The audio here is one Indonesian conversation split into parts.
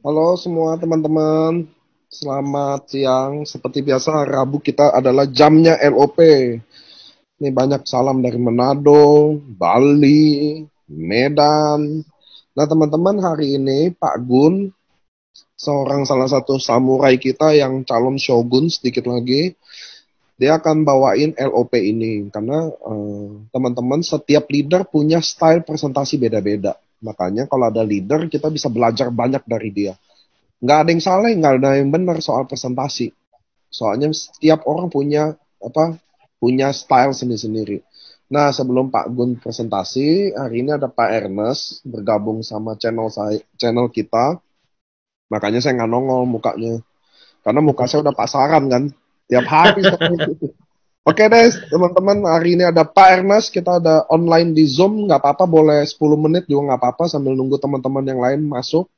Halo semua teman-teman, selamat siang. Seperti biasa, Rabu kita adalah jamnya LOP. Ini banyak salam dari Manado, Bali, Medan. Nah teman-teman, hari ini Pak Gun, seorang salah satu samurai kita yang calon shogun sedikit lagi, dia akan bawain LOP ini. Karena teman-teman, setiap leader punya style presentasi beda-beda. Makanya kalau ada leader, kita bisa belajar banyak dari dia. Nggak ada yang salah, nggak ada yang benar soal presentasi. Soalnya setiap orang punya punya style sendiri-sendiri. Nah, sebelum Pak Gun presentasi, hari ini ada Pak Ernest bergabung sama channel kita. Makanya saya nggak nongol mukanya. Karena muka saya udah pasaran kan. Tiap hari. Oke deh, teman-teman. Hari ini ada Pak Ernest. Kita ada online di Zoom. Nggak apa-apa, boleh 10 menit juga nggak apa-apa sambil nunggu teman-teman yang lain masuk.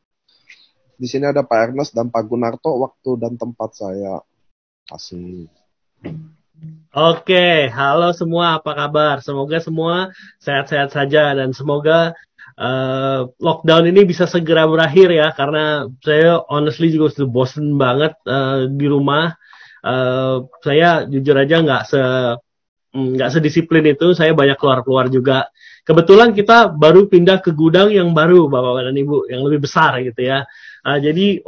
Di sini ada Pak Ernest dan Pak Gunarto. Waktu dan tempat saya kasih. Oke, halo semua, apa kabar? Semoga semua sehat-sehat saja dan semoga lockdown ini bisa segera berakhir ya, karena saya honestly juga sudah bosen banget di rumah. Saya jujur aja nggak sedisiplin itu, saya banyak keluar-keluar juga. Kebetulan kita baru pindah ke gudang yang baru, Bapak dan Ibu, yang lebih besar gitu ya. Jadi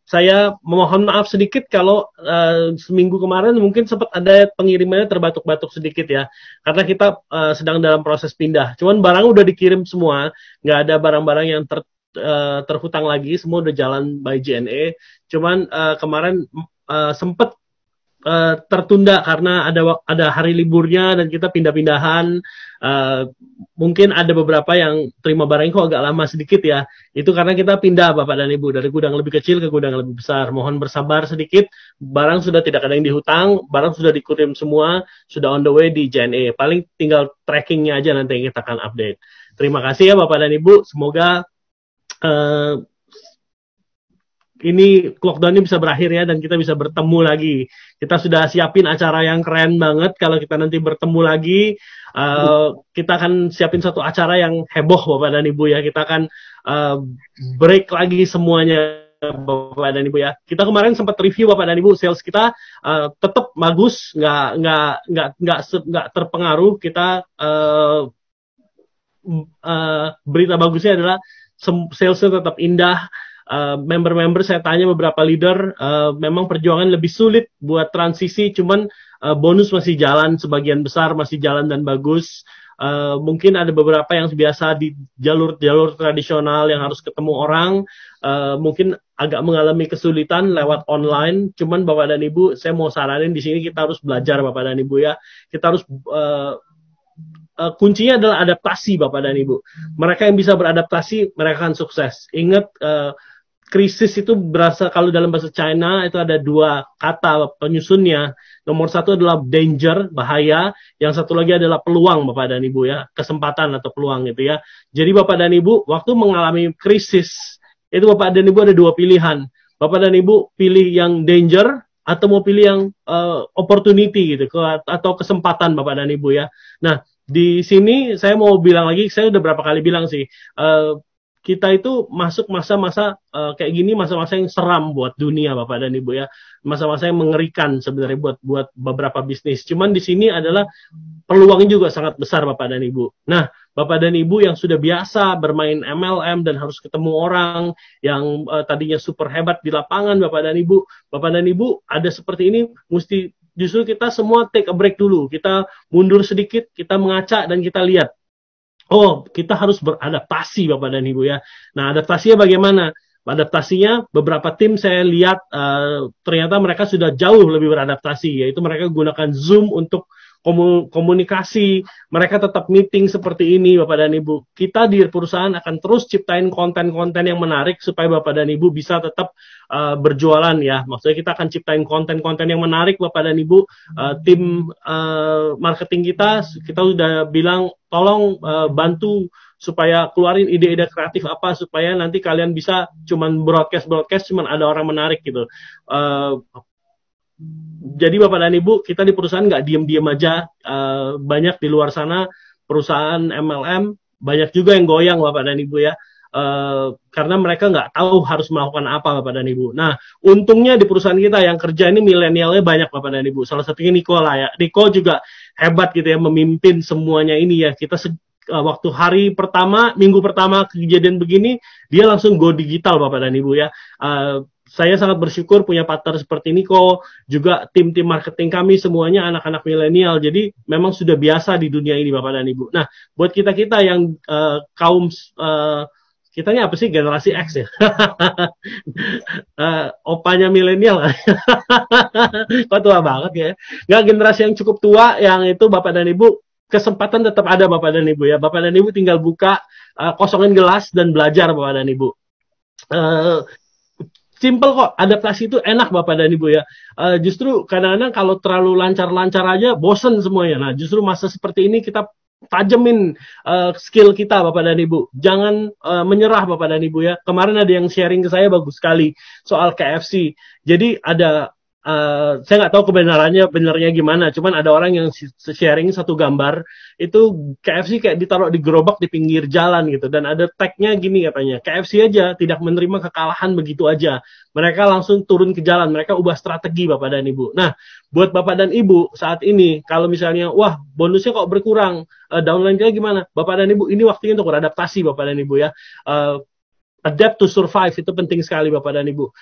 saya memohon maaf sedikit kalau seminggu kemarin mungkin sempat ada pengirimannya terbatuk-batuk sedikit ya, karena kita sedang dalam proses pindah. Cuman barang udah dikirim semua, nggak ada barang-barang yang terhutang lagi, semua udah jalan by JNE. Cuman kemarin sempat tertunda karena ada hari liburnya dan kita pindah-pindahan. Mungkin ada beberapa yang terima barangnya kok agak lama sedikit ya. Itu karena kita pindah Bapak dan Ibu dari gudang lebih kecil ke gudang lebih besar. Mohon bersabar sedikit. Barang sudah tidak ada yang dihutang, barang sudah dikirim semua, sudah on the way di JNE. Paling tinggal trackingnya aja nanti yang kita akan update. Terima kasih ya Bapak dan Ibu. Semoga ini lockdown ini bisa berakhir ya dan kita bisa bertemu lagi. Kita sudah siapin acara yang keren banget. Kalau kita nanti bertemu lagi, kita akan siapin satu acara yang heboh Bapak dan Ibu ya. Kita akan break lagi semuanya Bapak dan Ibu ya. Kita kemarin sempat review Bapak dan Ibu, sales kita tetap bagus, nggak terpengaruh. Kita berita bagusnya adalah salesnya tetap indah. Member-member saya tanya beberapa leader, memang perjuangan lebih sulit buat transisi, cuman bonus masih jalan, sebagian besar masih jalan dan bagus. Mungkin ada beberapa yang biasa di jalur-jalur tradisional yang harus ketemu orang, mungkin agak mengalami kesulitan lewat online. Cuman Bapak dan Ibu, saya mau saranin di sini kita harus belajar Bapak dan Ibu ya. Kita harus kuncinya adalah adaptasi Bapak dan Ibu. Mereka yang bisa beradaptasi, mereka akan sukses. Ingat, krisis itu berasal, kalau dalam bahasa China itu ada dua kata penyusunnya. Nomor satu adalah danger, bahaya. Yang satu lagi adalah peluang Bapak dan Ibu ya, kesempatan atau peluang gitu ya. Jadi Bapak dan Ibu, waktu mengalami krisis, itu Bapak dan Ibu ada dua pilihan. Bapak dan Ibu pilih yang danger atau mau pilih yang opportunity gitu, atau kesempatan Bapak dan Ibu ya. Nah, di sini saya mau bilang lagi, saya udah berapa kali bilang sih, kita itu masuk masa-masa kayak gini, masa-masa yang seram buat dunia Bapak dan Ibu ya, masa-masa yang mengerikan sebenarnya buat beberapa bisnis. Cuman di sini adalah peluangnya juga sangat besar Bapak dan Ibu. Nah, Bapak dan Ibu yang sudah biasa bermain MLM dan harus ketemu orang yang tadinya super hebat di lapangan, Bapak dan Ibu ada seperti ini, mesti justru kita semua take a break dulu. Kita mundur sedikit, kita mengaca dan kita lihat. Oh, kita harus beradaptasi Bapak dan Ibu ya. Nah, adaptasinya bagaimana? Adaptasinya beberapa tim saya lihat ternyata mereka sudah jauh lebih beradaptasi, yaitu mereka gunakan Zoom untuk komunikasi, mereka tetap meeting seperti ini Bapak dan Ibu. Kita di perusahaan akan terus ciptain konten-konten yang menarik supaya Bapak dan Ibu bisa tetap berjualan ya. Maksudnya kita akan ciptain konten-konten yang menarik Bapak dan Ibu. Tim marketing kita sudah bilang tolong bantu supaya keluarin ide-ide kreatif apa supaya nanti kalian bisa cuman broadcast cuman ada orang menarik gitu. Jadi Bapak dan Ibu, kita di perusahaan nggak diem-diem aja. Banyak di luar sana perusahaan MLM, banyak juga yang goyang Bapak dan Ibu ya. karena mereka nggak tahu harus melakukan apa Bapak dan Ibu. Nah, untungnya di perusahaan kita yang kerja ini milenialnya banyak Bapak dan Ibu. Salah satunya Niko lah ya. Niko juga hebat gitu ya memimpin semuanya ini ya. Kita waktu hari pertama, minggu pertama kejadian begini, dia langsung go digital Bapak dan Ibu ya. Saya sangat bersyukur punya partner seperti Niko, juga tim-tim marketing kami semuanya anak-anak milenial. Jadi memang sudah biasa di dunia ini Bapak dan Ibu. Nah, buat kita-kita yang kaum kitanya apa sih, generasi X ya? Opanya milenial. Kok tua banget ya? Nggak, generasi yang cukup tua, yang itu Bapak dan Ibu, kesempatan tetap ada Bapak dan Ibu ya. Bapak dan Ibu tinggal buka, kosongin gelas dan belajar Bapak dan Ibu. Simple kok, adaptasi itu enak Bapak dan Ibu ya. Justru kadang-kadang kalau terlalu lancar-lancar aja bosen semuanya. Nah, justru masa seperti ini kita tajemin skill kita Bapak dan Ibu. Jangan menyerah Bapak dan Ibu ya. Kemarin ada yang sharing ke saya bagus sekali soal KFC. Jadi ada saya nggak tahu benernya gimana, cuman ada orang yang sharing satu gambar itu KFC kayak ditaruh di gerobak di pinggir jalan gitu, dan ada tagnya gini katanya, KFC aja tidak menerima kekalahan begitu aja, mereka langsung turun ke jalan, mereka ubah strategi Bapak dan Ibu. Nah, buat Bapak dan Ibu saat ini kalau misalnya wah bonusnya kok berkurang, downline kita gimana, Bapak dan Ibu, ini waktunya untuk beradaptasi Bapak dan Ibu ya. Adapt to survive itu penting sekali Bapak dan Ibu.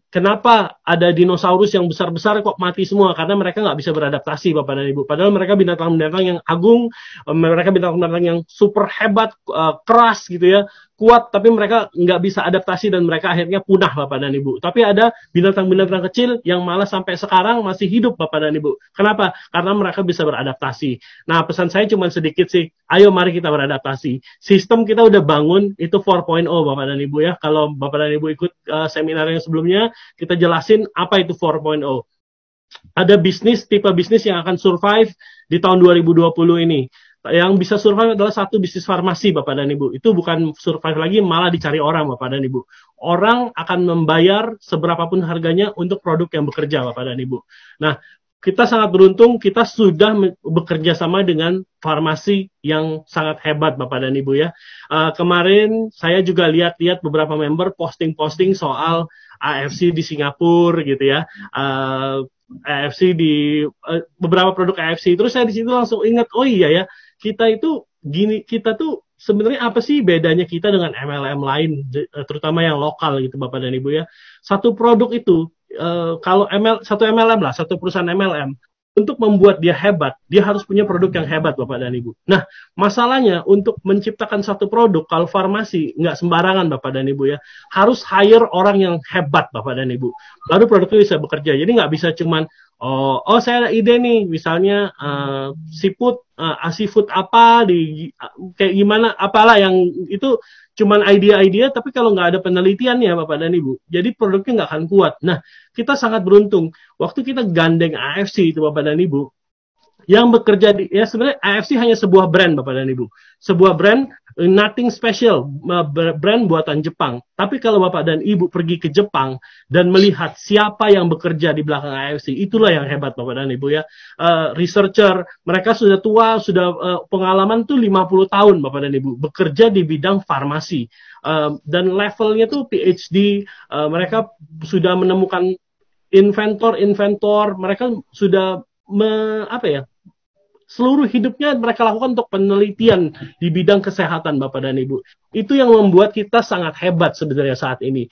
Kenapa ada dinosaurus yang besar-besar kok mati semua? Karena mereka nggak bisa beradaptasi Bapak dan Ibu. Padahal mereka binatang-binatang yang agung, mereka binatang-binatang yang super hebat, keras gitu ya, kuat, tapi mereka nggak bisa adaptasi dan mereka akhirnya punah Bapak dan Ibu. Tapi ada binatang-binatang kecil yang malah sampai sekarang masih hidup Bapak dan Ibu. Kenapa? Karena mereka bisa beradaptasi. Nah, pesan saya cuma sedikit sih, ayo mari kita beradaptasi. Sistem kita udah bangun, itu 4.0 Bapak dan Ibu ya. Kalau Bapak dan Ibu ikut seminar yang sebelumnya, kita jelasin apa itu 4.0. Ada tipe bisnis yang akan survive di tahun 2020 ini. Yang bisa survive adalah satu, bisnis farmasi Bapak dan Ibu. Itu bukan survive lagi, malah dicari orang Bapak dan Ibu. Orang akan membayar seberapapun harganya untuk produk yang bekerja Bapak dan Ibu. Nah, kita sangat beruntung, kita sudah bekerja sama dengan farmasi yang sangat hebat Bapak dan Ibu ya. Kemarin saya juga lihat beberapa member posting-posting soal AFC di Singapura gitu ya. AFC di beberapa produk AFC. Terus saya di situ langsung ingat, oh iya ya, kita itu gini, kita tuh sebenarnya apa sih bedanya kita dengan MLM lain, terutama yang lokal gitu Bapak dan Ibu ya. Satu produk itu, kalau satu MLM lah, satu perusahaan MLM, untuk membuat dia hebat, dia harus punya produk yang hebat Bapak dan Ibu. Nah, masalahnya untuk menciptakan satu produk, kalau farmasi nggak sembarangan Bapak dan Ibu ya, harus hire orang yang hebat Bapak dan Ibu, baru produknya bisa bekerja. Jadi nggak bisa cuman oh saya ada ide nih, misalnya seafood apa kayak gimana, apalah yang itu cuman ide-ide, tapi kalau nggak ada penelitiannya Bapak dan Ibu, jadi produknya nggak akan kuat. Nah, kita sangat beruntung waktu kita gandeng AFC itu Bapak dan Ibu, yang bekerja ya sebenarnya AFC hanya sebuah brand Bapak dan Ibu, sebuah brand, nothing special, brand buatan Jepang. Tapi kalau Bapak dan Ibu pergi ke Jepang dan melihat siapa yang bekerja di belakang AFC, itulah yang hebat Bapak dan Ibu ya. Researcher, mereka sudah tua, sudah pengalaman tuh 50 tahun Bapak dan Ibu, bekerja di bidang farmasi. Dan levelnya tuh PhD, mereka sudah menemukan inventor, mereka sudah seluruh hidupnya mereka lakukan untuk penelitian di bidang kesehatan Bapak dan Ibu. Itu yang membuat kita sangat hebat sebenarnya saat ini.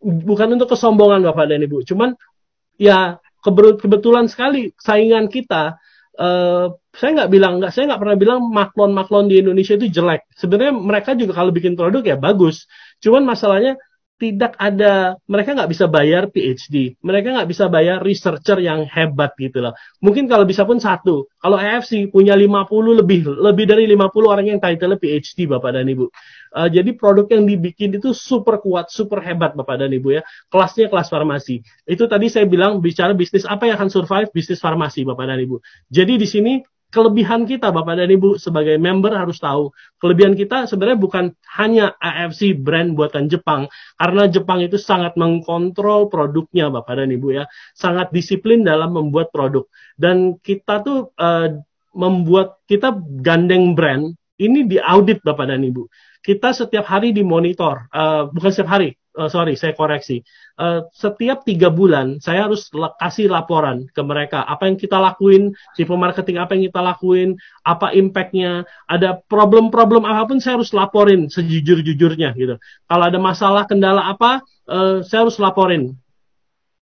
Bukan untuk kesombongan Bapak dan Ibu, cuman ya kebetulan sekali saingan kita. Saya nggak pernah bilang maklon di Indonesia itu jelek. Sebenarnya mereka juga kalau bikin produk ya bagus. Cuman masalahnya mereka nggak bisa bayar PhD, mereka nggak bisa bayar researcher yang hebat gitu loh. Mungkin kalau bisa pun satu, kalau AFC punya 50 lebih dari 50 orang yang title PhD Bapak dan Ibu. Jadi produk yang dibikin itu super kuat, super hebat Bapak dan Ibu ya. Kelasnya kelas farmasi. Itu tadi saya bilang bicara bisnis apa yang akan survive, bisnis farmasi Bapak dan Ibu. Jadi di sini kelebihan kita Bapak dan Ibu sebagai member harus tahu, kelebihan kita sebenarnya bukan hanya AFC brand buatan Jepang, karena Jepang itu sangat mengkontrol produknya Bapak dan Ibu ya, sangat disiplin dalam membuat produk, dan kita tuh kita gandeng brand ini diaudit Bapak dan Ibu. Kita setiap hari dimonitor, bukan setiap hari, sorry, saya koreksi. Setiap 3 bulan, saya harus kasih laporan ke mereka. Apa yang kita lakuin, tipe marketing apa yang kita lakuin, apa impact-nya, ada problem-problem apapun, saya harus laporin sejujur-jujurnya. Gitu. Kalau ada masalah, kendala apa, saya harus laporin.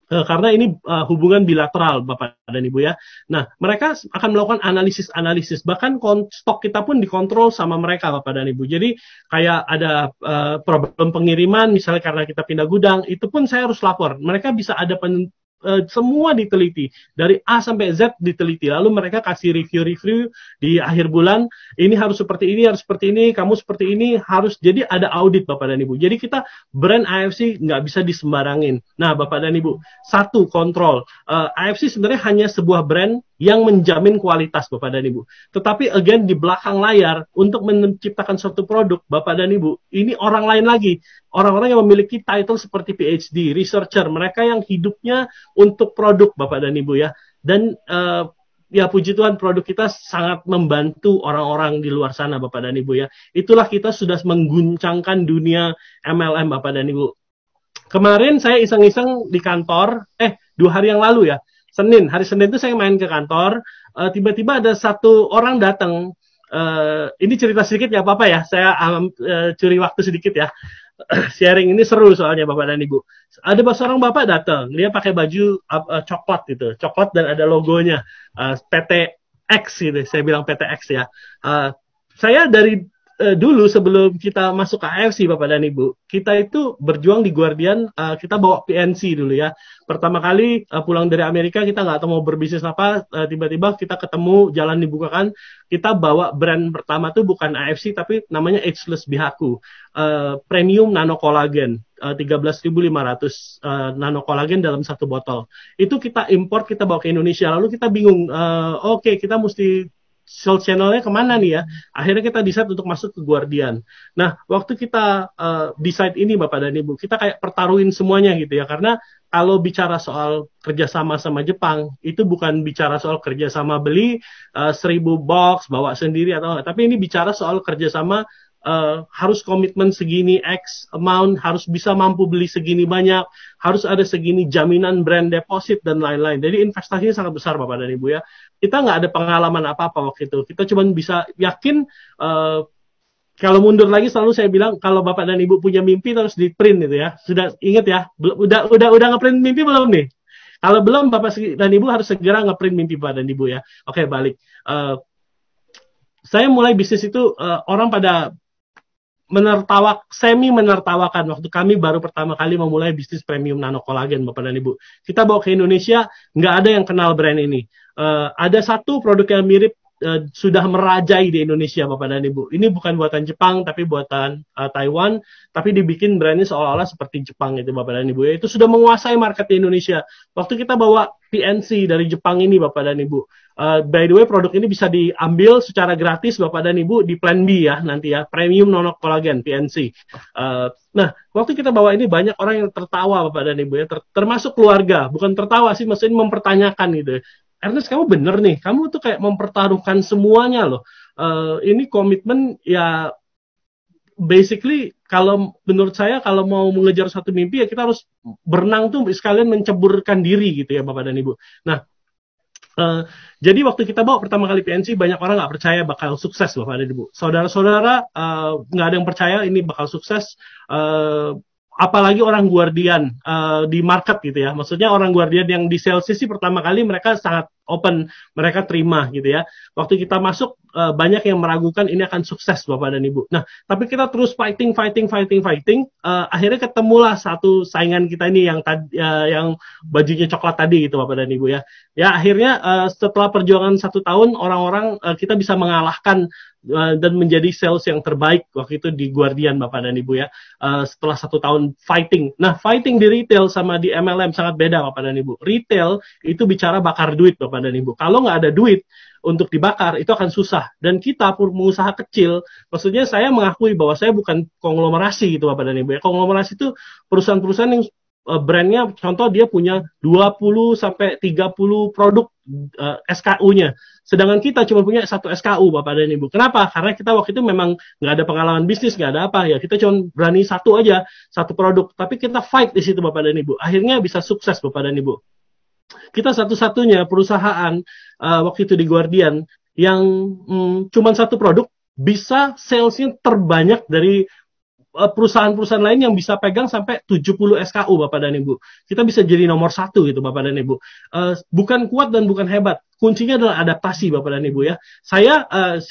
Karena ini hubungan bilateral Bapak dan Ibu ya. Nah, mereka akan melakukan analisis, bahkan stok kita pun dikontrol sama mereka Bapak dan Ibu. Jadi kayak ada problem pengiriman, misalnya karena kita pindah gudang, itu pun saya harus lapor. Mereka bisa ada semua diteliti, dari A sampai Z diteliti, lalu mereka kasih review di akhir bulan, ini harus seperti ini, kamu seperti ini, harus, jadi ada audit Bapak dan Ibu. Jadi kita brand AFC nggak bisa disembarangin. Nah Bapak dan Ibu, satu, kontrol. AFC sebenarnya hanya sebuah brand yang menjamin kualitas Bapak dan Ibu. Tetapi again di belakang layar, untuk menciptakan suatu produk Bapak dan Ibu, ini orang lain lagi. Orang-orang yang memiliki title seperti PhD, researcher, mereka yang hidupnya untuk produk Bapak dan Ibu ya. Dan ya puji Tuhan produk kita sangat membantu orang-orang di luar sana Bapak dan Ibu ya. Itulah kita sudah mengguncangkan dunia MLM Bapak dan Ibu. Kemarin saya iseng-iseng di kantor, 2 hari yang lalu ya, hari Senin itu saya main ke kantor, tiba-tiba ada satu orang datang, ini cerita sedikit ya Bapak ya, saya curi waktu sedikit ya. Sharing ini seru soalnya Bapak dan Ibu. Ada seorang Bapak datang, dia pakai baju coklat gitu, coklat dan ada logonya PT X gitu. Saya bilang PT X ya. Saya dari dulu sebelum kita masuk ke AFC Bapak dan Ibu, kita itu berjuang di Guardian, kita bawa PNC dulu ya. Pertama kali pulang dari Amerika, kita nggak tahu mau berbisnis apa, tiba-tiba kita ketemu, jalan dibukakan, kita bawa brand pertama tuh bukan AFC tapi namanya Ageless Bihaku, premium nano kolagen, 13.500 nano kolagen dalam satu botol. Itu kita import, kita bawa ke Indonesia, lalu kita bingung, oke, kita mesti sales channelnya kemana nih ya? Akhirnya kita decide untuk masuk ke Guardian. Nah, waktu kita decide ini Bapak dan Ibu, kita kayak pertaruhin semuanya gitu ya. Karena kalau bicara soal kerjasama sama Jepang, itu bukan bicara soal kerjasama beli 1000 box, bawa sendiri atau enggak. Tapi ini bicara soal kerjasama harus komitmen segini X amount, harus bisa mampu beli segini banyak, harus ada segini jaminan brand deposit dan lain-lain. Jadi investasinya sangat besar Bapak dan Ibu ya. Kita nggak ada pengalaman apa-apa waktu itu. Kita cuma bisa yakin, kalau mundur lagi selalu saya bilang kalau Bapak dan Ibu punya mimpi harus di print gitu ya. Sudah ingat ya? Udah ngeprint mimpi belum nih? Kalau belum Bapak dan Ibu harus segera ngeprint mimpi Bapak dan Ibu ya. Oke, balik. Saya mulai bisnis itu orang pada semi menertawakan waktu kami baru pertama kali memulai bisnis premium nano kolagen Bapak dan Ibu. Kita bawa ke Indonesia, nggak ada yang kenal brand ini. Ada satu produk yang mirip sudah merajai di Indonesia Bapak dan Ibu. Ini bukan buatan Jepang tapi buatan Taiwan, tapi dibikin brandnya seolah-olah seperti Jepang itu Bapak dan Ibu. Itu sudah menguasai market di Indonesia. Waktu kita bawa PNC dari Jepang ini Bapak dan Ibu. By the way, produk ini bisa diambil secara gratis Bapak dan Ibu di Plan B ya nanti ya, premium nano kolagen PNC. Nah, waktu kita bawa ini banyak orang yang tertawa Bapak dan Ibu ya, termasuk keluarga. Bukan tertawa sih, maksudnya mempertanyakan gitu. Ernest, kamu bener nih, kamu tuh kayak mempertaruhkan semuanya loh. Ini komitmen ya, basically kalau menurut saya kalau mau mengejar satu mimpi ya kita harus berenang tuh sekalian menceburkan diri gitu ya Bapak dan Ibu. Nah, jadi waktu kita bawa pertama kali PNC, banyak orang nggak percaya bakal sukses Bapak dan Ibu. Saudara-saudara nggak ada yang percaya ini bakal sukses. Apalagi orang Guardian di market gitu ya. Maksudnya orang Guardian yang di sales sih pertama kali mereka sangat open, mereka terima gitu ya. Waktu kita masuk banyak yang meragukan ini akan sukses Bapak dan Ibu. Nah, tapi kita terus fighting. Akhirnya ketemulah satu saingan kita ini yang bajunya coklat tadi gitu Bapak dan Ibu ya. Ya akhirnya setelah perjuangan 1 tahun orang-orang kita bisa mengalahkan dan menjadi sales yang terbaik waktu itu di Guardian Bapak dan Ibu ya, setelah 1 tahun fighting. Nah, fighting di retail sama di MLM sangat beda Bapak dan Ibu. Retail itu bicara bakar duit Bapak dan Ibu. Kalau nggak ada duit untuk dibakar itu akan susah. Dan kita pengusaha kecil, maksudnya saya mengakui bahwa saya bukan konglomerasi gitu Bapak dan Ibu ya. Konglomerasi itu perusahaan-perusahaan yang brandnya, contoh dia punya 20 sampai 30 produk SKU-nya. Sedangkan kita cuma punya satu SKU, Bapak dan Ibu. Kenapa? Karena kita waktu itu memang nggak ada pengalaman bisnis, nggak ada apa ya. Kita cuma berani satu aja, satu produk. Tapi kita fight di situ, Bapak dan Ibu. Akhirnya bisa sukses, Bapak dan Ibu. Kita satu-satunya perusahaan waktu itu di Guardian yang cuma satu produk bisa salesnya terbanyak dari perusahaan-perusahaan lain yang bisa pegang sampai 70 SKU, Bapak dan Ibu. Kita bisa jadi nomor satu gitu, Bapak dan Ibu. Bukan kuat dan bukan hebat. Kuncinya adalah adaptasi, Bapak dan Ibu ya. Saya,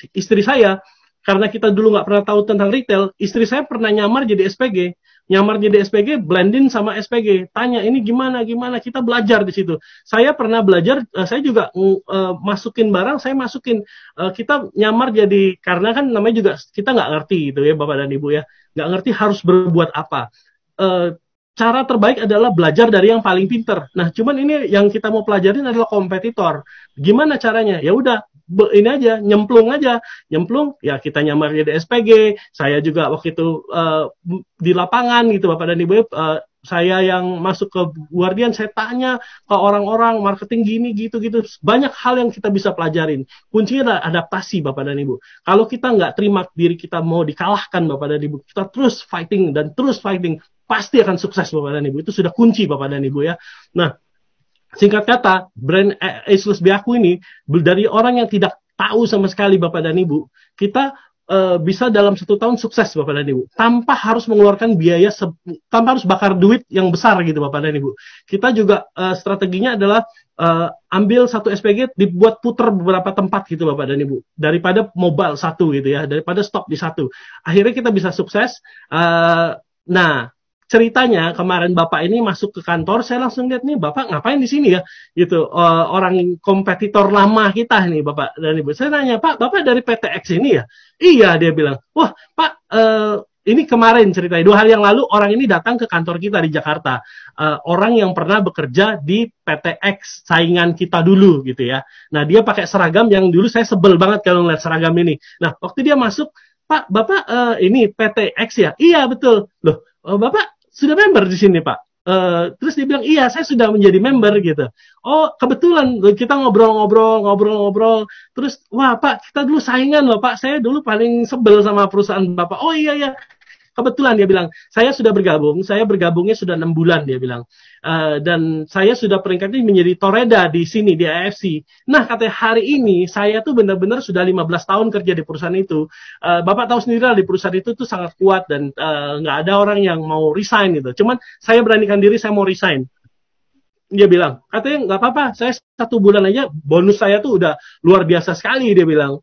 istri saya, karena kita dulu nggak pernah tahu tentang retail, istri saya pernah nyamar jadi SPG. Nyamar jadi SPG, blendin sama SPG. Tanya, ini gimana, kita belajar di situ. Saya pernah belajar, saya juga masukin barang, saya masukin. Kita nyamar jadi, karena kan namanya juga, kita nggak ngerti gitu ya, Bapak dan Ibu ya. Nggak ngerti harus berbuat apa. Cara terbaik adalah belajar dari yang paling pinter. Nah, cuman ini yang kita mau pelajarin adalah kompetitor. Gimana caranya? Ya udah, ini aja, nyemplung ya kita nyamar jadi SPG. Saya juga waktu itu di lapangan gitu, Bapak dan Ibu, saya yang masuk ke Guardian, saya tanya ke orang-orang marketing gini gitu banyak hal yang kita bisa pelajarin. Kuncinya adalah adaptasi, Bapak dan Ibu. Kalau kita nggak terima diri kita mau dikalahkan, Bapak dan Ibu, kita terus fighting pasti akan sukses, Bapak dan Ibu. Itu sudah kunci, Bapak dan Ibu ya. Nah, singkat kata, brand Ageless Beaku ini dari orang yang tidak tahu sama sekali, Bapak dan Ibu, kita bisa dalam 1 tahun sukses, Bapak dan Ibu, tanpa harus mengeluarkan biaya, tanpa harus bakar duit yang besar gitu, Bapak dan Ibu. Kita juga strateginya adalah ambil satu SPG dibuat puter beberapa tempat gitu, Bapak dan Ibu, daripada mobile satu gitu ya, daripada stop di satu. Akhirnya kita bisa sukses. Nah, ceritanya kemarin Bapak ini masuk ke kantor, saya langsung lihat nih Bapak ngapain di sini ya, gitu. Orang kompetitor lama kita nih, Bapak dan Ibu. Saya tanya, Pak, Bapak dari PTX ini ya? Iya, dia bilang. Wah, Pak, ini kemarin ceritanya 2 hari yang lalu orang ini datang ke kantor kita di Jakarta. Orang yang pernah bekerja di PTX saingan kita dulu gitu ya. Nah, dia pakai seragam yang dulu saya sebel banget kalau ngeliat seragam ini. Nah, waktu dia masuk, Pak, Bapak ini PTX ya? Iya, betul. Loh, Bapak sudah member di sini, Pak. Terus dia bilang, iya, saya sudah menjadi member gitu. Oh, kebetulan kita ngobrol. Terus, wah, Pak, kita dulu saingan loh, Pak. Saya dulu paling sebel sama perusahaan Bapak. Oh iya. Kebetulan dia bilang, saya bergabungnya sudah 6 bulan, dia bilang. Dan saya sudah peringkatnya menjadi Toreda di sini, di AFC. Nah, katanya hari ini, saya tuh benar-benar sudah 15 tahun kerja di perusahaan itu. Bapak tahu sendiri lah, di perusahaan itu tuh sangat kuat, dan nggak ada orang yang mau resign gitu. Cuman, saya beranikan diri, saya mau resign. Dia bilang, katanya nggak apa-apa, saya 1 bulan aja, bonus saya tuh udah luar biasa sekali, dia bilang.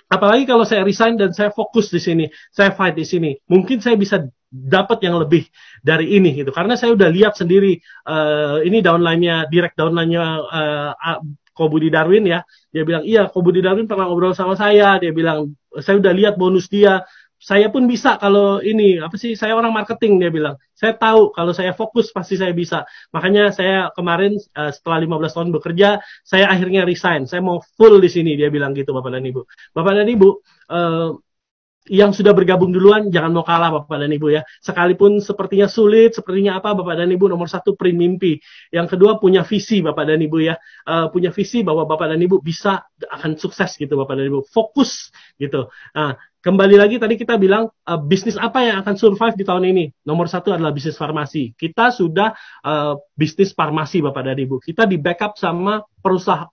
Apalagi kalau saya resign dan saya fokus di sini, saya fight di sini, mungkin saya bisa dapat yang lebih dari ini gitu. Karena saya udah lihat sendiri, ini direct downline-nya Ko Budi Darwin ya. Dia bilang, iya, Ko Budi Darwin pernah ngobrol sama saya. Dia bilang, saya udah lihat bonus dia. Saya pun bisa kalau ini, saya orang marketing, dia bilang. Saya tahu kalau saya fokus pasti saya bisa. Makanya saya kemarin setelah 15 tahun bekerja, saya akhirnya resign. Saya mau full di sini, dia bilang gitu, Bapak dan Ibu. Bapak dan Ibu, yang sudah bergabung duluan, jangan mau kalah, Bapak dan Ibu ya. Sekalipun sepertinya sulit, sepertinya apa, Bapak dan Ibu, nomor 1, print mimpi. Yang kedua, punya visi, Bapak dan Ibu ya. Punya visi bahwa Bapak dan Ibu bisa akan sukses gitu, Bapak dan Ibu. Fokus gitu. Nah, kembali lagi tadi kita bilang bisnis apa yang akan survive di tahun ini? Nomor 1 adalah bisnis farmasi. Kita sudah bisnis farmasi, Bapak dan Ibu. Kita di backup sama perusahaan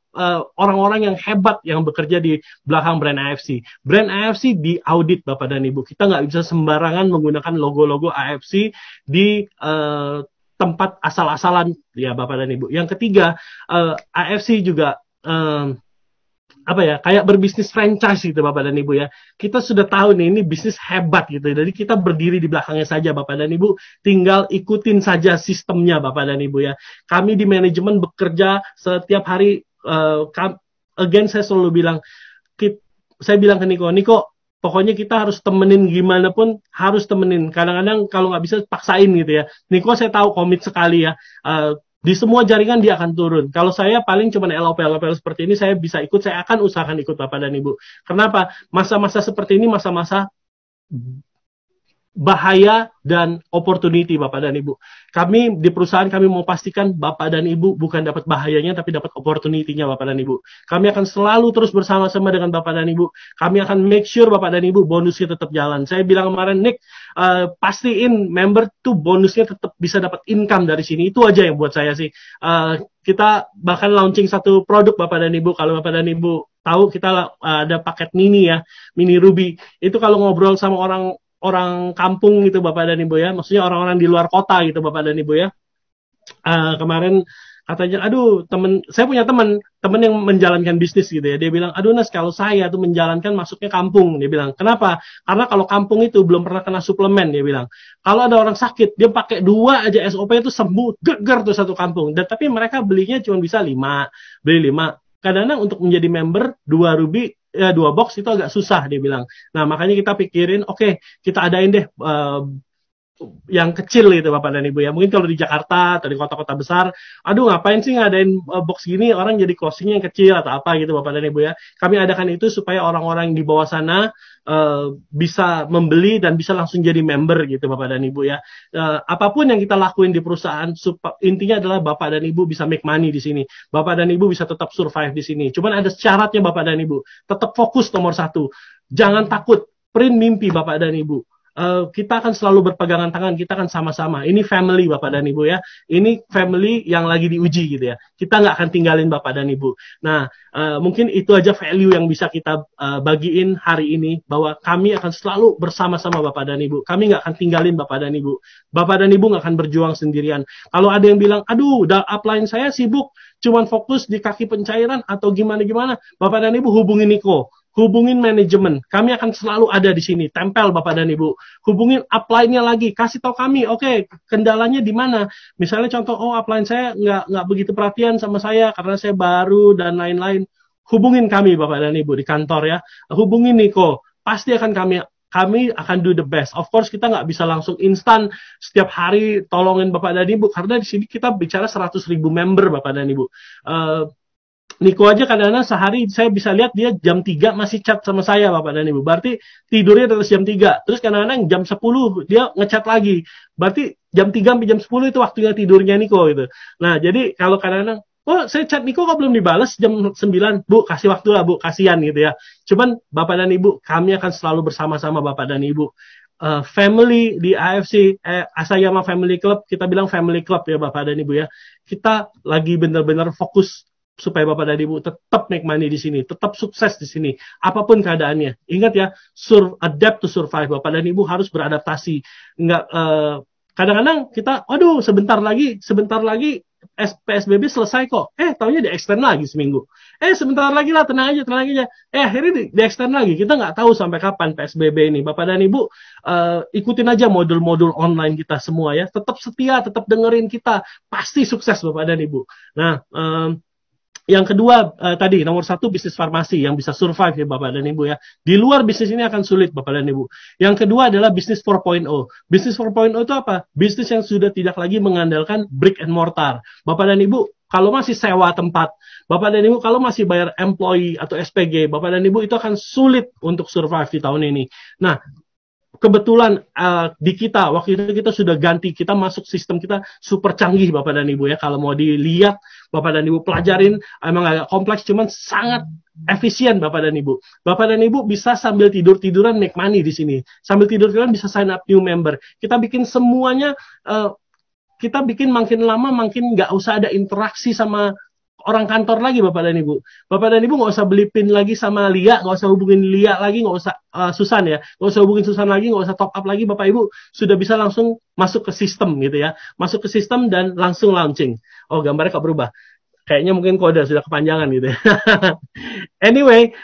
orang-orang yang hebat yang bekerja di belakang brand AFC. Brand AFC di audit, Bapak dan Ibu. Kita nggak bisa sembarangan menggunakan logo-logo AFC di tempat asal-asalan ya, Bapak dan Ibu. Yang ketiga, AFC juga kayak berbisnis franchise gitu, Bapak dan Ibu ya. Kita sudah tahu nih, ini bisnis hebat gitu. Jadi kita berdiri di belakangnya saja, Bapak dan Ibu. Tinggal ikutin saja sistemnya, Bapak dan Ibu ya. Kami di manajemen bekerja setiap hari. Again, saya selalu bilang, saya bilang ke Niko, pokoknya kita harus temenin gimana pun, harus temenin. Kadang-kadang kalau nggak bisa, paksain gitu ya. Niko saya tahu komit sekali ya. Di semua jaringan dia akan turun. Kalau saya paling cuma LOP seperti ini, saya bisa ikut, saya akan usahakan ikut, Bapak dan Ibu. Kenapa? Masa-masa seperti ini, masa-masa bahaya dan opportunity Bapak dan Ibu. Kami di perusahaan kami mau pastikan Bapak dan Ibu bukan dapat bahayanya tapi dapat opportunity-nya Bapak dan Ibu. Kami akan selalu terus bersama-sama dengan Bapak dan Ibu. Kami akan make sure Bapak dan Ibu bonusnya tetap jalan. Saya bilang kemarin, Nick, pastiin member tuh bonusnya tetap bisa dapat income dari sini. Itu aja yang buat saya sih. Kita bahkan launching satu produk Bapak dan Ibu. Kalau Bapak dan Ibu tahu, kita ada paket mini ya, mini Ruby. Itu kalau ngobrol sama orang kampung gitu Bapak dan Ibu ya, maksudnya orang-orang di luar kota gitu Bapak dan Ibu ya. Kemarin katanya, aduh saya punya teman yang menjalankan bisnis gitu ya, dia bilang, aduh Nas, kalau saya tuh menjalankan masuknya kampung, dia bilang, kenapa? Karena kalau kampung itu belum pernah kena suplemen, dia bilang, kalau ada orang sakit, dia pakai 2 aja SOP itu sembuh, geger tuh satu kampung, dan tapi mereka belinya cuma bisa 5, beli 5, kadang-kadang untuk menjadi member 2 Ruby, 2 box itu agak susah dia bilang. Nah makanya kita pikirin, oke, kita adain deh yang kecil gitu Bapak dan Ibu ya. Mungkin kalau di Jakarta atau di kota-kota besar, aduh ngapain sih ngadain box gini, orang jadi closingnya yang kecil atau apa gitu Bapak dan Ibu ya. Kami adakan itu supaya orang-orang di bawah sana bisa membeli dan bisa langsung jadi member gitu Bapak dan Ibu ya. Apapun yang kita lakuin di perusahaan, intinya adalah Bapak dan Ibu bisa make money di sini. Bapak dan Ibu bisa tetap survive di sini. Cuman ada syaratnya Bapak dan Ibu. Tetap fokus nomor 1. Jangan takut, print mimpi Bapak dan Ibu. Kita akan selalu berpegangan tangan, kita akan sama-sama. Ini family Bapak dan Ibu ya. Ini family yang lagi diuji gitu ya. Kita nggak akan tinggalin Bapak dan Ibu. Nah, mungkin itu aja value yang bisa kita bagiin hari ini, bahwa kami akan selalu bersama-sama Bapak dan Ibu. Kami nggak akan tinggalin Bapak dan Ibu. Bapak dan Ibu nggak akan berjuang sendirian. Kalau ada yang bilang, aduh, upline saya sibuk, cuman fokus di kaki pencairan atau gimana-gimana, Bapak dan Ibu hubungi Niko. Hubungin manajemen, kami akan selalu ada di sini, tempel Bapak dan Ibu. Hubungin upline-nya lagi, kasih tahu kami, oke, kendalanya di mana. Misalnya contoh, oh upline saya nggak begitu perhatian sama saya karena saya baru dan lain-lain. Hubungin kami Bapak dan Ibu di kantor ya. Hubungin Niko, pasti akan kami akan do the best. Of course kita nggak bisa langsung instan setiap hari tolongin Bapak dan Ibu, karena di sini kita bicara 100.000 member Bapak dan Ibu. Niko aja kadang-kadang sehari saya bisa lihat dia jam 3 masih chat sama saya Bapak dan Ibu. Berarti tidurnya terus jam 3. Terus kadang-kadang jam 10 dia ngechat lagi. Berarti jam 3 sampai jam 10 itu waktunya tidurnya Niko gitu. Nah, jadi kalau kadang-kadang, oh saya chat Niko kok belum dibalas jam 9. Bu, kasih waktu lah Bu, kasihan gitu ya. Cuman Bapak dan Ibu, kami akan selalu bersama-sama Bapak dan Ibu. Family di AFC, Asayama Family Club, kita bilang Family Club ya Bapak dan Ibu ya. Kita lagi benar-benar fokus supaya Bapak dan Ibu tetap make money di sini, tetap sukses di sini, apapun keadaannya. Ingat ya, adapt to survive. Bapak dan Ibu harus beradaptasi. Kadang-kadang kita, aduh, sebentar lagi PSBB selesai kok. Taunya di-extend lagi seminggu. Sebentar lagi lah, tenang aja. Akhirnya di-extend lagi. Kita nggak tahu sampai kapan PSBB ini. Bapak dan Ibu, ikutin aja modul-modul online kita semua ya. Tetap setia, tetap dengerin kita. Pasti sukses Bapak dan Ibu. Nah, yang kedua, tadi nomor 1 bisnis farmasi yang bisa survive ya Bapak dan Ibu ya. Di luar bisnis ini akan sulit Bapak dan Ibu. Yang kedua adalah bisnis 4.0. Bisnis 4.0 itu apa? Bisnis yang sudah tidak lagi mengandalkan brick and mortar. Bapak dan Ibu, kalau masih sewa tempat, Bapak dan Ibu kalau masih bayar employee atau SPG, Bapak dan Ibu itu akan sulit untuk survive di tahun ini. Nah, kebetulan di kita waktu itu kita sudah ganti, kita masuk sistem kita super canggih Bapak dan Ibu ya. Kalau mau dilihat Bapak dan Ibu pelajarin, emang agak kompleks cuman sangat efisien Bapak dan Ibu. Bapak dan Ibu bisa sambil tidur-tiduran make money di sini. Sambil tidur-tiduran bisa sign up new member. Kita bikin semuanya, kita bikin makin lama makin nggak usah ada interaksi sama orang kantor lagi Bapak dan Ibu. Bapak dan Ibu nggak usah beli pin lagi sama Lia, nggak usah hubungin Lia lagi, nggak usah Susan ya, nggak usah hubungin Susan lagi, nggak usah top up lagi. Bapak Ibu sudah bisa langsung masuk ke sistem gitu ya, masuk ke sistem dan langsung launching. Oh gambarnya kok berubah. Kayaknya mungkin kode sudah kepanjangan gitu ya. Anyway,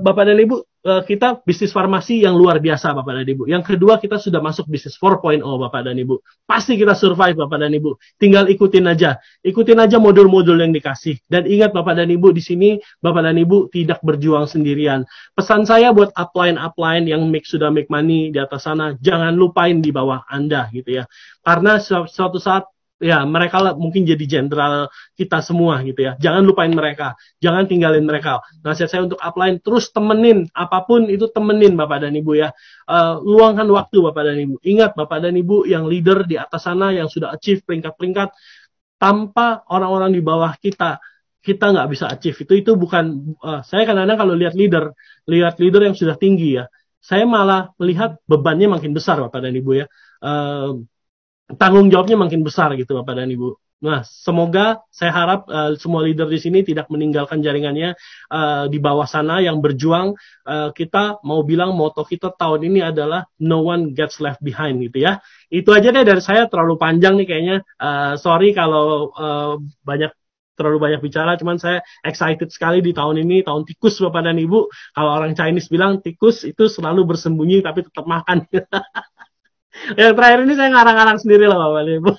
Bapak dan Ibu, kita bisnis farmasi yang luar biasa Bapak dan Ibu. Yang kedua, kita sudah masuk bisnis 4.0 Bapak dan Ibu. Pasti kita survive Bapak dan Ibu. Tinggal ikutin aja. Ikutin aja modul-modul yang dikasih. Dan ingat Bapak dan Ibu, di sini Bapak dan Ibu tidak berjuang sendirian. Pesan saya buat upline yang sudah make money di atas sana, jangan lupain di bawah Anda gitu ya. Karena suatu saat ya mereka lah mungkin jadi jenderal kita semua gitu ya. Jangan lupain mereka, jangan tinggalin mereka. Nasihat saya untuk upline, terus temenin, apapun itu temenin Bapak dan Ibu ya. Luangkan waktu Bapak dan Ibu. Ingat Bapak dan Ibu yang leader di atas sana yang sudah achieve peringkat-peringkat, tanpa orang-orang di bawah kita nggak bisa achieve. Itu bukan, saya kadang-kadang kalau lihat leader yang sudah tinggi ya, saya malah melihat bebannya makin besar Bapak dan Ibu ya. Tanggung jawabnya makin besar gitu Bapak dan Ibu. Nah, semoga saya harap semua leader di sini tidak meninggalkan jaringannya di bawah sana yang berjuang. Kita mau bilang moto kita tahun ini adalah no one gets left behind gitu ya. Itu aja deh dari saya, terlalu panjang nih kayaknya. Sorry kalau terlalu banyak bicara, cuman saya excited sekali di tahun ini, tahun tikus Bapak dan Ibu. Kalau orang Chinese bilang tikus itu selalu bersembunyi tapi tetap makan. Yang terakhir ini saya ngarang-ngarang sendiri lah Bapak Ibu.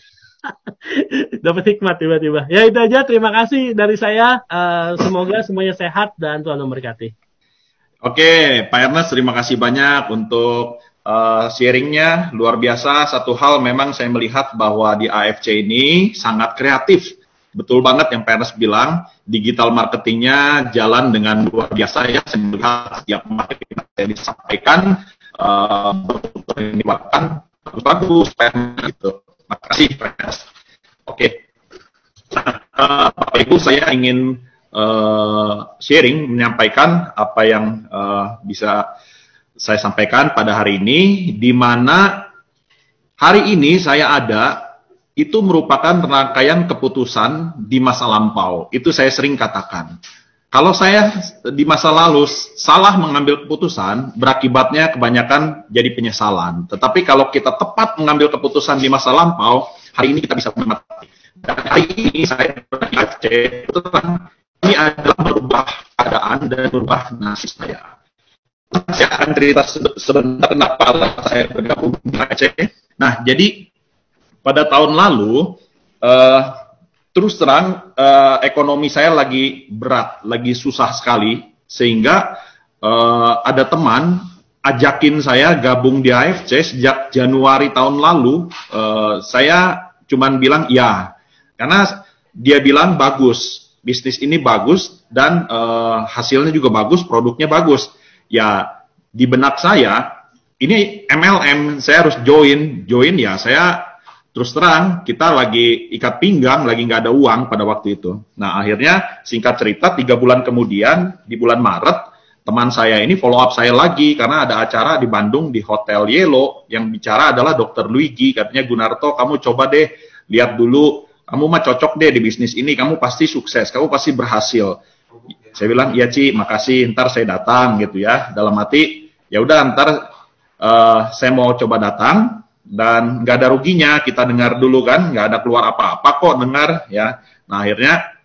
Dapat hikmat tiba-tiba. Ya itu aja, terima kasih dari saya. Semoga semuanya sehat dan Tuhan memberkati. Oke, Pak Ernest, terima kasih banyak untuk sharingnya. Luar biasa. Satu hal memang saya melihat bahwa di AFC ini sangat kreatif. Betul banget yang Pak Ernest bilang, digital marketingnya jalan dengan luar biasa ya. Saya melihat setiap marketing yang disampaikan, menyebabkan bagus, gitu. Terima kasih, Pak Ernest. Oke. Bapak Ibu, saya ingin sharing, menyampaikan apa yang bisa saya sampaikan pada hari ini, di mana hari ini saya ada, itu merupakan rangkaian keputusan di masa lampau. Itu saya sering katakan. Kalau saya di masa lalu salah mengambil keputusan, berakibatnya kebanyakan jadi penyesalan. Tetapi kalau kita tepat mengambil keputusan di masa lampau, hari ini kita bisa menikmati. Dan hari ini saya berpikir, ini adalah merubah keadaan dan merubah nasib saya. Saya akan cerita sebentar kenapa saya bergabung di Aceh. Nah, jadi pada tahun lalu, terus terang, ekonomi saya lagi berat, lagi susah sekali, sehingga ada teman ajakin saya gabung di AFC sejak Januari tahun lalu. Saya cuman bilang ya, karena dia bilang bagus, bisnis ini bagus, dan hasilnya juga bagus, produknya bagus. Ya, di benak saya, ini MLM, saya harus join ya, saya terus terang, kita lagi ikat pinggang, lagi nggak ada uang pada waktu itu. Nah, akhirnya singkat cerita, 3 bulan kemudian, di bulan Maret, teman saya ini follow up saya lagi, karena ada acara di Bandung, di Hotel Yellow, yang bicara adalah Dr. Luigi, katanya, Gunarto, kamu coba deh, lihat dulu, kamu mah cocok deh di bisnis ini, kamu pasti sukses, kamu pasti berhasil. Saya bilang, iya Ci, makasih, ntar saya datang, gitu ya. Dalam hati, ya udah ntar saya mau coba datang, dan nggak ada ruginya, kita dengar dulu kan, nggak ada keluar apa-apa kok dengar ya. Nah, akhirnya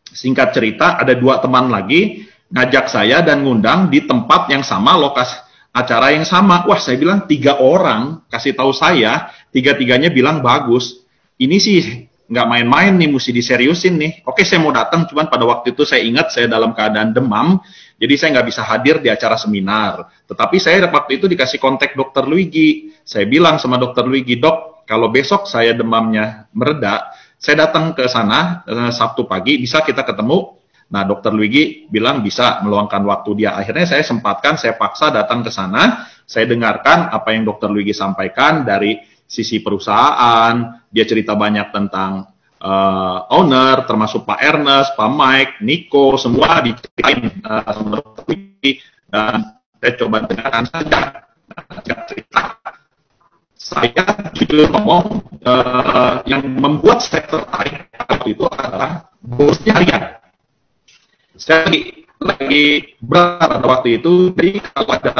singkat cerita, ada 2 teman lagi ngajak saya dan ngundang di tempat yang sama, lokasi acara yang sama. Wah, saya bilang 3 orang kasih tahu saya, 3-tiganya bilang bagus. Ini sih nggak main-main nih, mesti diseriusin nih. Oke, saya mau datang, cuman pada waktu itu saya ingat saya dalam keadaan demam, jadi saya nggak bisa hadir di acara seminar. Tetapi saya waktu itu dikasih kontak Dr. Luigi. Saya bilang sama Dr. Luigi, Dok, kalau besok saya demamnya mereda, saya datang ke sana Sabtu pagi, bisa kita ketemu? Nah, Dr. Luigi bilang bisa, meluangkan waktu dia. Akhirnya saya sempatkan, saya paksa datang ke sana, saya dengarkan apa yang Dr. Luigi sampaikan dari sisi perusahaan, dia cerita banyak tentang owner, termasuk Pak Ernest, Pak Mike, Nico, semua diceritain sama Dr. Luigi, dan saya coba dengarkan saja. Cerita. Saya jujur ngomong, yang membuat saya tertarik waktu itu adalah bosnya harian. Saya lagi berat pada waktu itu, jadi kalau ada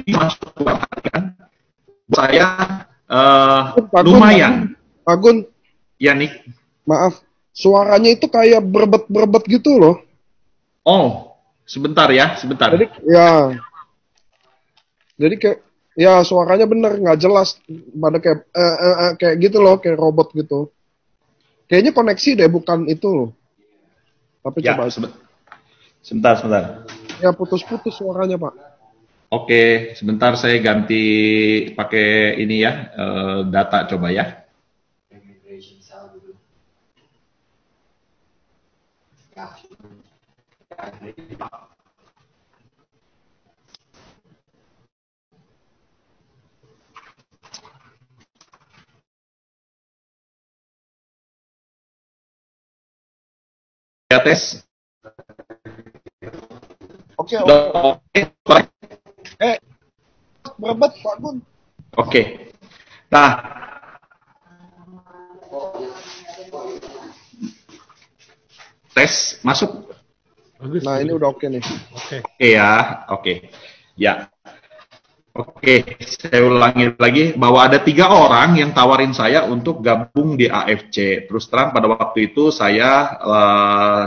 masuk uang harian, saya lumayan. Pak Gun, ya nih. Maaf, suaranya itu kayak berbet-berbet gitu loh. Oh, sebentar ya, sebentar. Jadi kayak, ya suaranya bener, nggak jelas. Pada kayak gitu loh, kayak robot gitu. Kayaknya koneksi deh, bukan itu loh. Tapi ya, coba. Sebentar. Ya, putus-putus suaranya, Pak. Oke, sebentar saya ganti pakai ini ya, data coba ya. Ya, tes. Oke, Oke. berat Pak Gun. Oke. Nah, tes masuk. Bagus. Nah, ini udah oke nih. Oke. Ya, oke. Ya. Oke, saya ulangi lagi bahwa ada 3 orang yang tawarin saya untuk gabung di AFC. Terus terang pada waktu itu saya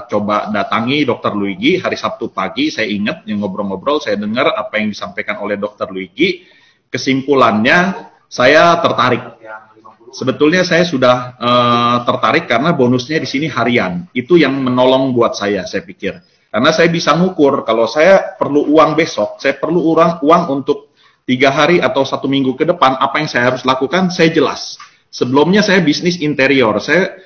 coba datangi Dr. Luigi hari Sabtu pagi. Saya ingat yang ngobrol-ngobrol, saya dengar apa yang disampaikan oleh Dr. Luigi. Kesimpulannya saya tertarik. Sebetulnya saya sudah tertarik karena bonusnya di sini harian. Itu yang menolong buat saya pikir. Karena saya bisa ngukur kalau saya perlu uang besok, saya perlu uang untuk 3 hari atau 1 minggu ke depan, apa yang saya harus lakukan, saya jelas. Sebelumnya saya bisnis interior, saya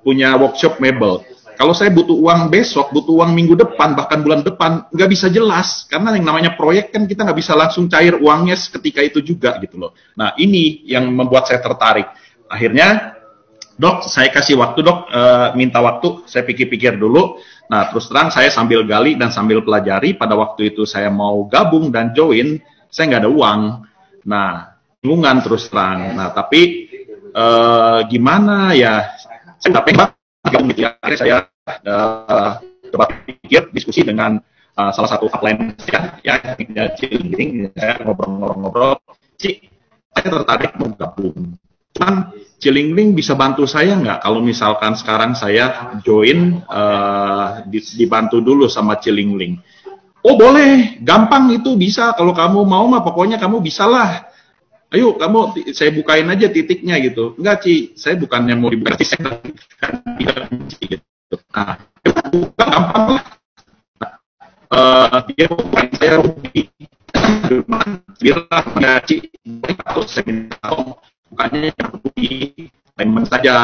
punya workshop mebel. Kalau saya butuh uang besok, butuh uang minggu depan, bahkan bulan depan, nggak bisa jelas. Karena yang namanya proyek kan kita nggak bisa langsung cair uangnya seketika itu juga gitu loh. Nah ini yang membuat saya tertarik. Akhirnya, Dok, saya kasih waktu Dok, minta waktu, saya pikir-pikir dulu. Nah terus terang saya sambil gali dan sambil pelajari, pada waktu itu saya mau gabung dan join, saya nggak ada uang. Nah, bingungan terus terang. Nah, tapi gimana ya? Saya nggak pengen gabung gitu ya. Akhirnya saya coba pikir, diskusi dengan salah satu upline ya Cilingling, saya ngobrol-ngobrol. Saya tertarik mau gabung. Cuman Cilingling bisa bantu saya nggak? Kalau misalkan sekarang saya join, dibantu dulu sama Cilingling. Oh boleh, gampang itu bisa. Kalau kamu mau mah pokoknya kamu bisalah. Ayo kamu, saya bukain aja titiknya gitu. Enggak Ci, saya bukannya mau dibuka titik, gitu. Nah, bukan gampang lah. Dia bukain saya rugi. Bilang ya Ci, kalau saya minta bukannya rugi, payment saja.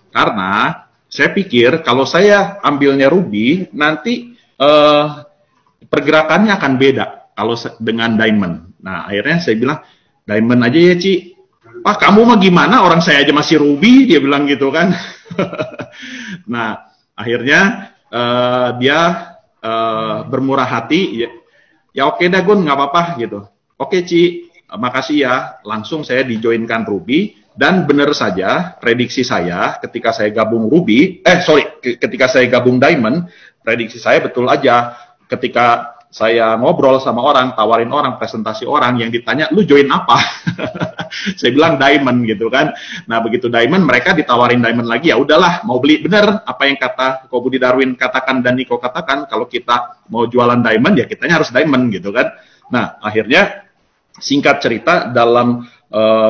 Karena saya pikir kalau saya ambilnya ruby, nanti pergerakannya akan beda kalau dengan diamond. Nah, akhirnya saya bilang, diamond aja ya, Ci. Pak, kamu mah gimana? Orang saya aja masih ruby, dia bilang gitu kan. Nah, akhirnya dia bermurah hati, ya oke dah Gun, nggak apa-apa gitu. Oke, Ci, makasih ya. Langsung saya dijoinkan ruby, dan benar saja, prediksi saya ketika saya gabung ruby, ketika saya gabung diamond, prediksi saya betul aja. Ketika saya ngobrol sama orang, tawarin orang, presentasi orang, yang ditanya, lu join apa? Saya bilang diamond gitu kan. Nah begitu diamond, mereka ditawarin diamond lagi, ya udahlah, mau beli. Bener apa yang kata Ko Budi Darwin katakan dan Niko katakan, kalau kita mau jualan diamond, ya kitanya harus diamond gitu kan. Nah akhirnya, singkat cerita, dalam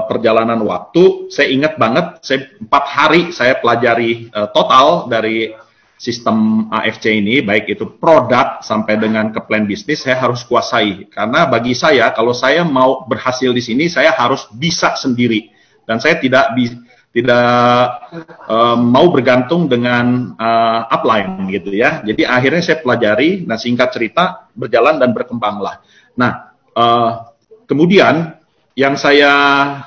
perjalanan waktu, saya ingat banget, 4 hari saya pelajari total dari sistem AFC ini, baik itu produk sampai dengan ke plan bisnis, saya harus kuasai. Karena bagi saya, kalau saya mau berhasil di sini, saya harus bisa sendiri. Dan saya tidak mau bergantung dengan upline gitu ya. Jadi akhirnya saya pelajari, nah singkat cerita, berjalan dan berkembanglah. Nah, kemudian yang saya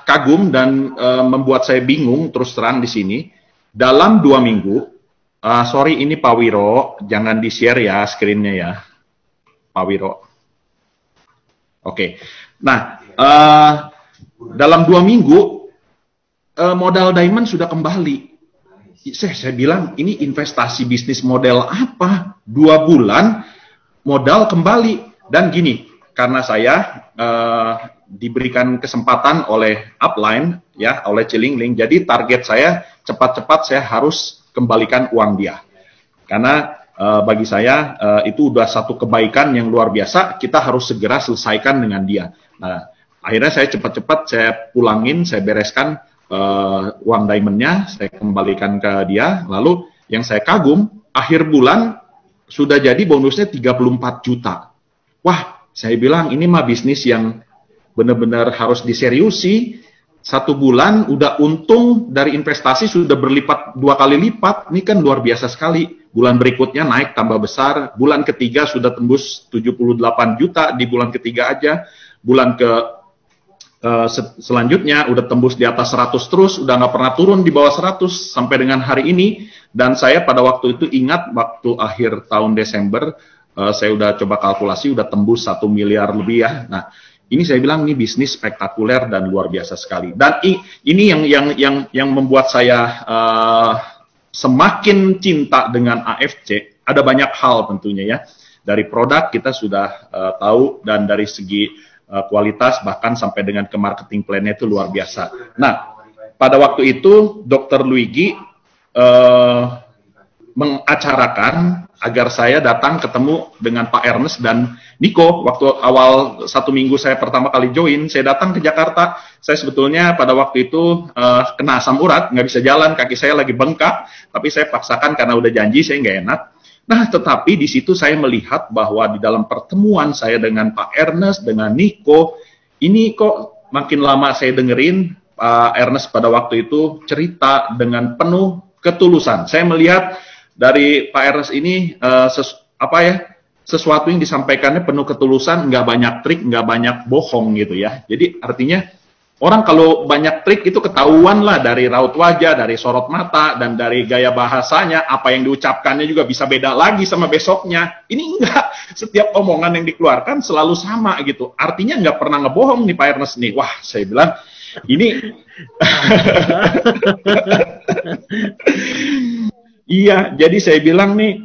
kagum dan membuat saya bingung terus terang di sini, dalam 2 minggu, sorry ini Pak Wiro, jangan di-share ya screen-nya ya, Pak Wiro. Oke. Nah, dalam 2 minggu, modal diamond sudah kembali. Saya bilang, ini investasi bisnis model apa? 2 bulan, modal kembali. Dan gini, karena saya diberikan kesempatan oleh upline, ya, oleh Cilingling, jadi target saya, cepat-cepat saya harus kembalikan uang dia. Karena bagi saya itu udah satu kebaikan yang luar biasa, kita harus segera selesaikan dengan dia. Nah, akhirnya saya cepat-cepat saya pulangin, saya bereskan uang diamondnya, saya kembalikan ke dia. Lalu yang saya kagum, akhir bulan sudah jadi bonusnya 34 juta. Wah, saya bilang ini mah bisnis yang benar-benar harus diseriusi. 1 bulan udah untung dari investasi sudah berlipat 2 kali lipat. Ini kan luar biasa sekali. Bulan berikutnya naik tambah besar. Bulan ketiga sudah tembus 78 juta di bulan ketiga aja. Bulan selanjutnya udah tembus di atas 100 terus, udah nggak pernah turun di bawah 100 sampai dengan hari ini. Dan saya pada waktu itu ingat waktu akhir tahun Desember, saya udah coba kalkulasi, udah tembus 1 miliar lebih ya. Nah, ini saya bilang ini bisnis spektakuler dan luar biasa sekali. Dan ini yang membuat saya semakin cinta dengan AFC. Ada banyak hal tentunya ya. Dari produk kita sudah tahu, dan dari segi kualitas bahkan sampai dengan ke marketing plan-nya itu luar biasa. Nah, pada waktu itu Dr. Luigi mengacarakan agar saya datang ketemu dengan Pak Ernest dan Niko. Waktu awal 1 minggu saya pertama kali join, saya datang ke Jakarta. Saya sebetulnya pada waktu itu kena asam urat, nggak bisa jalan, kaki saya lagi bengkak, tapi saya paksakan karena udah janji, saya nggak enak. Nah, tetapi di situ saya melihat bahwa di dalam pertemuan saya dengan Pak Ernest, dengan Niko, ini kok makin lama saya dengerin Pak Ernest pada waktu itu cerita dengan penuh ketulusan. Saya melihat dari Pak Ernest ini sesuatu yang disampaikannya penuh ketulusan, nggak banyak trik, nggak banyak bohong gitu ya. Jadi artinya orang kalau banyak trik itu ketahuan lah dari raut wajah, dari sorot mata, dan dari gaya bahasanya, apa yang diucapkannya juga bisa beda lagi sama besoknya. Ini enggak, setiap omongan yang dikeluarkan selalu sama gitu. Artinya nggak pernah ngebohong nih Pak Ernest nih. Wah, saya bilang ini iya, jadi saya bilang nih,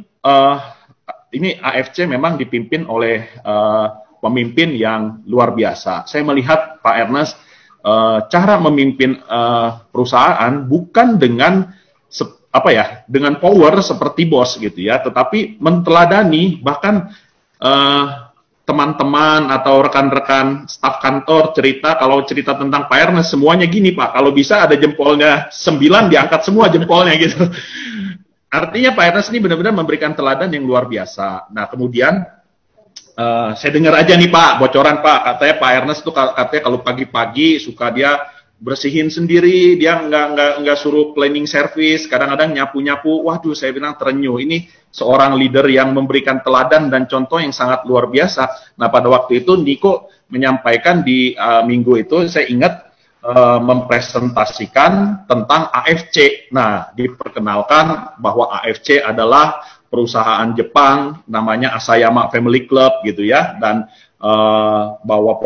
ini AFC memang dipimpin oleh pemimpin yang luar biasa. Saya melihat Pak Ernest cara memimpin perusahaan bukan dengan dengan power seperti bos gitu ya, tetapi menteladani. Bahkan teman-teman atau rekan-rekan staf kantor kalau cerita tentang Pak Ernest semuanya gini Pak, kalau bisa ada jempolnya 9 diangkat semua jempolnya gitu. Artinya Pak Ernest ini benar-benar memberikan teladan yang luar biasa. Nah, kemudian saya dengar aja nih Pak, bocoran Pak, katanya Pak Ernest tuh katanya kalau pagi-pagi suka dia bersihin sendiri, dia nggak suruh cleaning service, kadang-kadang nyapu-nyapu. Waduh, saya bilang terenyuh, ini seorang leader yang memberikan teladan dan contoh yang sangat luar biasa. Nah, pada waktu itu Niko menyampaikan di minggu itu, saya ingat mempresentasikan tentang AFC. Nah, diperkenalkan bahwa AFC adalah perusahaan Jepang, namanya Asayama Family Club gitu ya, dan bahwa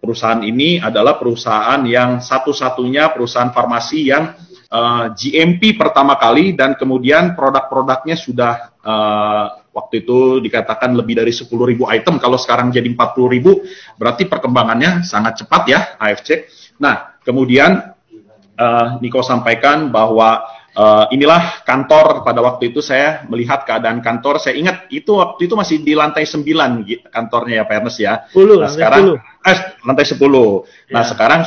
perusahaan ini adalah perusahaan yang satu-satunya perusahaan farmasi yang GMP pertama kali, dan kemudian produk-produknya sudah waktu itu dikatakan lebih dari 10.000 item, kalau sekarang jadi 40.000, berarti perkembangannya sangat cepat ya AFC. Nah, kemudian Niko sampaikan bahwa inilah kantor. Pada waktu itu saya melihat keadaan kantor, saya ingat itu waktu itu masih di lantai 9 kantornya ya Pak Ernest ya. 10, nah, sekarang 10. Lantai 10. Nah, ya. Sekarang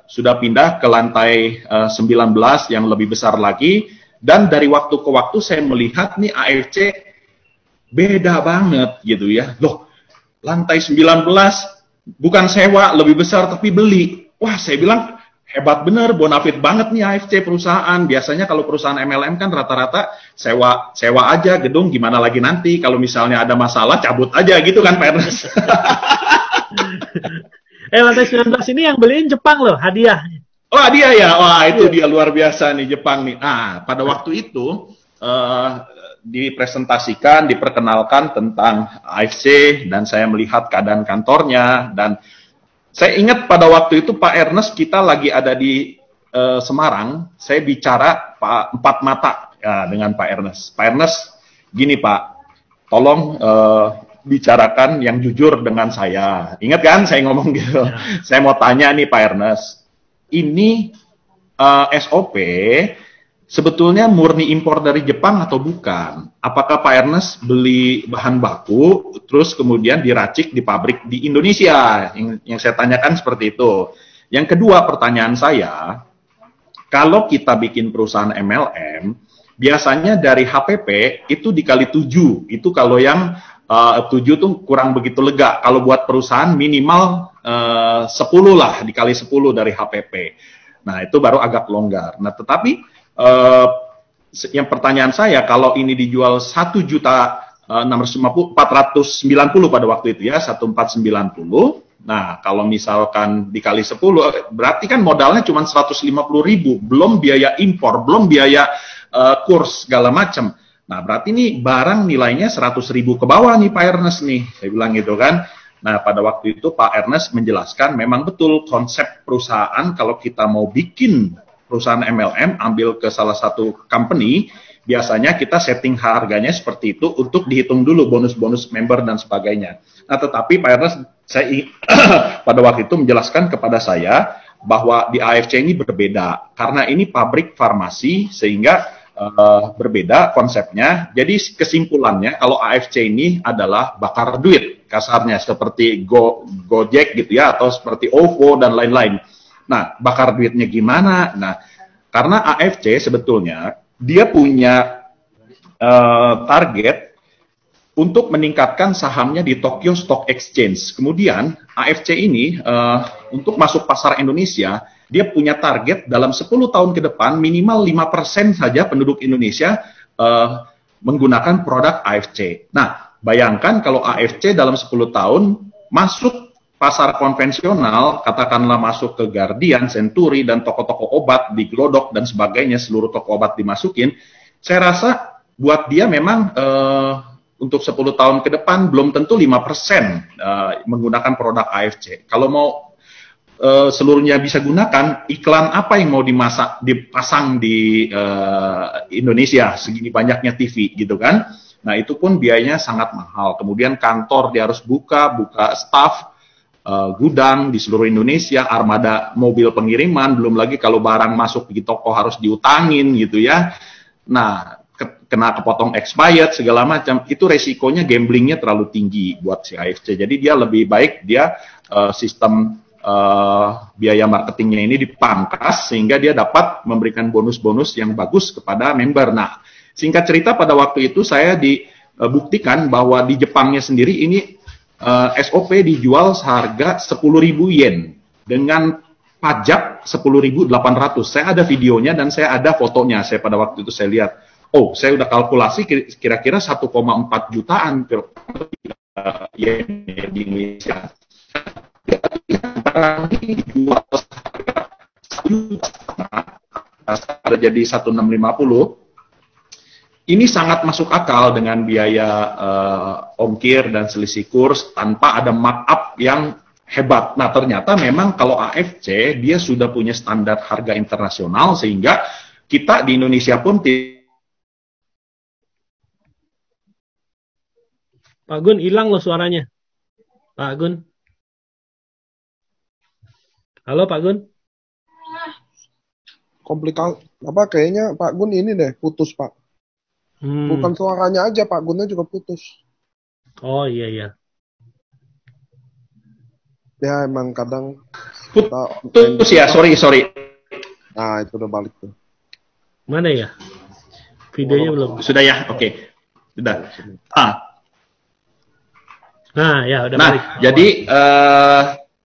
sudah pindah ke lantai 19 yang lebih besar lagi, dan dari waktu ke waktu saya melihat nih AFC beda banget gitu ya. Loh, lantai 19 bukan sewa lebih besar tapi beli. Wah, saya bilang hebat bener, bonafit banget nih AFC perusahaan. Biasanya kalau perusahaan MLM kan rata-rata sewa aja gedung, gimana lagi nanti kalau misalnya ada masalah cabut aja gitu kan Pak Ernest. Lantai 19 ini yang beliin Jepang loh, hadiah. Oh, hadiah ya? Wah, itu dia luar biasa nih Jepang nih. Nah, pada waktu itu dipresentasikan, diperkenalkan tentang AFC, dan saya melihat keadaan kantornya, dan saya ingat pada waktu itu Pak Ernest kita lagi ada di Semarang, saya bicara empat mata ya, dengan Pak Ernest. Pak Ernest, gini Pak, tolong bicarakan yang jujur dengan saya. Ingat kan saya ngomong gitu. Ya. Saya mau tanya nih Pak Ernest, ini SOP sebetulnya murni impor dari Jepang atau bukan? Apakah Pak Ernest beli bahan baku, terus kemudian diracik di pabrik di Indonesia? Yang saya tanyakan seperti itu. Yang kedua pertanyaan saya, kalau kita bikin perusahaan MLM, biasanya dari HPP itu dikali 7. Itu kalau yang 7 tuh kurang begitu lega. Kalau buat perusahaan minimal 10 lah, dikali 10 dari HPP. Nah, itu baru agak longgar. Nah, tetapi yang pertanyaan saya, kalau ini dijual 1.490.000 pada waktu itu ya, 1.490. Nah, kalau misalkan dikali 10, berarti kan modalnya cuma 150.000, belum biaya impor, belum biaya kurs segala macam. Nah, berarti ini barang nilainya 100.000 ke bawah nih Pak Ernest nih, saya bilang gitu kan. Nah, pada waktu itu Pak Ernest menjelaskan memang betul konsep perusahaan kalau kita mau bikin perusahaan MLM, ambil ke salah satu company, biasanya kita setting harganya seperti itu untuk dihitung dulu bonus-bonus member dan sebagainya. Nah, tetapi Pak Ernest pada waktu itu menjelaskan kepada saya bahwa di AFC ini berbeda, karena ini pabrik farmasi, sehingga berbeda konsepnya. Jadi kesimpulannya, kalau AFC ini adalah bakar duit, kasarnya seperti Gojek gitu ya, atau seperti OVO dan lain-lain. Nah, bakar duitnya gimana? Nah, karena AFC sebetulnya dia punya target untuk meningkatkan sahamnya di Tokyo Stock Exchange. Kemudian AFC ini untuk masuk pasar Indonesia, dia punya target dalam 10 tahun ke depan minimal 5% saja penduduk Indonesia menggunakan produk AFC. Nah, bayangkan kalau AFC dalam 10 tahun masuk pasar konvensional, katakanlah masuk ke Guardian, Century, dan toko-toko obat di Glodok dan sebagainya, seluruh toko obat dimasukin, saya rasa buat dia memang untuk 10 tahun ke depan belum tentu 5% menggunakan produk AFC. Kalau mau seluruhnya bisa gunakan, iklan apa yang mau dipasang di Indonesia, segini banyaknya TV gitu kan. Nah, itu pun biayanya sangat mahal. Kemudian kantor dia harus buka staff, gudang di seluruh Indonesia, armada mobil pengiriman, belum lagi kalau barang masuk di toko harus diutangin gitu ya. Nah, kena kepotong expired segala macam, itu resikonya, gamblingnya terlalu tinggi buat si AFC. Jadi dia lebih baik dia sistem biaya marketingnya ini dipangkas sehingga dia dapat memberikan bonus-bonus yang bagus kepada member. Nah, singkat cerita pada waktu itu saya dibuktikan bahwa di Jepangnya sendiri ini SOP dijual seharga 10.000 yen dengan pajak 10.800. Saya ada videonya dan saya ada fotonya. Saya pada waktu itu saya lihat, oh, saya udah kalkulasi kira-kira 1,4 jutaan yen di Indonesia. Dijual ada jadi 1.650. Ini sangat masuk akal dengan biaya ongkir dan selisih kurs tanpa ada markup yang hebat. Nah, ternyata memang kalau AFC dia sudah punya standar harga internasional sehingga kita di Indonesia pun Pak Gun, hilang loh suaranya. Pak Gun. Halo Pak Gun. Komplikasi apa kayaknya Pak Gun ini deh putus Pak. Bukan suaranya aja, Pak Gunnya juga putus. Oh iya. Ya emang kadang putus ya, sorry. Nah, itu udah balik tuh. Mana ya? Videonya belum. Sudah ya, oke. Sudah. Nah, ya udah balik. Jadi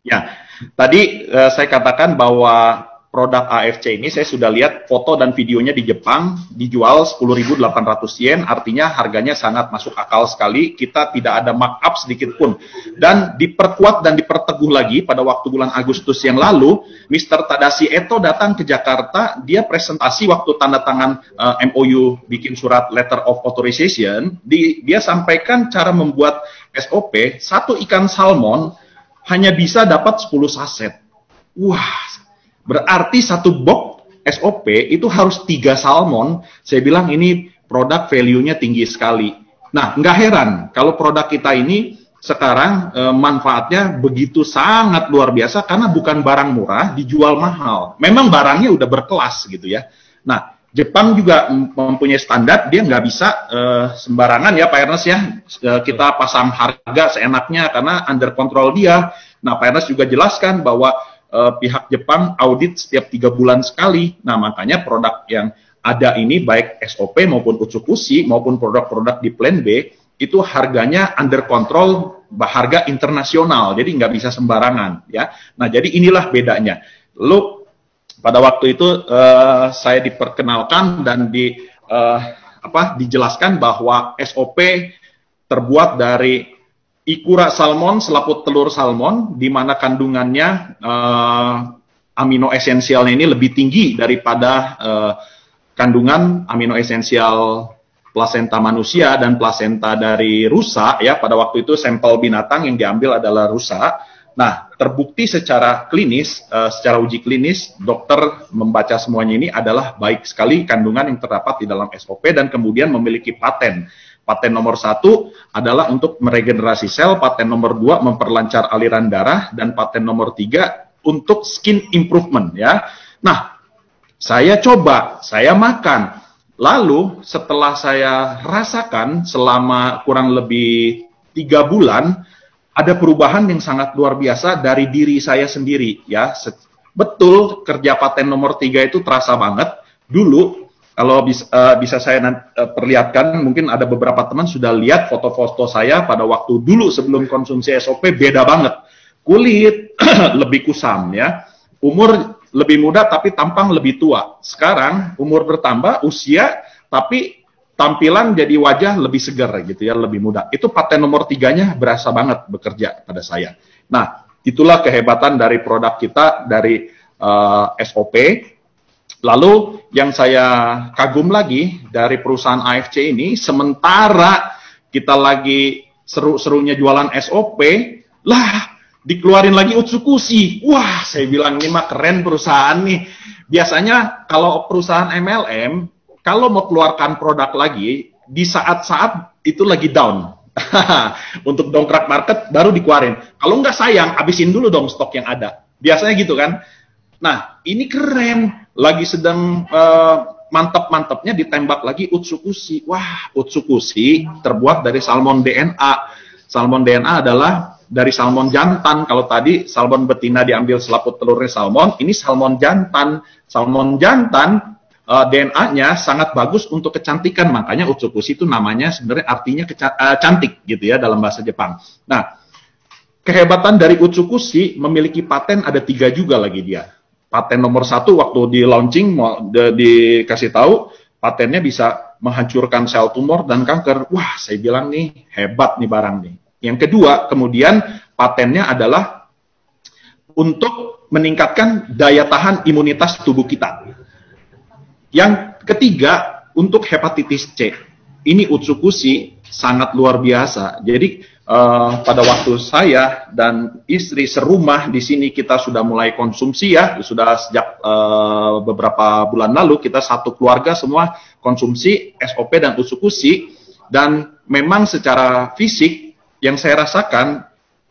ya, tadi saya katakan bahwa produk AFC ini saya sudah lihat foto dan videonya di Jepang, dijual 10.800 yen, artinya harganya sangat masuk akal sekali, kita tidak ada markup sedikit pun. Dan diperkuat dan diperteguh lagi pada waktu bulan Agustus yang lalu, Mr. Tadashi Eto datang ke Jakarta, dia presentasi waktu tanda tangan MOU, bikin surat letter of authorization, dia sampaikan cara membuat SOP, satu ikan salmon hanya bisa dapat 10 saset. Wah, berarti satu box SOP itu harus 3 salmon. Saya bilang ini produk value-nya tinggi sekali. Nah, nggak heran kalau produk kita ini sekarang manfaatnya begitu sangat luar biasa karena bukan barang murah, dijual mahal. Memang barangnya udah berkelas gitu ya. Nah, Jepang juga mempunyai standar, dia nggak bisa sembarangan ya Pak Ernest ya, kita pasang harga seenaknya karena under control dia. Nah, Pak Ernest juga jelaskan bahwa pihak Jepang audit setiap 3 bulan sekali. Nah, makanya produk yang ada ini baik SOP maupun Utsukushi maupun produk-produk di Plan B itu harganya under control, harga internasional, jadi nggak bisa sembarangan ya. Nah, jadi inilah bedanya. Lalu pada waktu itu saya diperkenalkan dan dijelaskan bahwa SOP terbuat dari ikura salmon, selaput telur salmon, di mana kandungannya amino esensialnya ini lebih tinggi daripada kandungan amino esensial plasenta manusia dan plasenta dari rusa. Ya, pada waktu itu sampel binatang yang diambil adalah rusa. Nah, terbukti secara klinis, secara uji klinis, dokter membaca semuanya ini adalah baik sekali kandungan yang terdapat di dalam SOP dan kemudian memiliki paten. Paten nomor 1 adalah untuk meregenerasi sel, paten nomor 2 memperlancar aliran darah, dan paten nomor 3 untuk skin improvement. Ya, nah, saya coba, saya makan. Lalu setelah saya rasakan selama kurang lebih 3 bulan, ada perubahan yang sangat luar biasa dari diri saya sendiri. Ya, betul kerja paten nomor 3 itu terasa banget. Dulu, kalau bisa saya perlihatkan, mungkin ada beberapa teman sudah lihat foto-foto saya pada waktu dulu sebelum konsumsi SOP, beda banget. Kulit lebih kusam, ya. Umur lebih muda tapi tampang lebih tua. Sekarang umur bertambah, usia, tapi tampilan jadi wajah lebih segar gitu ya, lebih muda. Itu paten nomor 3-nya berasa banget bekerja pada saya. Nah, itulah kehebatan dari produk kita, dari SOP. Lalu yang saya kagum lagi dari perusahaan AFC ini, sementara kita lagi seru-serunya jualan SOP, lah dikeluarin lagi Utsukushi. Wah, saya bilang ini mah keren perusahaan nih. Biasanya kalau perusahaan MLM, kalau mau keluarkan produk lagi, di saat-saat itu lagi down. Untuk dongkrak market, baru dikeluarin. Kalau nggak sayang, habisin dulu dong stok yang ada. Biasanya gitu kan. Nah, ini keren. Lagi sedang mantap-mantapnya ditembak lagi Utsukushi. Wah, Utsukushi terbuat dari salmon DNA. Salmon DNA adalah dari salmon jantan. Kalau tadi salmon betina diambil selaput telurnya salmon, ini salmon jantan. Salmon jantan DNA-nya sangat bagus untuk kecantikan, makanya Utsukushi itu namanya sebenarnya artinya cantik gitu ya dalam bahasa Jepang. Nah, kehebatan dari Utsukushi memiliki paten ada 3 juga lagi dia. Paten nomor 1 waktu di launching dikasih tahu, patennya bisa menghancurkan sel tumor dan kanker. Wah, saya bilang nih hebat nih barang nih. Yang kedua, kemudian patennya adalah untuk meningkatkan daya tahan imunitas tubuh kita. Yang ketiga, untuk hepatitis C. Ini Utsukushi sangat luar biasa. Jadi pada waktu saya dan istri serumah di sini kita sudah mulai konsumsi ya, sudah sejak beberapa bulan lalu kita satu keluarga semua konsumsi SOP dan Utsukushi, dan memang secara fisik yang saya rasakan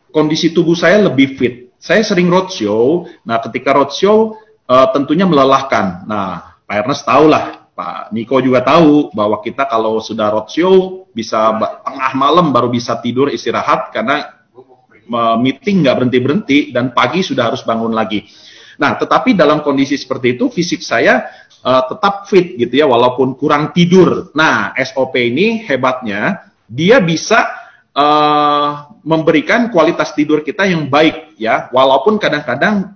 kondisi tubuh saya lebih fit. Saya sering roadshow. Nah, ketika roadshow tentunya melelahkan. Nah, Pak Ernest tahu lah, Pak Niko juga tahu bahwa kita kalau sudah roadshow bisa tengah malam baru bisa tidur istirahat karena meeting nggak berhenti-berhenti dan pagi sudah harus bangun lagi. Nah, tetapi dalam kondisi seperti itu fisik saya tetap fit gitu ya walaupun kurang tidur. Nah, SOP ini hebatnya dia bisa memberikan kualitas tidur kita yang baik ya, walaupun kadang-kadang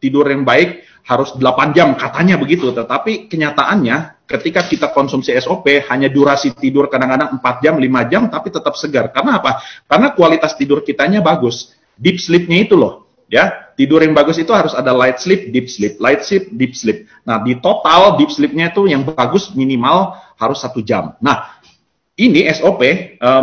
tidur yang baik harus 8 jam, katanya begitu. Tetapi kenyataannya ketika kita konsumsi SOP, hanya durasi tidur kadang-kadang 4 jam, 5 jam, tapi tetap segar. Karena apa? Karena kualitas tidur kitanya bagus. Deep sleep-nya itu loh. Ya, tidur yang bagus itu harus ada light sleep, deep sleep, light sleep, deep sleep. Nah, di total deep sleep-nya itu yang bagus minimal harus 1 jam. Nah, ini SOP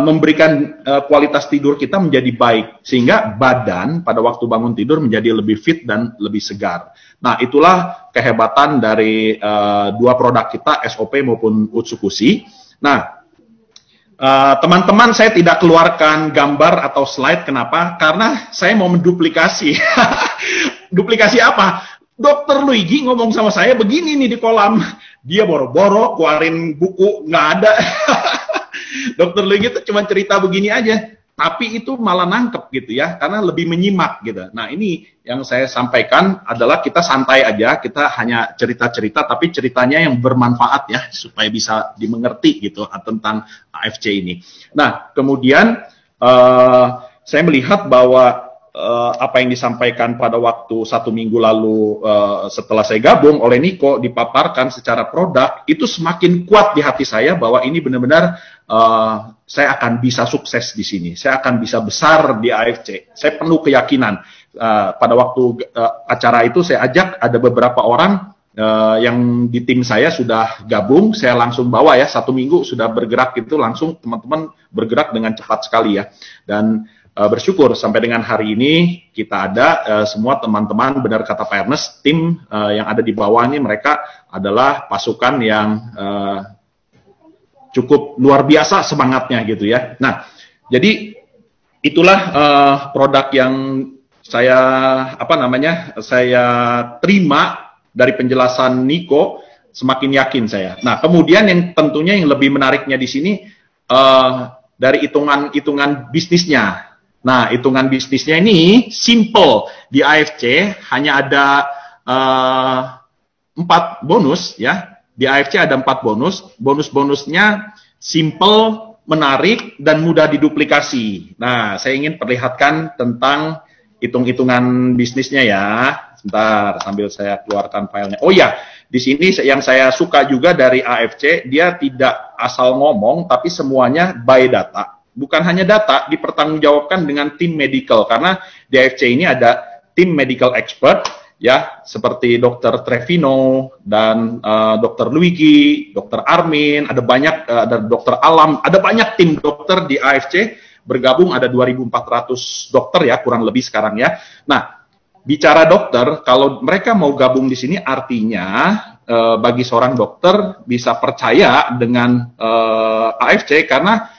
memberikan kualitas tidur kita menjadi baik, sehingga badan pada waktu bangun tidur menjadi lebih fit dan lebih segar. Nah, itulah kehebatan dari 2 produk kita, SOP maupun Utsukushi. Nah, teman-teman, saya tidak keluarkan gambar atau slide, kenapa? Karena saya mau menduplikasi. Duplikasi apa? Dokter Luigi ngomong sama saya begini nih di kolam. Dia boro-boro keluarin buku, nggak ada. Dokter Luigi itu cuma cerita begini aja, tapi itu malah nangkep gitu ya, karena lebih menyimak gitu. Nah, ini yang saya sampaikan adalah kita santai aja, kita hanya cerita-cerita, tapi ceritanya yang bermanfaat ya, supaya bisa dimengerti gitu tentang AFC ini. Nah, kemudian saya melihat bahwa apa yang disampaikan pada waktu 1 minggu lalu setelah saya gabung oleh Niko dipaparkan secara produk, itu semakin kuat di hati saya bahwa ini benar-benar saya akan bisa sukses di sini, saya akan bisa besar di AFC. Saya penuh keyakinan. Pada waktu acara itu saya ajak ada beberapa orang yang di tim saya sudah gabung, saya langsung bawa ya, 1 minggu sudah bergerak itu langsung teman-teman bergerak dengan cepat sekali ya. Dan bersyukur sampai dengan hari ini kita ada semua teman-teman, benar kata Pak Ernest, tim yang ada di bawah ini mereka adalah pasukan yang cukup luar biasa semangatnya gitu ya. Nah, jadi itulah produk yang saya saya terima dari penjelasan Niko, semakin yakin saya. Nah, kemudian yang tentunya yang lebih menariknya di sini dari hitungan bisnisnya. Nah, hitungan bisnisnya ini simple. Di AFC hanya ada 4 bonus ya. Di AFC ada 4 bonus. Bonus-bonusnya simple, menarik, dan mudah diduplikasi. Nah, saya ingin perlihatkan tentang hitung-hitungan bisnisnya ya. Sebentar, sambil saya keluarkan filenya. Oh ya, di sini yang saya suka juga dari AFC, dia tidak asal ngomong, tapi semuanya by data. Bukan hanya data, dipertanggungjawabkan dengan tim medical, karena di AFC ini ada tim medical expert, ya, seperti Dr. Trevino dan Dr. Luigi, Dr. Armin, ada banyak, ada Dr. Alam, ada banyak tim dokter di AFC, bergabung ada 2.400 dokter ya, kurang lebih sekarang ya. Nah, bicara dokter, kalau mereka mau gabung di sini artinya bagi seorang dokter bisa percaya dengan AFC karena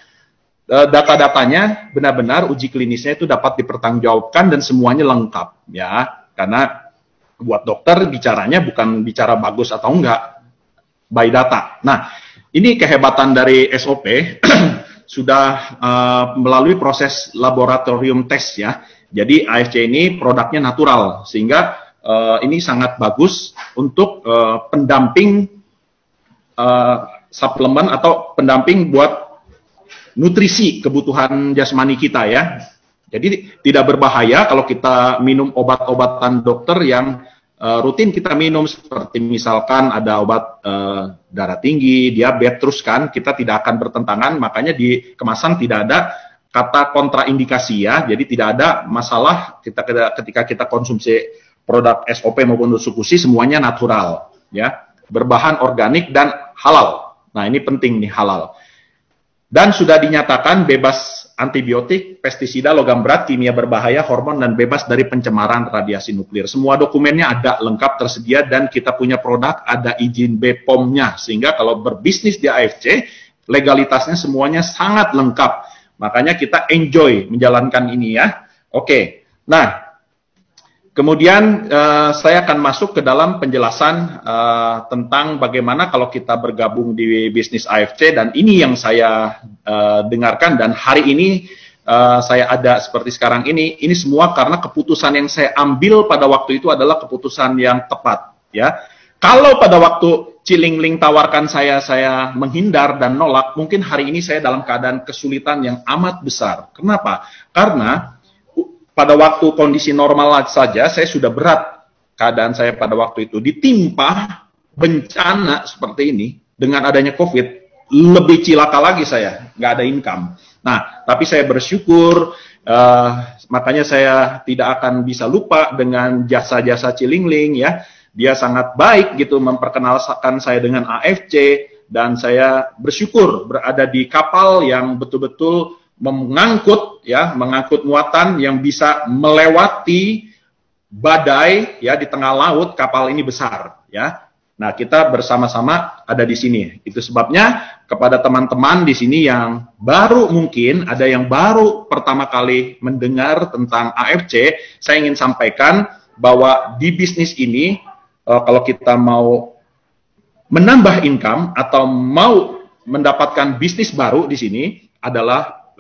data-datanya benar-benar uji klinisnya itu dapat dipertanggungjawabkan dan semuanya lengkap ya. Karena buat dokter bicaranya bukan bicara bagus atau enggak, by data. Nah, ini kehebatan dari SOP sudah melalui proses laboratorium test ya. Jadi AFC ini produknya natural, sehingga ini sangat bagus untuk pendamping suplemen atau pendamping buat nutrisi kebutuhan jasmani kita ya. Jadi tidak berbahaya kalau kita minum obat-obatan dokter yang rutin kita minum, seperti misalkan ada obat darah tinggi, diabetes, terus kan kita tidak akan bertentangan, makanya di kemasan tidak ada kata kontraindikasi ya. Jadi tidak ada masalah ketika kita konsumsi produk SOP maupun Sukusi, semuanya natural ya, berbahan organik dan halal. Nah, ini penting nih, halal. Dan sudah dinyatakan bebas antibiotik, pestisida, logam berat, kimia berbahaya, hormon, dan bebas dari pencemaran radiasi nuklir. Semua dokumennya ada lengkap tersedia, dan kita punya produk, ada izin BPOM-nya. Sehingga kalau berbisnis di AFC, legalitasnya semuanya sangat lengkap. Makanya kita enjoy menjalankan ini ya. Oke, nah kemudian saya akan masuk ke dalam penjelasan tentang bagaimana kalau kita bergabung di bisnis AFC, dan ini yang saya dengarkan, dan hari ini saya ada seperti sekarang ini semua karena keputusan yang saya ambil pada waktu itu adalah keputusan yang tepat ya. Kalau pada waktu Cilingling tawarkan saya menghindar dan nolak, mungkin hari ini saya dalam keadaan kesulitan yang amat besar. Kenapa? Karena pada waktu kondisi normal saja, saya sudah berat keadaan saya pada waktu itu. Ditimpa bencana seperti ini, dengan adanya COVID, lebih cilaka lagi saya, nggak ada income. Nah, tapi saya bersyukur, makanya saya tidak akan bisa lupa dengan jasa-jasa Cilingling ya. Dia sangat baik gitu memperkenalkan saya dengan AFC, dan saya bersyukur berada di kapal yang betul-betul mengangkut muatan yang bisa melewati badai ya di tengah laut. Kapal ini besar ya. Nah, kita bersama-sama ada di sini. Itu sebabnya kepada teman-teman di sini yang baru, mungkin ada yang baru pertama kali mendengar tentang AFC, saya ingin sampaikan bahwa di bisnis ini kalau kita mau menambah income atau mau mendapatkan bisnis baru di sini adalah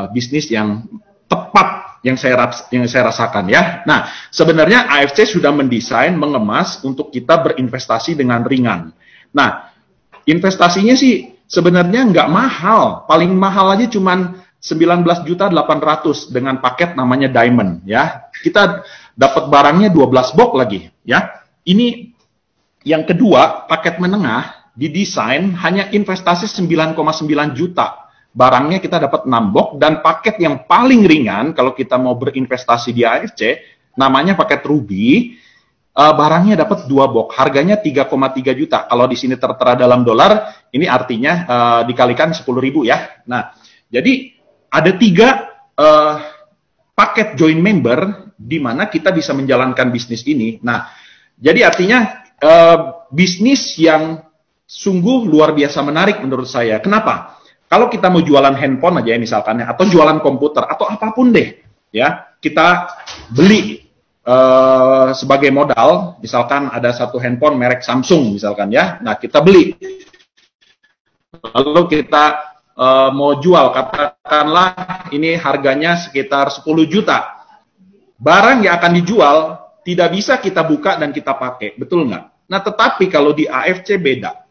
bisnis yang tepat yang saya rasakan ya. Nah, sebenarnya AFC sudah mendesain, mengemas untuk kita berinvestasi dengan ringan. Nah, investasinya sih sebenarnya nggak mahal, paling mahal aja cuman 19.800.000 dengan paket namanya Diamond ya. Kita dapat barangnya 12 box lagi ya. Ini yang kedua, paket menengah didesain hanya investasi 9,9 juta. Barangnya kita dapat 6 box dan paket yang paling ringan kalau kita mau berinvestasi di AFC namanya paket Ruby. Barangnya dapat 2 box, harganya 3,3 juta. Kalau di sini tertera dalam dolar, ini artinya dikalikan 10.000 ya. Nah, jadi ada 3 paket join member di mana kita bisa menjalankan bisnis ini. Nah, jadi artinya bisnis yang sungguh luar biasa menarik menurut saya. Kenapa? Kalau kita mau jualan handphone aja ya misalkan, atau jualan komputer, atau apapun deh, ya kita beli sebagai modal, misalkan ada satu handphone merek Samsung misalkan ya, nah kita beli, lalu kita mau jual, katakanlah ini harganya sekitar 10 juta, barang yang akan dijual tidak bisa kita buka dan kita pakai, betul nggak? Nah tetapi kalau di AFC beda,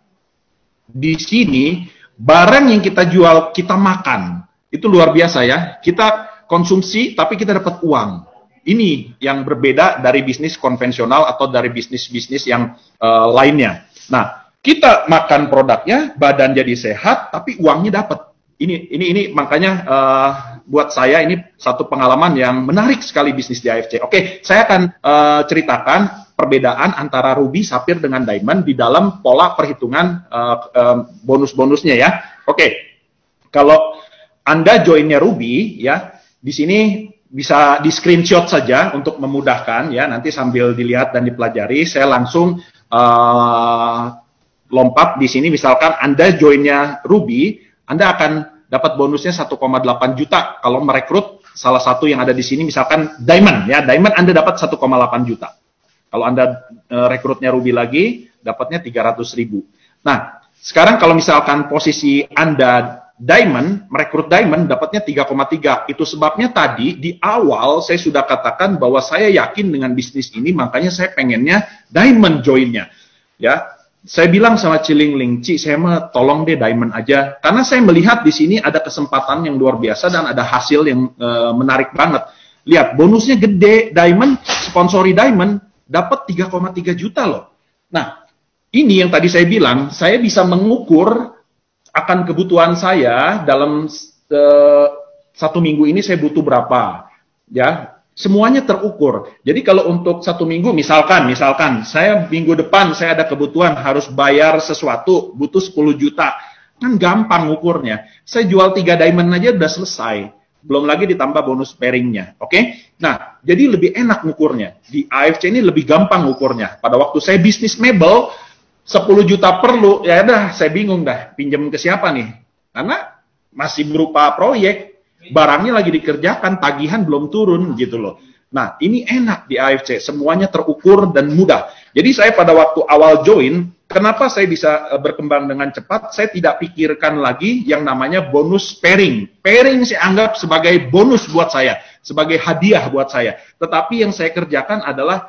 di sini barang yang kita jual kita makan, itu luar biasa ya, kita konsumsi tapi kita dapat uang. Ini yang berbeda dari bisnis konvensional atau dari bisnis-bisnis yang lainnya. Nah, kita makan produknya, badan jadi sehat, tapi uangnya dapat. Ini makanya buat saya ini satu pengalaman yang menarik sekali bisnis di AFC. Oke, saya akan ceritakan perbedaan antara Ruby, Sapphire dengan Diamond di dalam pola perhitungan bonus-bonusnya ya. Oke, kalau Anda joinnya Ruby ya, di sini bisa di screenshot saja untuk memudahkan ya, nanti sambil dilihat dan dipelajari. Saya langsung lompat di sini, misalkan Anda joinnya Ruby, Anda akan dapat bonusnya 1,8 juta kalau merekrut salah satu yang ada di sini, misalkan Diamond ya, Diamond Anda dapat 1,8 juta. Kalau Anda rekrutnya Ruby lagi, dapatnya 300.000. Nah, sekarang kalau misalkan posisi Anda Diamond, merekrut Diamond dapatnya 3,3. Itu sebabnya tadi di awal saya sudah katakan bahwa saya yakin dengan bisnis ini, makanya saya pengennya Diamond joinnya. Ya, saya bilang sama Cilingling, Ci, saya mah tolong deh Diamond aja, karena saya melihat di sini ada kesempatan yang luar biasa dan ada hasil yang menarik banget. Lihat, bonusnya gede, Diamond, sponsori Diamond dapat 3,3 juta loh. Nah, ini yang tadi saya bilang, saya bisa mengukur akan kebutuhan saya dalam 1 minggu ini saya butuh berapa, ya semuanya terukur. Jadi kalau untuk 1 minggu, misalkan saya minggu depan saya ada kebutuhan harus bayar sesuatu, butuh 10 juta, kan gampang ukurnya. Saya jual 3 Diamond aja udah selesai, belum lagi ditambah bonus pairingnya, oke? Nah, jadi lebih enak ngukurnya. Di AFC ini lebih gampang ngukurnya. Pada waktu saya bisnis mebel, 10 juta perlu, ya udah saya bingung dah, pinjam ke siapa nih? Karena masih berupa proyek, barangnya lagi dikerjakan, tagihan belum turun gitu loh. Nah, ini enak di AFC, semuanya terukur dan mudah. Jadi saya pada waktu awal join, kenapa saya bisa berkembang dengan cepat? Saya tidak pikirkan lagi yang namanya bonus pairing. Pairing saya anggap sebagai bonus buat saya, sebagai hadiah buat saya. Tetapi yang saya kerjakan adalah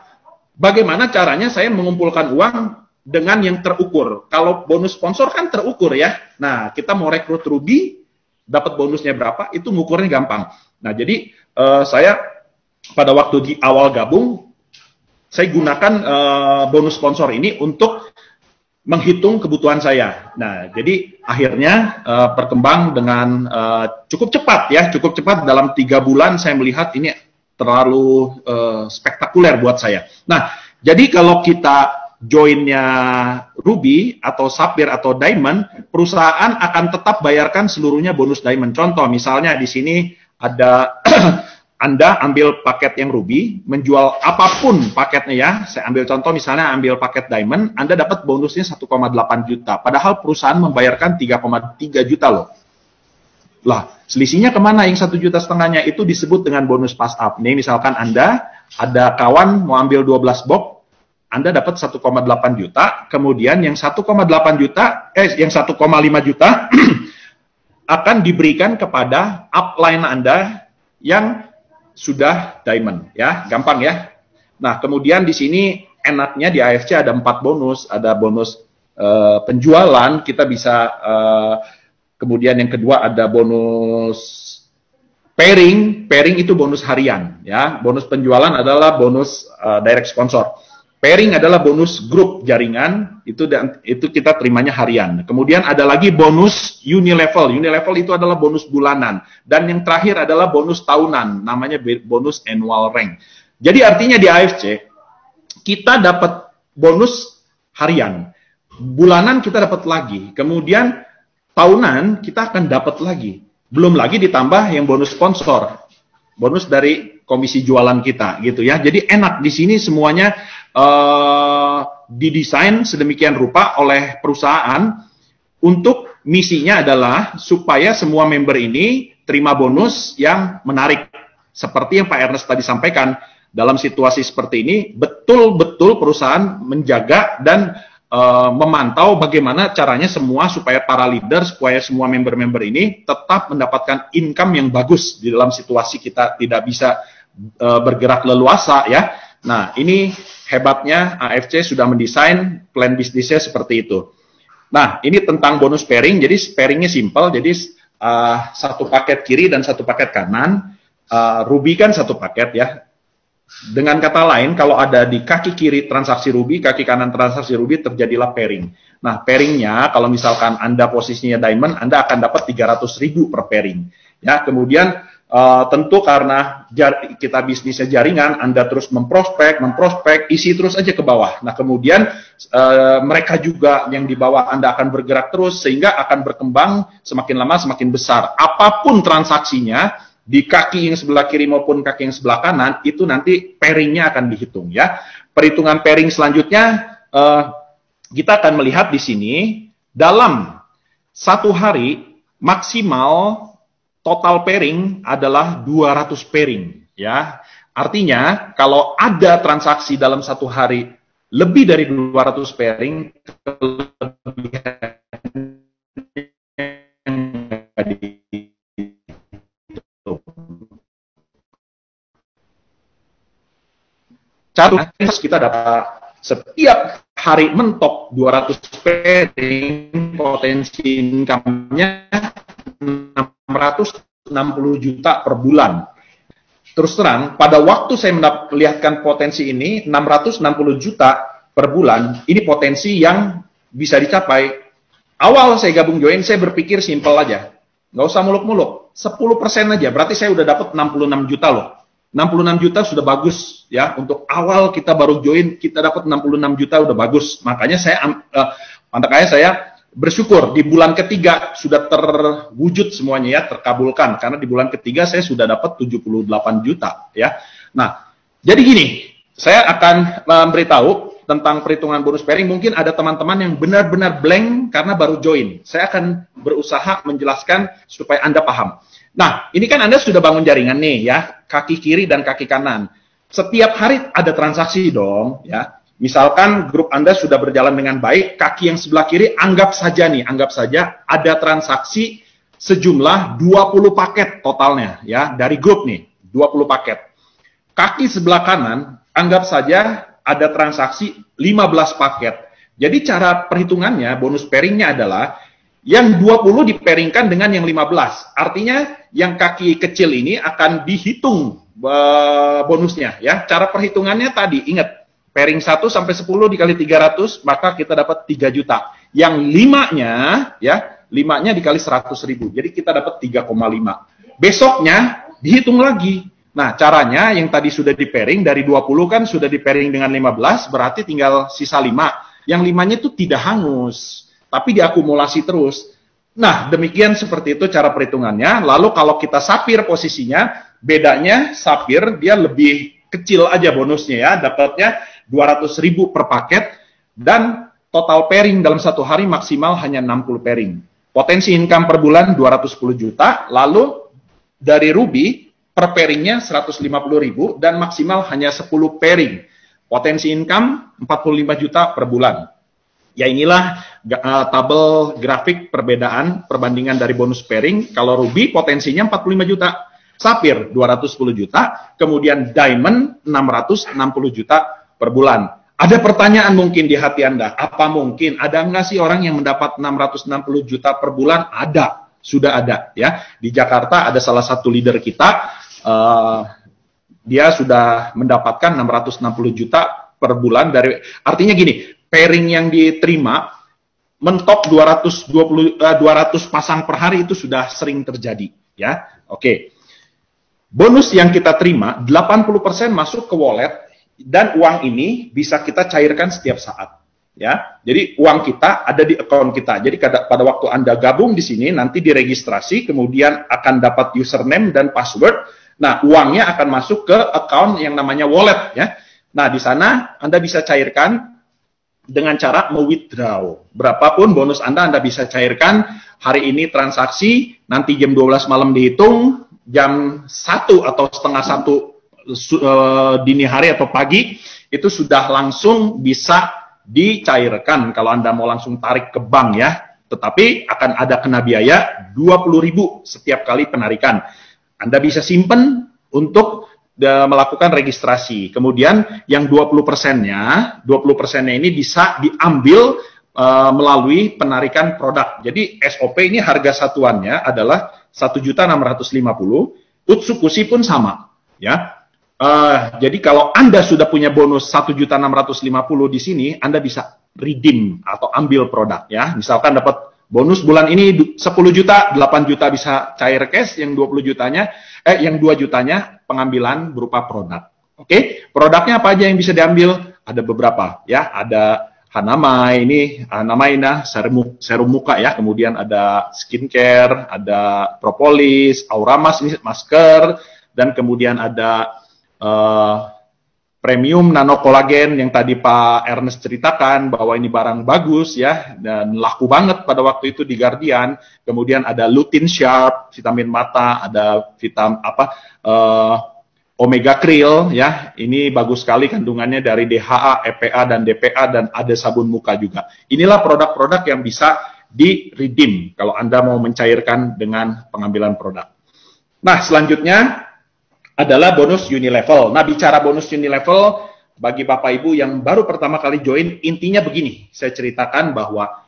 bagaimana caranya saya mengumpulkan uang dengan yang terukur. Kalau bonus sponsor kan terukur ya. Nah, kita mau rekrut Ruby, dapat bonusnya berapa, itu ngukurnya gampang. Nah, jadi saya pada waktu di awal gabung, saya gunakan bonus sponsor ini untuk menghitung kebutuhan saya. Nah, jadi akhirnya berkembang dengan cukup cepat ya, cukup cepat. Dalam 3 bulan saya melihat ini terlalu spektakuler buat saya. Nah, jadi kalau kita joinnya Ruby atau Sapphire atau Diamond, perusahaan akan tetap bayarkan seluruhnya bonus Diamond. Contoh, misalnya di sini ada Anda ambil paket yang Ruby, menjual apapun paketnya ya. Saya ambil contoh, misalnya ambil paket Diamond, Anda dapat bonusnya 1,8 juta. Padahal perusahaan membayarkan 3,3 juta loh. Lah, selisihnya kemana yang 1,5 juta itu disebut dengan bonus pass up. Nih, misalkan Anda ada kawan mau ambil 12 box, Anda dapat 1,8 juta, kemudian yang 1,8 juta, yang 1,5 juta akan diberikan kepada upline Anda yang sudah Diamond, ya, gampang ya. Nah, kemudian di sini enaknya di AFC ada 4 bonus, ada bonus penjualan, kita bisa, kemudian yang kedua ada bonus Pairing itu bonus harian, ya. Bonus penjualan adalah bonus direct sponsor. Pairing adalah bonus grup jaringan, itu kita terimanya harian. Kemudian ada lagi bonus unilevel. Unilevel itu adalah bonus bulanan. Dan yang terakhir adalah bonus tahunan, namanya bonus annual rank. Jadi artinya di AFC, kita dapat bonus harian. Bulanan kita dapat lagi. Kemudian tahunan kita akan dapat lagi. Belum lagi ditambah yang bonus sponsor. Bonus dari komisi jualan kita gitu ya. Jadi enak di sini semuanya didesain sedemikian rupa oleh perusahaan untuk misinya adalah supaya semua member ini terima bonus yang menarik. Seperti yang Pak Ernest tadi sampaikan, dalam situasi seperti ini betul-betul perusahaan menjaga dan memantau bagaimana caranya semua supaya para leader, supaya semua member-member ini tetap mendapatkan income yang bagus di dalam situasi kita tidak bisa bergerak leluasa ya. Nah, ini hebatnya AFC sudah mendesain plan bisnisnya seperti itu. Nah, ini tentang bonus pairing. Jadi pairingnya simple. Jadi satu paket kiri dan satu paket kanan. Ruby kan satu paket ya. Dengan kata lain, kalau ada di kaki kiri transaksi Ruby, kaki kanan transaksi Ruby, terjadilah pairing. Nah, pairingnya kalau misalkan Anda posisinya diamond, Anda akan dapat 300.000 per pairing. Ya, kemudian tentu karena kita bisnisnya jaringan, Anda terus memprospek, isi terus aja ke bawah. Nah, kemudian mereka juga yang di bawah Anda akan bergerak terus, sehingga akan berkembang semakin lama semakin besar. Apapun transaksinya, di kaki yang sebelah kiri maupun kaki yang sebelah kanan, itu nanti pairingnya akan dihitung ya. Perhitungan pairing selanjutnya, kita akan melihat di sini, dalam satu hari, maksimal total pairing adalah 200 pairing, ya. Artinya, kalau ada transaksi dalam satu hari lebih dari 200 pairing, kita dapat setiap hari mentok 200 pairing, potensi income-nya 660 juta per bulan. Terus terang, pada waktu saya melihatkan potensi ini, 660 juta per bulan, ini potensi yang bisa dicapai. Awal saya gabung join, saya berpikir simpel aja. Nggak usah muluk-muluk, 10% aja, berarti saya udah dapat 66 juta loh. 66 juta sudah bagus ya, untuk awal kita baru join, kita dapat 66 juta udah bagus. Makanya saya bersyukur di bulan ketiga sudah terwujud semuanya ya, terkabulkan, karena di bulan ketiga saya sudah dapat 78 juta ya. Nah, jadi gini, saya akan memberitahu tentang perhitungan bonus pairing. Mungkin ada teman-teman yang benar-benar blank karena baru join. Saya akan berusaha menjelaskan supaya Anda paham. Nah, ini kan Anda sudah bangun jaringan nih ya, kaki kiri dan kaki kanan. Setiap hari ada transaksi dong ya. Misalkan grup Anda sudah berjalan dengan baik, kaki yang sebelah kiri anggap saja ada transaksi sejumlah 20 paket totalnya ya, dari grup nih, 20 paket. Kaki sebelah kanan anggap saja ada transaksi 15 paket. Jadi cara perhitungannya, bonus pairingnya adalah yang 20 dipairingkan dengan yang 15. Artinya yang kaki kecil ini akan dihitung bonusnya ya. Cara perhitungannya tadi, ingat, pairing 1 sampai 10 dikali 300, maka kita dapat 3 juta. Yang 5-nya dikali 100.000. Jadi kita dapat 3,5. Besoknya dihitung lagi. Nah, caranya yang tadi sudah di-pairing, dari 20 kan sudah di-pairing dengan 15, berarti tinggal sisa 5. Yang 5-nya itu tidak hangus, tapi diakumulasi terus. Nah, demikian seperti itu cara perhitungannya. Lalu kalau kita sapir posisinya, bedanya sapir dia lebih kecil aja bonusnya ya, dapatnya 200.000 per paket, dan total pairing dalam satu hari maksimal hanya 60 pairing. Potensi income per bulan 210 juta, lalu dari Ruby per pairingnya 150.000 dan maksimal hanya 10 pairing. Potensi income 45 juta per bulan. Ya, inilah tabel grafik perbandingan dari bonus pairing. Kalau Ruby potensinya 45 juta, Sapphire 210 juta, kemudian Diamond 660 juta per bulan. Ada pertanyaan mungkin di hati Anda, apa mungkin ada nggak sih orang yang mendapat 660 juta per bulan? Ada. sudah ada ya. Di Jakarta ada salah satu leader kita, dia sudah mendapatkan 660 juta per bulan dari, artinya gini, pairing yang diterima mentok 200 pasang per hari itu sudah sering terjadi ya. Oke. Bonus yang kita terima 80% masuk ke wallet dan uang ini bisa kita cairkan setiap saat ya. Jadi uang kita ada di account kita. Jadi pada waktu Anda gabung di sini nanti diregistrasi, kemudian akan dapat username dan password. Nah, uangnya akan masuk ke account yang namanya wallet ya. Nah, di sana Anda bisa cairkan dengan cara me-withdraw. Berapapun bonus Anda bisa cairkan. Hari ini transaksi, nanti jam 12 malam dihitung, jam 1 atau setengah 1 dini hari atau pagi, itu sudah langsung bisa dicairkan kalau Anda mau langsung tarik ke bank ya. Tetapi akan ada kena biaya 20.000 setiap kali penarikan. Anda bisa simpen untuk melakukan registrasi. Kemudian yang 20%-nya ini bisa diambil melalui penarikan produk. Jadi SOP ini harga satuannya adalah 1.650.000, Utsukushi pun sama, ya. Jadi kalau Anda sudah punya bonus 1.650.000 di sini, Anda bisa redeem atau ambil produk, ya. Misalkan dapat bonus bulan ini 10 juta, 8 juta bisa cair cash, yang 20 jutanya, yang 2 jutanya pengambilan berupa produk. Oke, produknya apa aja yang bisa diambil? Ada beberapa, ya. Ada Hanamai, ini Hanamai serum muka ya, kemudian ada skincare, ada propolis, Auramas ini masker, dan kemudian ada premium nano kolagen yang tadi Pak Ernest ceritakan bahwa ini barang bagus ya dan laku banget pada waktu itu di Guardian. Kemudian ada lutein sharp, vitamin mata, ada Omega Krill ya, ini bagus sekali kandungannya dari DHA, EPA, dan DPA, dan ada sabun muka juga. Inilah produk-produk yang bisa di-redeem kalau Anda mau mencairkan dengan pengambilan produk. Nah, selanjutnya adalah bonus Unilevel. Nah, bicara bonus Unilevel, bagi Bapak Ibu yang baru pertama kali join, intinya begini, saya ceritakan bahwa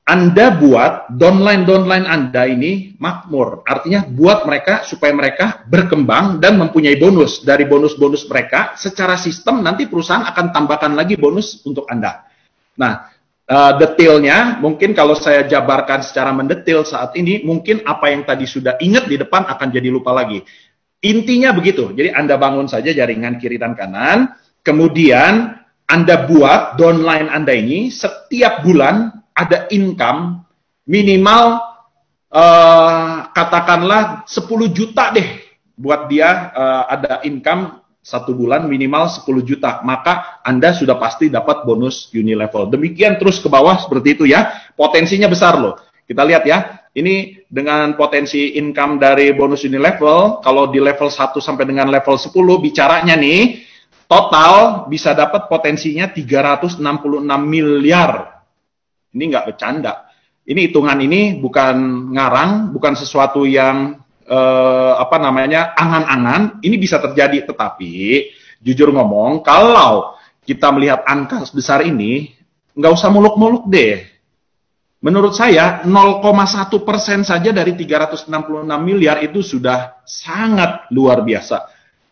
Anda buat downline Anda ini makmur. Artinya buat mereka supaya mereka berkembang dan mempunyai bonus. Dari bonus-bonus mereka, secara sistem nanti perusahaan akan tambahkan lagi bonus untuk Anda. Nah, detailnya mungkin kalau saya jabarkan secara mendetail saat ini, mungkin apa yang tadi sudah ingat di depan akan jadi lupa lagi. Intinya begitu. Jadi Anda bangun saja jaringan kiri dan kanan, kemudian Anda buat downline Anda ini setiap bulan ada income minimal katakanlah 10 juta deh buat dia ada income satu bulan minimal 10 juta, maka Anda sudah pasti dapat bonus Unilevel. Demikian terus ke bawah seperti itu ya. Potensinya besar loh. Kita lihat ya. Ini dengan potensi income dari bonus Unilevel, kalau di level 1 sampai dengan level 10 bicaranya nih, total bisa dapat potensinya 366 miliar. Ini nggak bercanda. Ini hitungan ini bukan ngarang, bukan sesuatu yang angan-angan. Ini bisa terjadi, tetapi jujur ngomong, kalau kita melihat angka sebesar ini, nggak usah muluk-muluk deh. Menurut saya 0,1% saja dari 366 miliar itu sudah sangat luar biasa.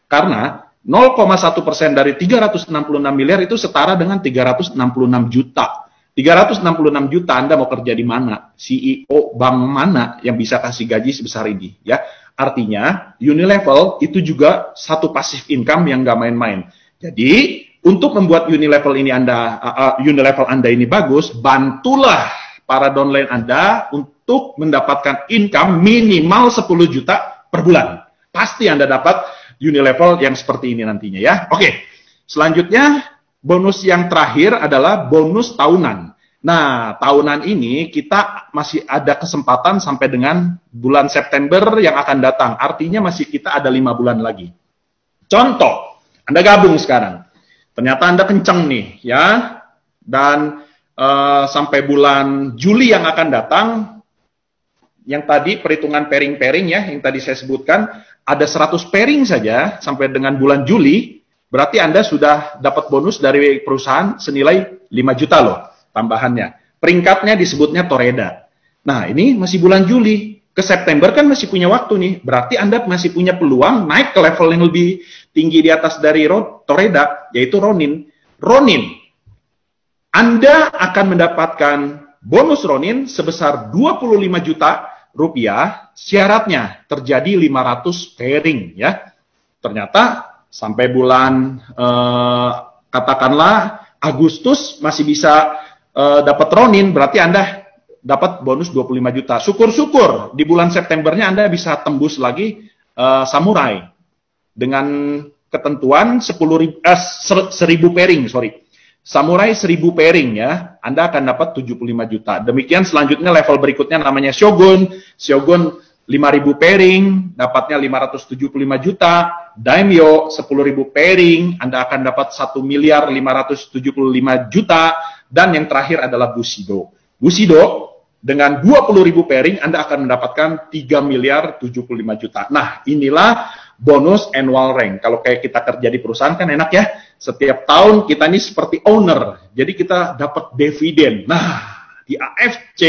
Karena 0,1% dari 366 miliar itu setara dengan 366 juta. 366 juta Anda mau kerja di mana? CEO bank mana yang bisa kasih gaji sebesar ini? Ya, artinya Unilevel itu juga satu passive income yang nggak main-main. Jadi untuk membuat Unilevel Anda ini bagus, bantulah para downline Anda untuk mendapatkan income minimal 10 juta per bulan. Pasti Anda dapat Unilevel yang seperti ini nantinya ya. Oke, selanjutnya bonus yang terakhir adalah bonus tahunan. Nah, tahunan ini kita masih ada kesempatan sampai dengan bulan September yang akan datang. Artinya masih kita ada 5 bulan lagi. Contoh, Anda gabung sekarang. Ternyata Anda kenceng nih, ya. Dan sampai bulan Juli yang akan datang, yang tadi perhitungan pairing-pairing ya, yang tadi saya sebutkan, ada 100 pairing saja sampai dengan bulan Juli, berarti Anda sudah dapat bonus dari perusahaan senilai 5 juta loh tambahannya. Peringkatnya disebutnya Toreda. Nah, ini masih bulan Juli. ke September kan masih punya waktu nih. Berarti Anda masih punya peluang naik ke level yang lebih tinggi di atas dari Toreda, yaitu Ronin. Ronin, Anda akan mendapatkan bonus Ronin sebesar 25 juta rupiah. Syaratnya terjadi 500 pairing ya. Ternyata sampai bulan katakanlah Agustus masih bisa dapat Ronin, berarti Anda dapat bonus 25 juta. Syukur-syukur di bulan Septembernya Anda bisa tembus lagi Samurai dengan ketentuan 10.000 pairing, sorry. Samurai 1000 pairing ya, Anda akan dapat 75 juta. Demikian selanjutnya level berikutnya namanya Shogun. Shogun 5.000 pairing, dapatnya 575 juta. Daimyo 10.000 pairing, Anda akan dapat 1.575 juta. Dan yang terakhir adalah Bushido. Bushido dengan 20.000 pairing, Anda akan mendapatkan 3.075 juta. Nah, inilah bonus annual rank. Kalau kayak kita kerja di perusahaan kan enak ya. Setiap tahun kita ini seperti owner. Jadi kita dapat dividen. Nah, di AFC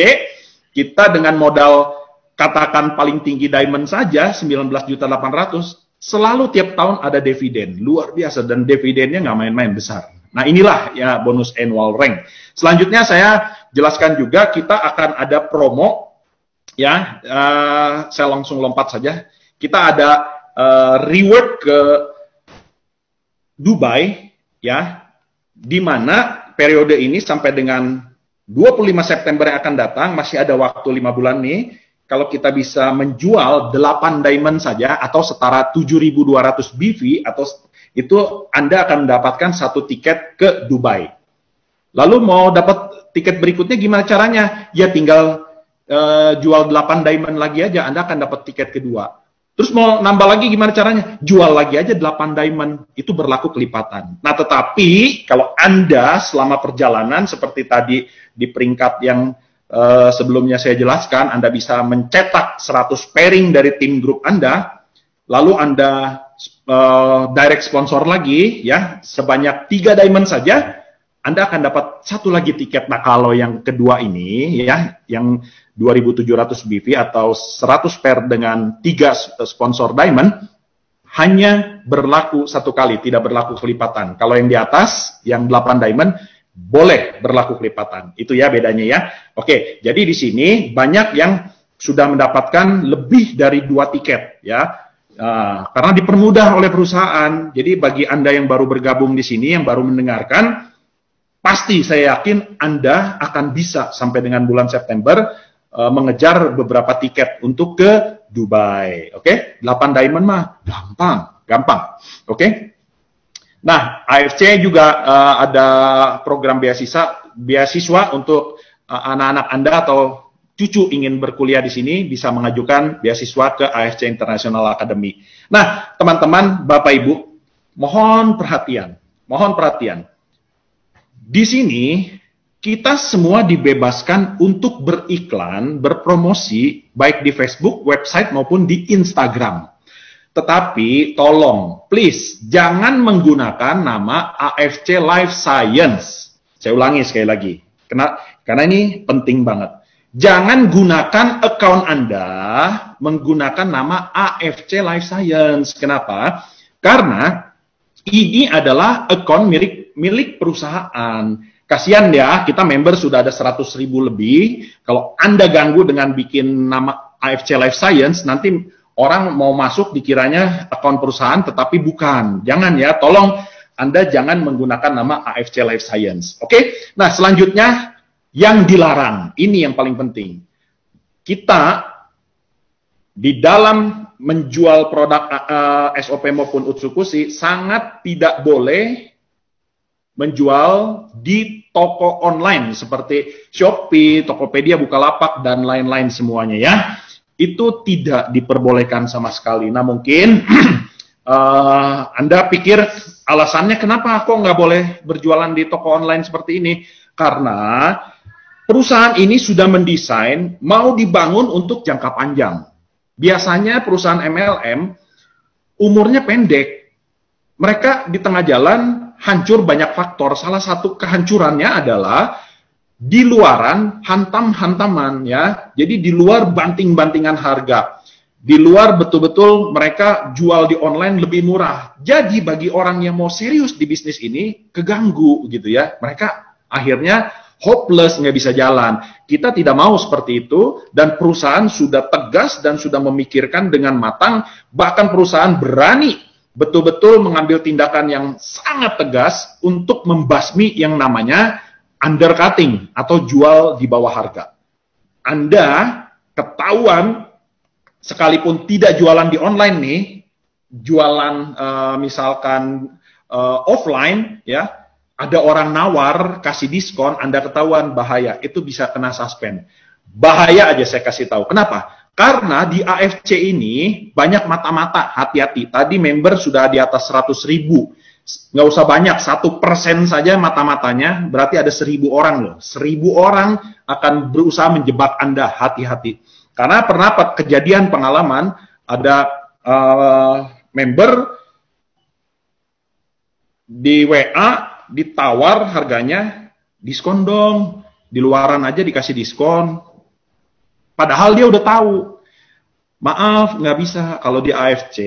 kita dengan modal katakan paling tinggi diamond saja 19.800.000, selalu tiap tahun ada dividen. Luar biasa, dan dividennya nggak main-main besar. Nah, inilah ya bonus annual rank. Selanjutnya saya jelaskan juga kita akan ada promo ya. Saya langsung lompat saja. Kita ada reward ke Dubai ya, di mana periode ini sampai dengan 25 September yang akan datang, masih ada waktu 5 bulan nih. Kalau kita bisa menjual 8 diamond saja atau setara 7.200 BV, atau itu Anda akan mendapatkan 1 tiket ke Dubai. Lalu mau dapat tiket berikutnya gimana caranya? Ya tinggal jual 8 diamond lagi aja, Anda akan dapat tiket kedua. Terus mau nambah lagi gimana caranya? Jual lagi aja 8 diamond, itu berlaku kelipatan. Nah, tetapi kalau Anda selama perjalanan seperti tadi di peringkat yang sebelumnya saya jelaskan, Anda bisa mencetak 100 pairing dari tim grup Anda, lalu Anda direct sponsor lagi ya, sebanyak 3 diamond saja, Anda akan dapat 1 lagi tiket. Nah, kalau yang kedua ini ya, yang 2.700 BV atau 100 pair dengan 3 sponsor diamond, hanya berlaku 1 kali, tidak berlaku kelipatan. Kalau yang di atas, yang 8 diamond, boleh berlaku kelipatan. Itu ya bedanya ya. Oke, jadi di sini banyak yang sudah mendapatkan lebih dari 2 tiket ya. Karena dipermudah oleh perusahaan. Jadi bagi Anda yang baru bergabung di sini, yang baru mendengarkan, pasti saya yakin Anda akan bisa sampai dengan bulan September mengejar beberapa tiket untuk ke Dubai. Oke, 8 diamond mah gampang. Oke. Nah, AFC juga ada program beasiswa untuk anak-anak Anda atau cucu ingin berkuliah di sini, bisa mengajukan beasiswa ke AFC International Academy. Nah, teman-teman, Bapak Ibu, mohon perhatian. Di sini kita semua dibebaskan untuk beriklan, berpromosi, baik di Facebook, website, maupun di Instagram. Tetapi, tolong, please, jangan menggunakan nama AFC Life Science. Saya ulangi sekali lagi, karena ini penting banget. Jangan gunakan account Anda menggunakan nama AFC Life Science. Kenapa? Karena ini adalah account milik perusahaan. Kasihan ya, kita member sudah ada 100.000 lebih. Kalau Anda ganggu dengan bikin nama AFC Life Science, nanti orang mau masuk dikiranya akun perusahaan, tetapi bukan. Jangan ya, tolong Anda jangan menggunakan nama AFC Life Science. Oke? Nah, selanjutnya yang dilarang. Ini yang paling penting. Kita di dalam menjual produk SOP maupun Utsukushi sangat tidak boleh menjual di toko online seperti Shopee, Tokopedia, Bukalapak, dan lain-lain semuanya ya. Itu tidak diperbolehkan sama sekali. Nah, mungkin Anda pikir alasannya kenapa kok nggak boleh berjualan di toko online seperti ini? Karena perusahaan ini sudah mendesain mau dibangun untuk jangka panjang. Biasanya perusahaan MLM umurnya pendek. Mereka di tengah jalan hancur banyak faktor. Salah satu kehancurannya adalah di luaran hantam-hantaman ya. Jadi di luar banting-bantingan harga. Di luar betul-betul mereka jual di online lebih murah. Jadi bagi orang yang mau serius di bisnis ini keganggu gitu ya. Mereka akhirnya hopeless, nggak bisa jalan. Kita tidak mau seperti itu, dan perusahaan sudah tegas dan sudah memikirkan dengan matang, bahkan perusahaan berani betul-betul mengambil tindakan yang sangat tegas untuk membasmi yang namanya undercutting atau jual di bawah harga. Anda ketahuan, sekalipun tidak jualan di online nih, jualan misalkan offline ya, ada orang nawar, kasih diskon, Anda ketahuan, bahaya. Itu bisa kena suspend. Bahaya aja saya kasih tahu. Kenapa? Karena di AFC ini banyak mata-mata, hati-hati. Tadi member sudah di atas 100.000. Nggak usah banyak, 1% saja mata-matanya, berarti ada 1.000 orang loh. 1.000 orang akan berusaha menjebak Anda, hati-hati. Karena pernah kejadian pengalaman, ada member di WA, ditawar harganya, diskon dong, di luaran aja dikasih diskon, padahal dia udah tahu, maaf nggak bisa, kalau di AFC,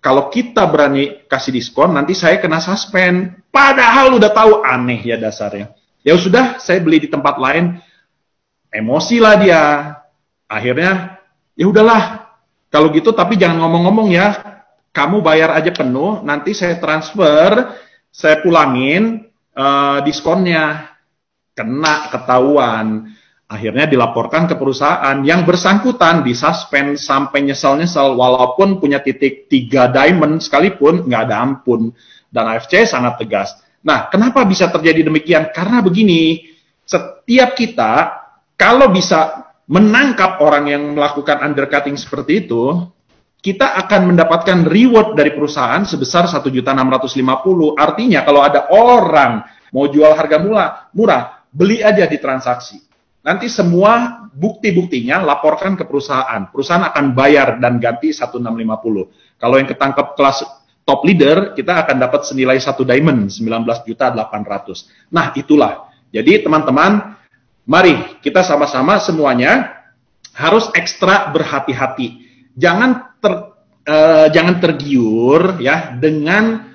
kalau kita berani kasih diskon, nanti saya kena suspend, padahal udah tahu. Aneh ya dasarnya. Ya sudah, saya beli di tempat lain, emosi lah dia, akhirnya ya udahlah, kalau gitu tapi jangan ngomong-ngomong ya, kamu bayar aja penuh, nanti saya transfer, saya pulangin diskonnya. Kena ketahuan. Akhirnya dilaporkan ke perusahaan. Yang bersangkutan disuspend sampai nyesal-nyesal. Walaupun punya titik 3 diamond sekalipun, nggak ada ampun. Dan AFC sangat tegas. Nah, kenapa bisa terjadi demikian? Karena begini, setiap kita, kalau bisa menangkap orang yang melakukan undercutting seperti itu, kita akan mendapatkan reward dari perusahaan sebesar 1.650.000. Artinya kalau ada orang mau jual harga murah, beli aja di transaksi. Nanti semua bukti-buktinya laporkan ke perusahaan. Perusahaan akan bayar dan ganti 1.650. Kalau yang ketangkep kelas top leader, kita akan dapat senilai 1 diamond, 19.800.000. Nah, itulah. Jadi teman-teman, mari kita sama-sama semuanya harus ekstra berhati-hati. Jangan tergiur ya dengan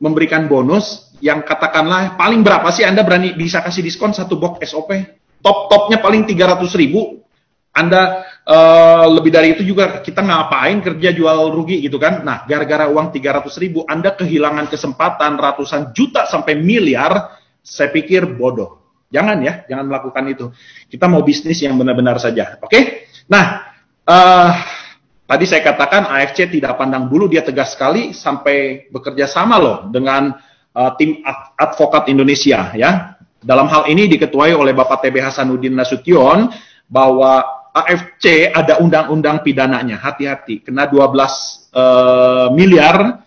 memberikan bonus yang katakanlah paling berapa sih Anda berani bisa kasih diskon satu box SOP? Top-topnya paling 300.000. Anda lebih dari itu juga kita ngapain kerja jual rugi gitu kan? Nah, gara-gara uang 300.000 Anda kehilangan kesempatan ratusan juta sampai miliar, saya pikir bodoh. Jangan ya, jangan melakukan itu. Kita mau bisnis yang benar-benar saja. Oke? Nah, tadi saya katakan AFC tidak pandang bulu, dia tegas sekali sampai bekerja sama loh dengan tim advokat Indonesia ya. Dalam hal ini diketuai oleh Bapak TB Hasanuddin Nasution bahwa AFC ada undang-undang pidananya. Hati-hati, kena 12 miliar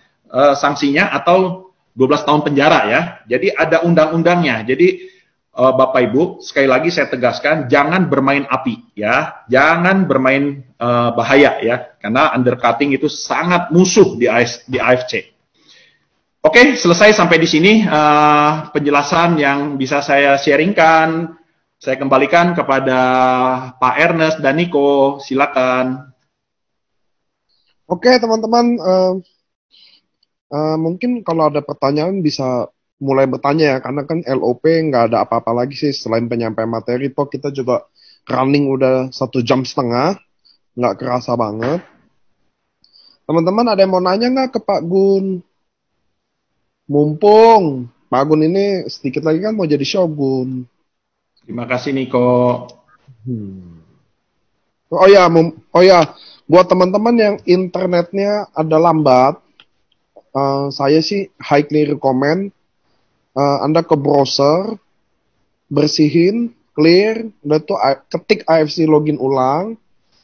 sanksinya atau 12 tahun penjara ya. Jadi ada undang-undangnya. Jadi Bapak Ibu, sekali lagi saya tegaskan, jangan bermain api ya, jangan bermain bahaya ya, karena undercutting itu sangat musuh di AFC. Oke, selesai sampai di sini penjelasan yang bisa saya sharingkan. Saya kembalikan kepada Pak Ernest dan Niko, silakan. Oke teman-teman, mungkin kalau ada pertanyaan bisa mulai bertanya ya, karena kan LOP nggak ada apa-apa lagi sih selain penyampaian materi. Toh kita juga running udah 1,5 jam, nggak kerasa banget. Teman-teman ada yang mau nanya nggak ke Pak Gun? Mumpung Pak Gun ini sedikit lagi kan mau jadi shogun. Terima kasih Niko. Oh ya, buat teman-teman yang internetnya ada lambat, saya sih highly recommend Anda ke browser, bersihin, clear, udah tuh ketik AFC login ulang.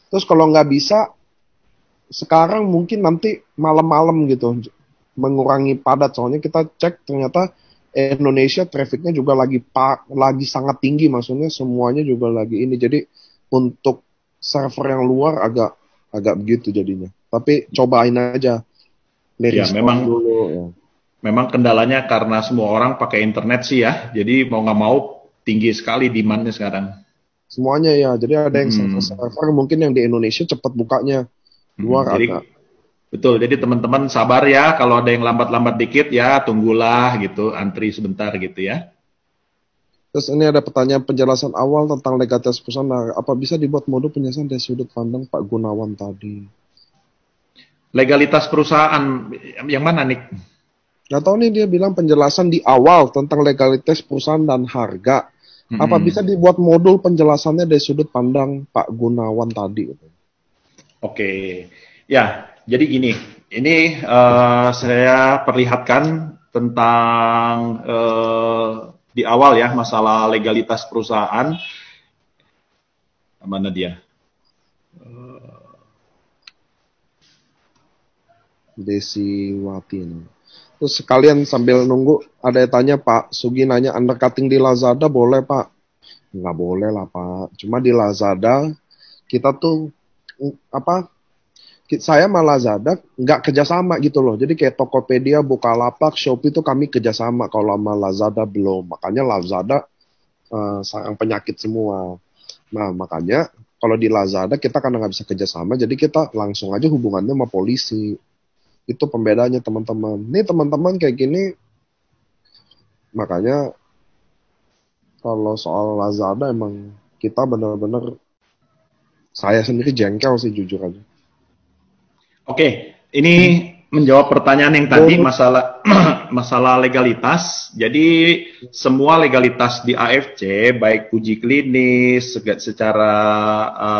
Terus kalau nggak bisa, sekarang mungkin nanti malam-malam gitu, mengurangi padat. Soalnya kita cek ternyata Indonesia trafficnya juga lagi sangat tinggi, maksudnya semuanya juga lagi ini. Jadi untuk server yang luar agak begitu jadinya. Tapi cobain aja. Ya, memang dulu. Ya. Memang kendalanya karena semua orang pakai internet sih ya. Jadi mau nggak mau tinggi sekali demand-nya sekarang. Semuanya ya. Jadi ada yang server mungkin yang di Indonesia cepat bukanya. Luar Jadi agak. betul. Jadi teman-teman sabar ya. Kalau ada yang lambat-lambat dikit ya tunggulah gitu, antri sebentar gitu ya. Terus ini ada pertanyaan penjelasan awal tentang legalitas perusahaan. Nah, apa bisa dibuat modul penjelasan dari sudut pandang Pak Gunawan tadi? Legalitas perusahaan yang mana nih? Nggak tahu nih, dia bilang penjelasan di awal tentang legalitas perusahaan dan harga. Apa bisa dibuat modul penjelasannya dari sudut pandang Pak Gunawan tadi? Oke, ya jadi gini. Ini saya perlihatkan tentang di awal ya masalah legalitas perusahaan. Mana dia? Desi Watin. Terus sekalian sambil nunggu ada yang tanya, Pak Sugi nanya undercutting di Lazada boleh Pak? Nggak boleh lah Pak. Cuma di Lazada kita tuh saya sama Lazada nggak kerjasama gitu loh. Jadi kayak Tokopedia, Bukalapak, Shopee itu kami kerjasama. Kalau sama Lazada belum. Makanya Lazada sarang penyakit semua. Nah makanya kalau di Lazada kita karena nggak bisa kerjasama, jadi kita langsung aja hubungannya sama polisi. Itu pembedanya teman-teman. Nih teman-teman kayak gini, makanya kalau soal Lazada emang kita benar-benar, saya sendiri jengkel sih jujur aja. Oke, ini menjawab pertanyaan yang tadi masalah legalitas. Jadi semua legalitas di AFC, baik uji klinis, secara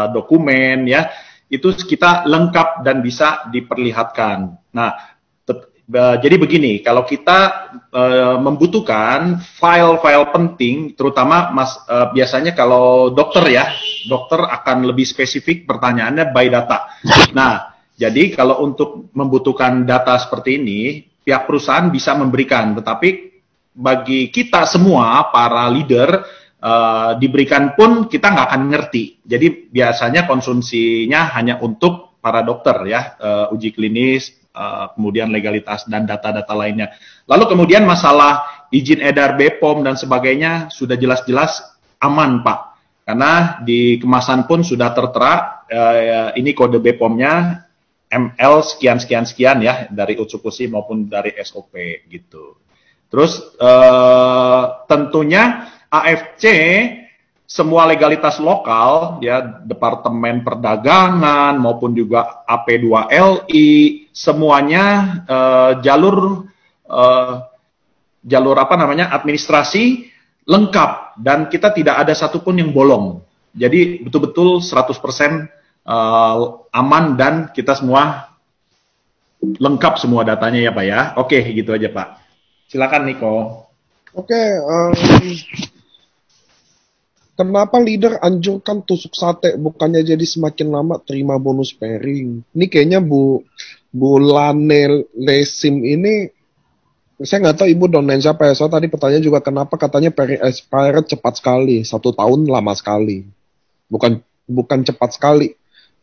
dokumen ya, itu kita lengkap dan bisa diperlihatkan. Nah, jadi begini, kalau kita membutuhkan file-file penting, terutama biasanya kalau dokter ya, dokter akan lebih spesifik pertanyaannya by data. Nah, jadi kalau untuk membutuhkan data seperti ini, pihak perusahaan bisa memberikan, tetapi bagi kita semua, para leader, diberikan pun kita nggak akan ngerti. Jadi biasanya konsumsinya hanya untuk para dokter ya, uji klinis, kemudian legalitas dan data-data lainnya. Lalu kemudian masalah izin edar BPOM dan sebagainya sudah jelas-jelas aman Pak, karena di kemasan pun sudah tertera ini kode BPOM-nya ML sekian ya dari Utsukushi maupun dari SOP gitu. Terus tentunya AFC semua legalitas lokal ya, Departemen Perdagangan maupun juga AP2LI semuanya jalur apa namanya administrasi lengkap dan kita tidak ada satupun yang bolong. Jadi betul-betul 100% aman dan kita semua lengkap semua datanya ya Pak ya. Oke, gitu aja Pak. Silakan Niko. Oke, kenapa leader anjurkan tusuk sate bukannya jadi semakin lama terima bonus pairing? Ini kayaknya Bu Lane Lesim ini, saya nggak tahu Ibu domain siapa ya. Soal tadi pertanyaan juga kenapa katanya pairing expired cepat sekali, 1 tahun lama sekali. Bukan cepat sekali.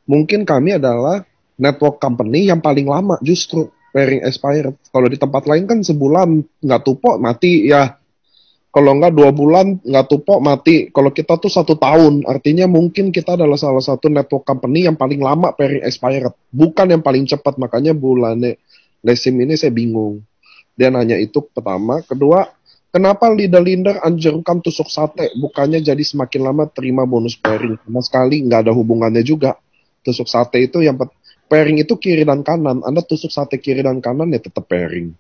Mungkin kami adalah network company yang paling lama justru pairing expired. Kalau di tempat lain kan sebulan nggak tupok mati ya. Kalau nggak 2 bulan nggak tupok mati. Kalau kita tuh 1 tahun, artinya mungkin kita adalah salah satu network company yang paling lama pairing expired, bukan yang paling cepat. Makanya bulannya Lesim ini saya bingung. Dia nanya itu pertama. Kedua, kenapa leader-leader anjurkan tusuk sate bukannya jadi semakin lama terima bonus pairing? Sama sekali nggak ada hubungannya juga. Tusuk sate itu yang pairing itu kiri dan kanan. Anda tusuk sate kiri dan kanan ya tetap pairing.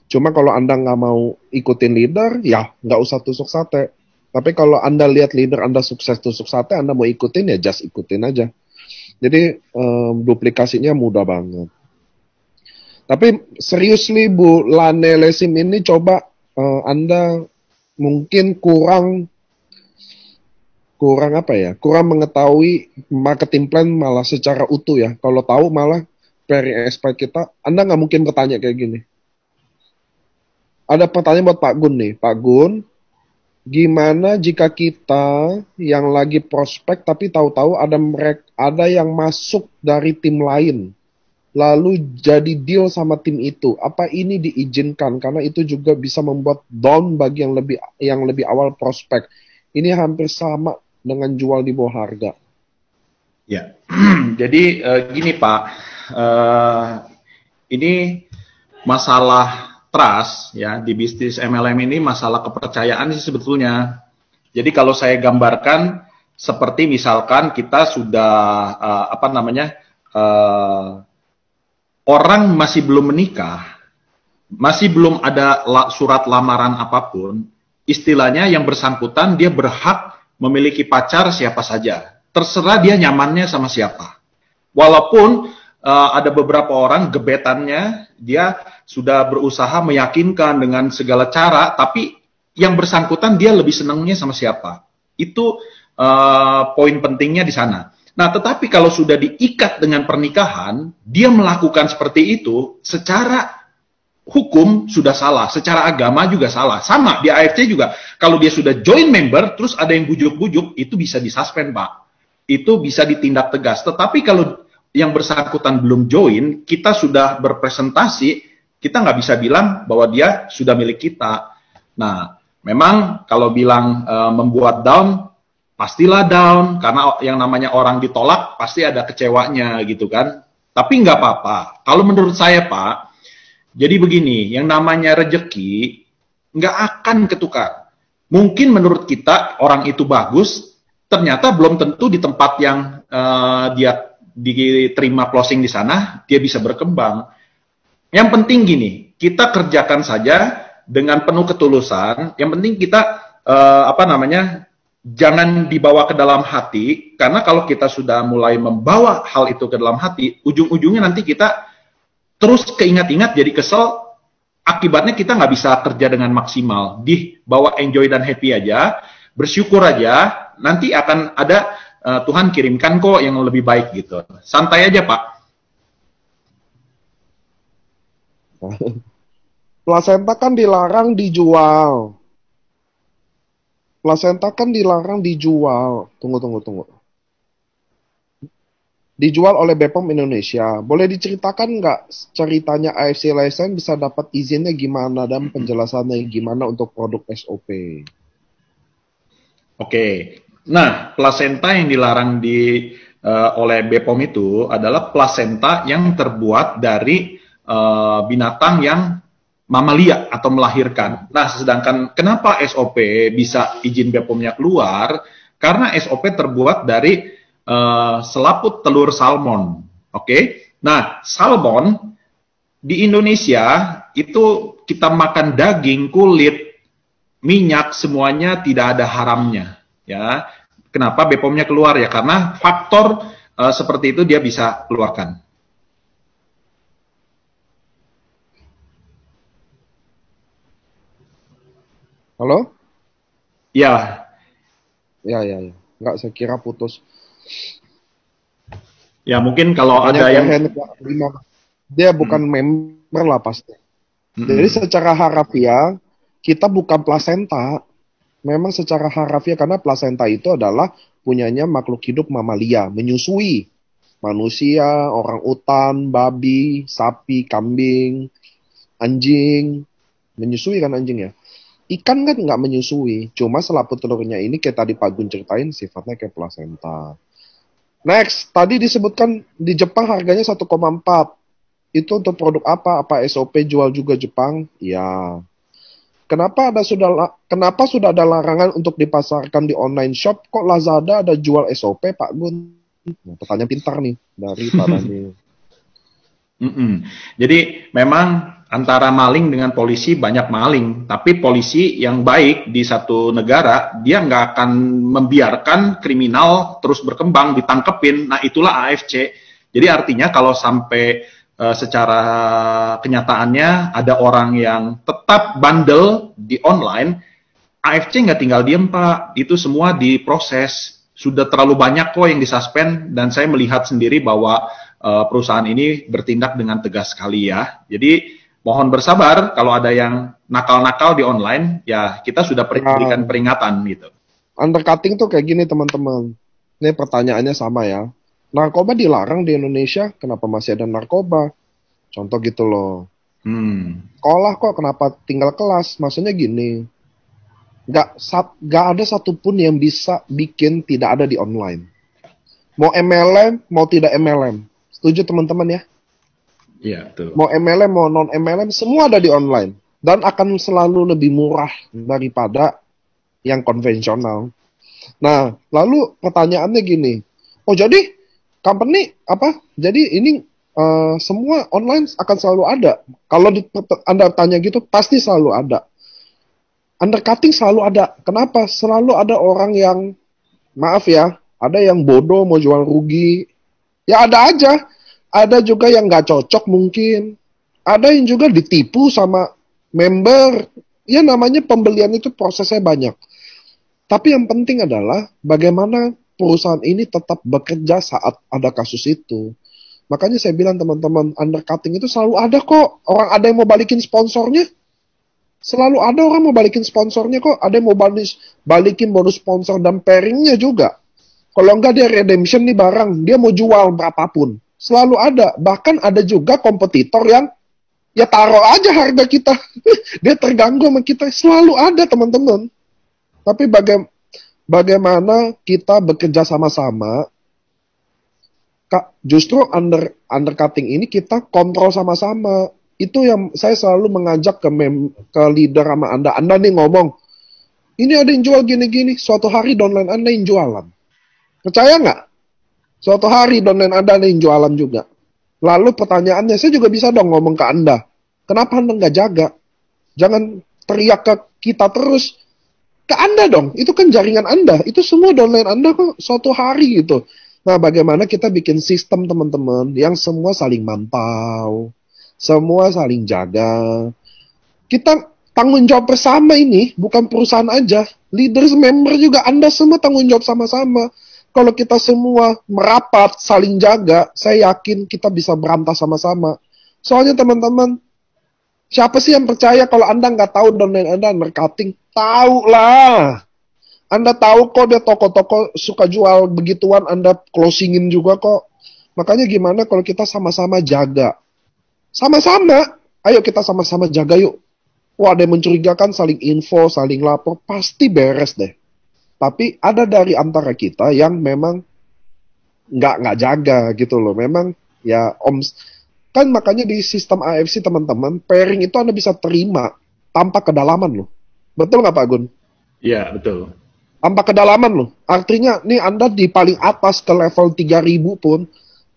Cuma kalau Anda nggak mau ikutin leader, ya nggak usah tusuk sate. Tapi kalau Anda lihat leader Anda sukses tusuk sate, Anda mau ikutin ya just ikutin aja. Jadi duplikasinya mudah banget. Tapi seriously Bu Lane Lesim ini coba Anda mungkin kurang mengetahui marketing plan malah secara utuh ya. Kalau tahu malah pairing expert kita, Anda nggak mungkin bertanya kayak gini. Ada pertanyaan buat Pak Gun nih. Pak Gun, gimana jika kita yang lagi prospek tapi tahu-tahu ada yang masuk dari tim lain? lalu jadi deal sama tim itu. Apa ini diizinkan? Karena itu juga bisa membuat down bagi yang lebih awal prospek. Ini hampir sama dengan jual di bawah harga. Ya, jadi gini Pak, ini masalah trust ya di bisnis MLM ini masalah kepercayaan sih sebetulnya. Jadi kalau saya gambarkan seperti misalkan kita sudah orang masih belum menikah, masih belum ada surat lamaran apapun, istilahnya yang bersangkutan dia berhak memiliki pacar siapa saja. Terserah dia nyamannya sama siapa. Walaupun ada beberapa orang gebetannya, dia sudah berusaha meyakinkan dengan segala cara, tapi yang bersangkutan dia lebih senangnya sama siapa. Itu poin pentingnya di sana. Nah, tetapi kalau sudah diikat dengan pernikahan, dia melakukan seperti itu, secara hukum sudah salah, secara agama juga salah. Sama, di AFC juga, kalau dia sudah join member, terus ada yang bujuk-bujuk, itu bisa disuspend, Pak. Itu bisa ditindak tegas. Tetapi kalau yang bersangkutan belum join, kita sudah berpresentasi, kita nggak bisa bilang bahwa dia sudah milik kita. Nah, memang kalau bilang membuat down, pastilah down, karena yang namanya orang ditolak pasti ada kecewanya gitu kan. Tapi nggak apa-apa. Kalau menurut saya Pak, jadi begini, yang namanya rejeki nggak akan ketukar. Mungkin menurut kita orang itu bagus, ternyata belum tentu di tempat yang dia diterima closing di sana, dia bisa berkembang. Yang penting gini, kita kerjakan saja dengan penuh ketulusan. Yang penting kita jangan dibawa ke dalam hati, karena kalau kita sudah mulai membawa hal itu ke dalam hati, ujung-ujungnya nanti kita terus keingat-ingat jadi kesel, akibatnya kita nggak bisa kerja dengan maksimal. Dibawa enjoy dan happy aja, bersyukur aja, nanti akan ada Tuhan kirimkan kok yang lebih baik gitu. Santai aja Pak. Plasenta kan dilarang dijual. Plasenta kan dilarang dijual. Tunggu. Dijual oleh BPOM Indonesia. Boleh diceritakan nggak ceritanya AFC License bisa dapat izinnya gimana dan penjelasannya gimana untuk produk SOP? Oke. Nah, plasenta yang dilarang oleh BPOM itu adalah plasenta yang terbuat dari binatang yang mamalia atau melahirkan. Nah, sedangkan kenapa SOP bisa izin BPOM-nya keluar? Karena SOP terbuat dari selaput telur salmon. Oke? Nah, salmon di Indonesia itu kita makan daging, kulit, minyak, semuanya tidak ada haramnya. Ya, kenapa BPOM-nya keluar ya? Karena faktor seperti itu dia bisa keluarkan. Halo? Ya. Ya. Nggak, saya kira putus. Ya, mungkin kalau Makanya ada yang... Dia bukan member lah pasti. Jadi secara harafiah, kita bukan plasenta. Memang secara harafiah, karena plasenta itu adalah punyanya makhluk hidup mamalia, menyusui. Manusia, orang utan, babi, sapi, kambing, anjing. Menyusui kan anjing ya? Ikan kan nggak menyusui, cuma selaput telurnya ini kayak tadi Pak Gun ceritain sifatnya kayak plasenta. Next, tadi disebutkan di Jepang harganya 1,4. Itu untuk produk apa? Apa SOP jual juga Jepang? Ya. Kenapa sudah ada larangan untuk dipasarkan di online shop? Kok Lazada ada jual SOP, Pak Gun? Nah, pertanyaan pintar nih dari Pak Daniel. Jadi memang antara maling dengan polisi banyak maling, tapi polisi yang baik di satu negara dia nggak akan membiarkan kriminal terus berkembang, ditangkepin. Nah, itulah AFC. Jadi artinya kalau sampai secara kenyataannya ada orang yang tetap bandel di online, AFC nggak tinggal diem Pak, itu semua diproses. Sudah terlalu banyak kok yang disuspend, dan saya melihat sendiri bahwa perusahaan ini bertindak dengan tegas sekali ya. Jadi mohon bersabar, kalau ada yang nakal-nakal di online, ya kita sudah berikan peringatan gitu. Undercutting tuh kayak gini teman-teman. Ini pertanyaannya sama ya. Narkoba dilarang di Indonesia, kenapa masih ada narkoba? Contoh gitu loh. Sekolah kok kenapa tinggal kelas? Maksudnya gini, nggak ada satupun yang bisa bikin tidak ada di online. Mau MLM, mau tidak MLM. Setuju teman-teman ya? Iya, betul. Mau MLM, mau non MLM, semua ada di online. Dan akan selalu lebih murah daripada yang konvensional. Nah, lalu pertanyaannya gini, oh jadi company apa? Jadi ini semua online akan selalu ada. Kalau Anda tanya gitu, pasti selalu ada. Undercutting selalu ada. Kenapa? Selalu ada orang yang, maaf ya, ada yang bodoh mau jual rugi. Ya ada aja. Ada juga yang nggak cocok mungkin. Ada yang juga ditipu sama member. Ya namanya pembelian itu prosesnya banyak. Tapi yang penting adalah bagaimana perusahaan ini tetap bekerja saat ada kasus itu. Makanya saya bilang teman-teman, undercutting itu selalu ada kok. Orang ada yang mau balikin sponsornya. Selalu ada orang mau balikin sponsornya kok. Ada yang mau balikin bonus sponsor dan pairingnya juga. Kalau enggak dia redemption nih barang, dia mau jual berapapun. Selalu ada. Bahkan ada juga kompetitor yang ya taruh aja harga kita. Dia terganggu sama kita. Selalu ada teman-teman. Tapi bagaimana kita bekerja sama-sama, justru undercutting ini kita kontrol sama-sama. Itu yang saya selalu mengajak ke leader sama Anda. Anda nih ngomong, ini ada yang jual gini-gini, suatu hari downline Anda yang jualan. Percaya nggak? Suatu hari downline Anda yang jualan juga. Lalu pertanyaannya, saya juga bisa dong ngomong ke Anda. Kenapa Anda nggak jaga? Jangan teriak ke kita terus. Ke Anda dong, itu kan jaringan Anda. Itu semua downline Anda kok suatu hari gitu. Nah, bagaimana kita bikin sistem teman-teman yang semua saling mantau. Semua saling jaga. Kita tanggung jawab bersama ini, bukan perusahaan aja. Leaders, member juga, Anda semua tanggung jawab sama-sama. Kalau kita semua merapat, saling jaga, saya yakin kita bisa berantas sama-sama. Soalnya teman-teman, siapa sih yang percaya kalau Anda nggak tahu domain Anda marketing? Tahu lah. Anda tahu kok dia toko-toko suka jual begituan, Anda closingin juga kok. Makanya gimana kalau kita sama-sama jaga? Sama-sama. Ayo kita sama-sama jaga yuk. Wah, ada yang mencurigakan, saling info, saling lapor, pasti beres deh. Tapi ada dari antara kita yang memang nggak jaga gitu loh. Memang ya kan makanya di sistem AFC teman-teman, pairing itu Anda bisa terima tanpa kedalaman loh. Betul nggak Pak Gun? Iya, betul. Tanpa kedalaman loh. Artinya nih Anda di paling atas ke level 3000 pun,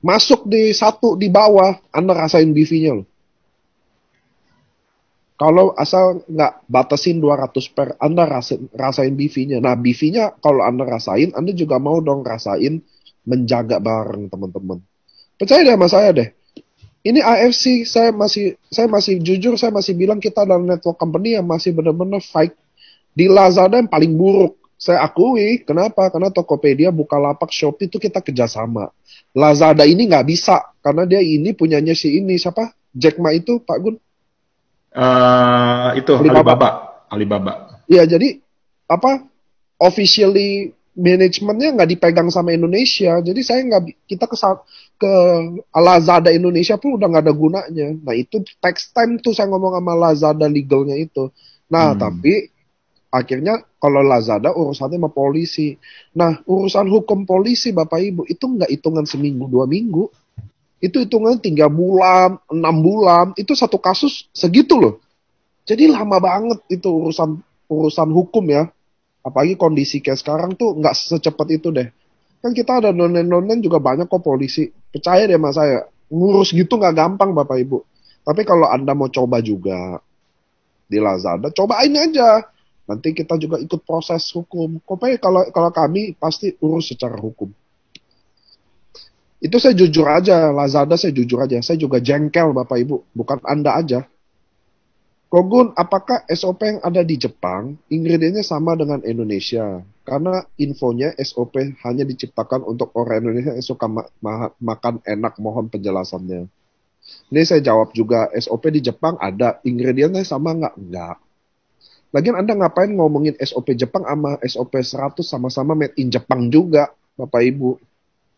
masuk di satu di bawah, Anda rasain BV-nya loh. Kalau asal nggak batasin 200 per, Anda rasain BV-nya. Nah, BV-nya kalau Anda rasain, Anda juga mau dong rasain menjaga bareng teman-teman. Percaya deh sama saya deh. Ini AFC, saya masih jujur, saya masih bilang kita adalah network company yang masih benar-benar fight di Lazada yang paling buruk. Saya akui, kenapa? Karena Tokopedia, Bukalapak, Shopee itu kita kerjasama. Lazada ini nggak bisa, karena dia ini punyanya si ini, siapa? Jack Ma itu, Pak Gun? Itu Alibaba. Iya, jadi apa? Officially manajemennya nggak dipegang sama Indonesia, jadi kita ke Lazada Indonesia pun udah nggak ada gunanya. Nah itu text time tuh saya ngomong sama Lazada legalnya itu. Nah tapi akhirnya kalau Lazada urusannya sama polisi. Nah urusan hukum polisi Bapak Ibu itu nggak hitungan seminggu 2 minggu. Itu hitungan 3 bulan, 6 bulan, itu satu kasus segitu loh. Jadi lama banget itu urusan hukum ya. Apalagi kondisi kayak sekarang tuh nggak secepat itu deh. Kan kita ada nonen-nonen juga banyak kok polisi. Percaya deh sama saya, ngurus gitu nggak gampang Bapak Ibu. Tapi kalau Anda mau coba juga di Lazada, cobain aja. Nanti kita juga ikut proses hukum. Pokoknya kalau kami pasti urus secara hukum. Itu saya jujur aja, Lazada saya jujur aja. Saya juga jengkel Bapak Ibu, bukan Anda aja. Kogun, apakah SOP yang ada di Jepang, ingredientnya sama dengan Indonesia? Karena infonya SOP hanya diciptakan untuk orang Indonesia yang suka makan enak, mohon penjelasannya. Ini saya jawab juga, SOP di Jepang ada, ingredientnya sama nggak? Nggak. Lagian Anda ngapain ngomongin SOP Jepang sama SOP 100 sama-sama made in Jepang juga, Bapak Ibu?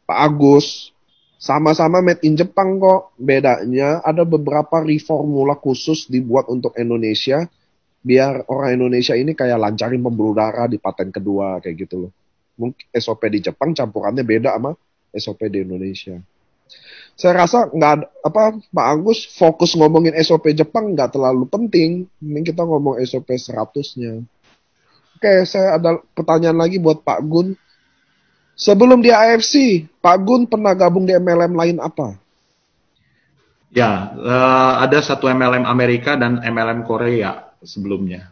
Pak Agus, sama-sama made in Jepang kok. Bedanya ada beberapa reformula khusus dibuat untuk Indonesia, biar orang Indonesia ini kayak lancarin pembuluh darah di paten kedua, kayak gitu loh. Mungkin SOP di Jepang campurannya beda sama SOP di Indonesia. Saya rasa nggak Pak Agus fokus ngomongin SOP Jepang nggak terlalu penting. Ini kita ngomong SOP 100-nya. Oke, saya ada pertanyaan lagi buat Pak Gun. Sebelum di AFC, Pak Gun pernah gabung di MLM lain apa? Ya, ada satu MLM Amerika dan MLM Korea sebelumnya.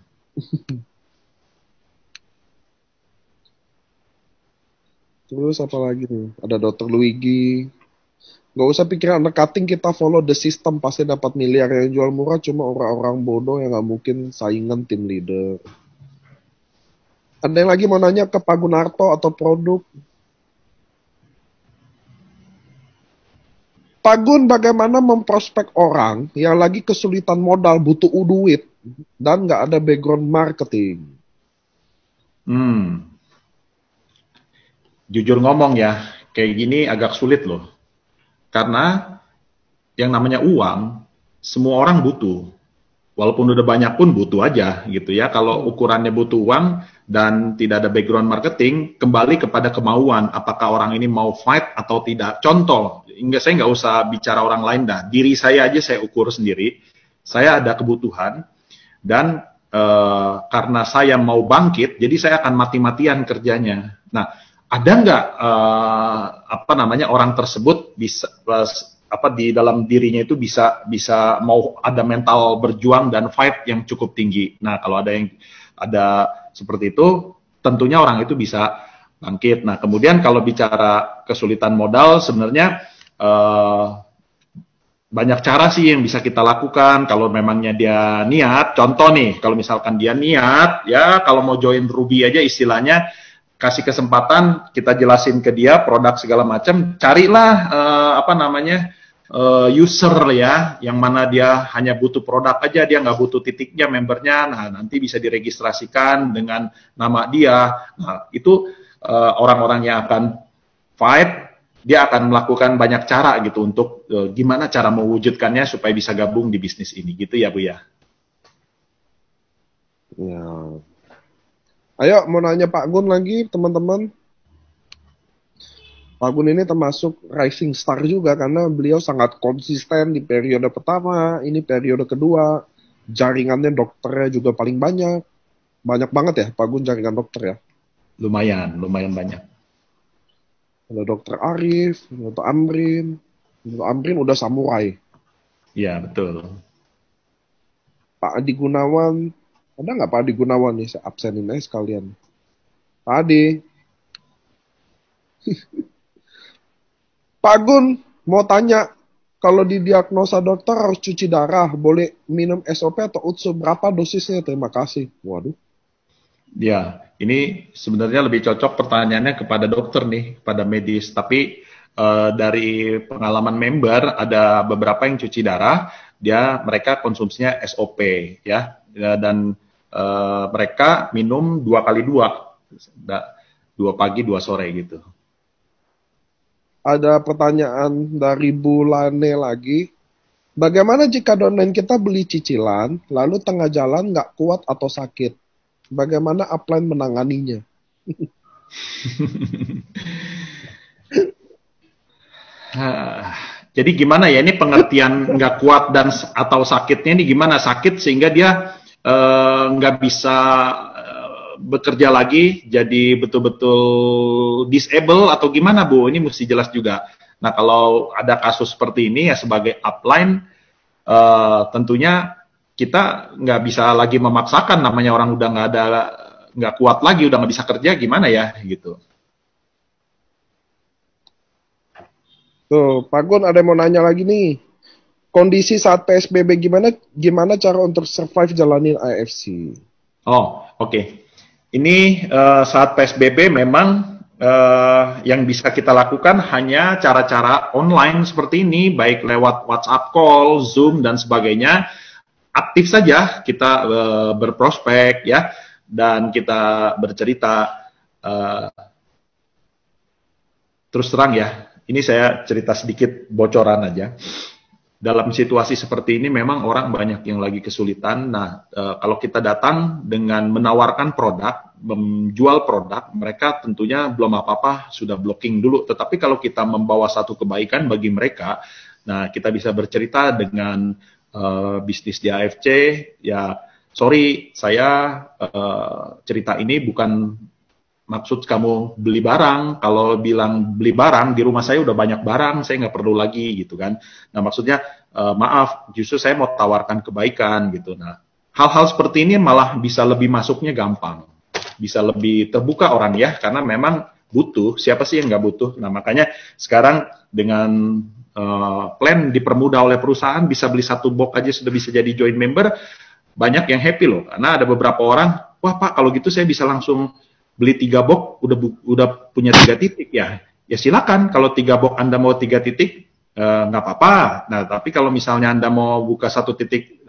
Terus apa lagi nih? Ada Dr. Luigi. Gak usah pikiran undercutting, kita follow the system, pasti dapat miliar. Yang jual murah cuma orang-orang bodoh yang gak mungkin saingan tim leader. Ada yang lagi mau nanya ke Pak Gunarto atau produk? Pak Gun, bagaimana memprospek orang yang lagi kesulitan modal, butuh duit, dan nggak ada background marketing? Jujur ngomong ya, kayak gini agak sulit loh. Karena yang namanya uang, semua orang butuh. Walaupun udah banyak pun butuh aja gitu ya. Kalau ukurannya butuh uang dan tidak ada background marketing, kembali kepada kemauan. Apakah orang ini mau fight atau tidak? Contoh, saya nggak usah bicara orang lain dah. Diri saya aja saya ukur sendiri. Saya ada kebutuhan dan karena saya mau bangkit, jadi saya akan mati-matian kerjanya. Nah, ada nggak orang tersebut bisa di dalam dirinya itu bisa mau ada mental berjuang dan fight yang cukup tinggi. Nah, kalau ada seperti itu, tentunya orang itu bisa bangkit. Nah, kemudian kalau bicara kesulitan modal, sebenarnya banyak cara sih yang bisa kita lakukan kalau memangnya dia niat. Contoh nih, kalau misalkan dia niat, ya kalau mau join Ruby aja istilahnya, kasih kesempatan, kita jelasin ke dia produk segala macam, carilah user ya, yang mana dia hanya butuh produk aja, dia nggak butuh titiknya membernya. Nah, nanti bisa diregistrasikan dengan nama dia. Nah, itu orang-orang yang akan fight, dia akan melakukan banyak cara gitu untuk gimana cara mewujudkannya supaya bisa gabung di bisnis ini gitu ya Bu ya. Ya. Ayo mau nanya Pak Gun lagi teman-teman. Pak Gun ini termasuk rising star juga karena beliau sangat konsisten di periode pertama, ini periode kedua. Jaringannya dokternya juga paling banyak. Banyak banget ya Pak Gun jaringan dokter ya. Lumayan banyak. Ada Dokter Arif, Dr. Amrin. Dr. Amrin udah samurai. Iya, betul. Pak Adi Gunawan. Ada nggak Pak Adi Gunawan nih? Saya absenin aja sekalian. Pak Adi. Pak Gun, mau tanya. Kalau didiagnosa dokter harus cuci darah. Boleh minum SOP atau UTSU? Berapa dosisnya? Terima kasih. Waduh. Ya, ini sebenarnya lebih cocok pertanyaannya kepada dokter nih, pada medis. Tapi dari pengalaman member ada beberapa yang cuci darah, mereka konsumsinya SOP ya, dan mereka minum 2 kali 2, 2 pagi 2 sore gitu. Ada pertanyaan dari Bu Lane lagi. Bagaimana jika downline kita beli cicilan, lalu tengah jalan nggak kuat atau sakit? Bagaimana upline menanganinya? Jadi gimana ya, ini pengertian nggak kuat dan atau sakitnya ini gimana? Sakit sehingga dia nggak bisa bekerja lagi, jadi betul-betul disable atau gimana Bu? Ini mesti jelas juga. Nah, kalau ada kasus seperti ini ya sebagai upline, tentunya kita nggak bisa lagi memaksakan, namanya orang udah nggak kuat lagi, udah nggak bisa kerja, gimana ya gitu. Tuh, Pak Gun ada yang mau nanya lagi nih. Kondisi saat PSBB gimana cara untuk survive jalanin AFC? Oh, oke. Ini saat PSBB memang yang bisa kita lakukan hanya cara-cara online seperti ini, baik lewat WhatsApp call, Zoom dan sebagainya. Aktif saja kita berprospek ya, dan kita bercerita. terus terang ya, ini saya cerita sedikit bocoran aja. Dalam situasi seperti ini memang orang banyak yang lagi kesulitan. Nah, kalau kita datang dengan menawarkan produk, menjual produk, mereka tentunya belum apa-apa sudah blocking dulu. Tetapi kalau kita membawa satu kebaikan bagi mereka, nah kita bisa bercerita dengan bisnis di AFC, ya sorry, saya cerita ini bukan maksud kamu beli barang. Kalau bilang beli barang, di rumah saya udah banyak barang, saya nggak perlu lagi gitu kan. Nah maksudnya maaf, justru saya mau tawarkan kebaikan gitu. Nah hal-hal seperti ini malah bisa lebih masuknya gampang, bisa lebih terbuka orang ya, karena memang butuh. Siapa sih yang nggak butuh? Nah makanya sekarang dengan plan dipermudah oleh perusahaan, bisa beli satu box aja sudah bisa jadi joint member, banyak yang happy loh. Karena ada beberapa orang, wah Pak kalau gitu saya bisa langsung beli 3 box, udah punya 3 titik ya. Ya silakan, kalau 3 box Anda mau 3 titik, nggak apa-apa. Nah, tapi kalau misalnya Anda mau buka 1 titik,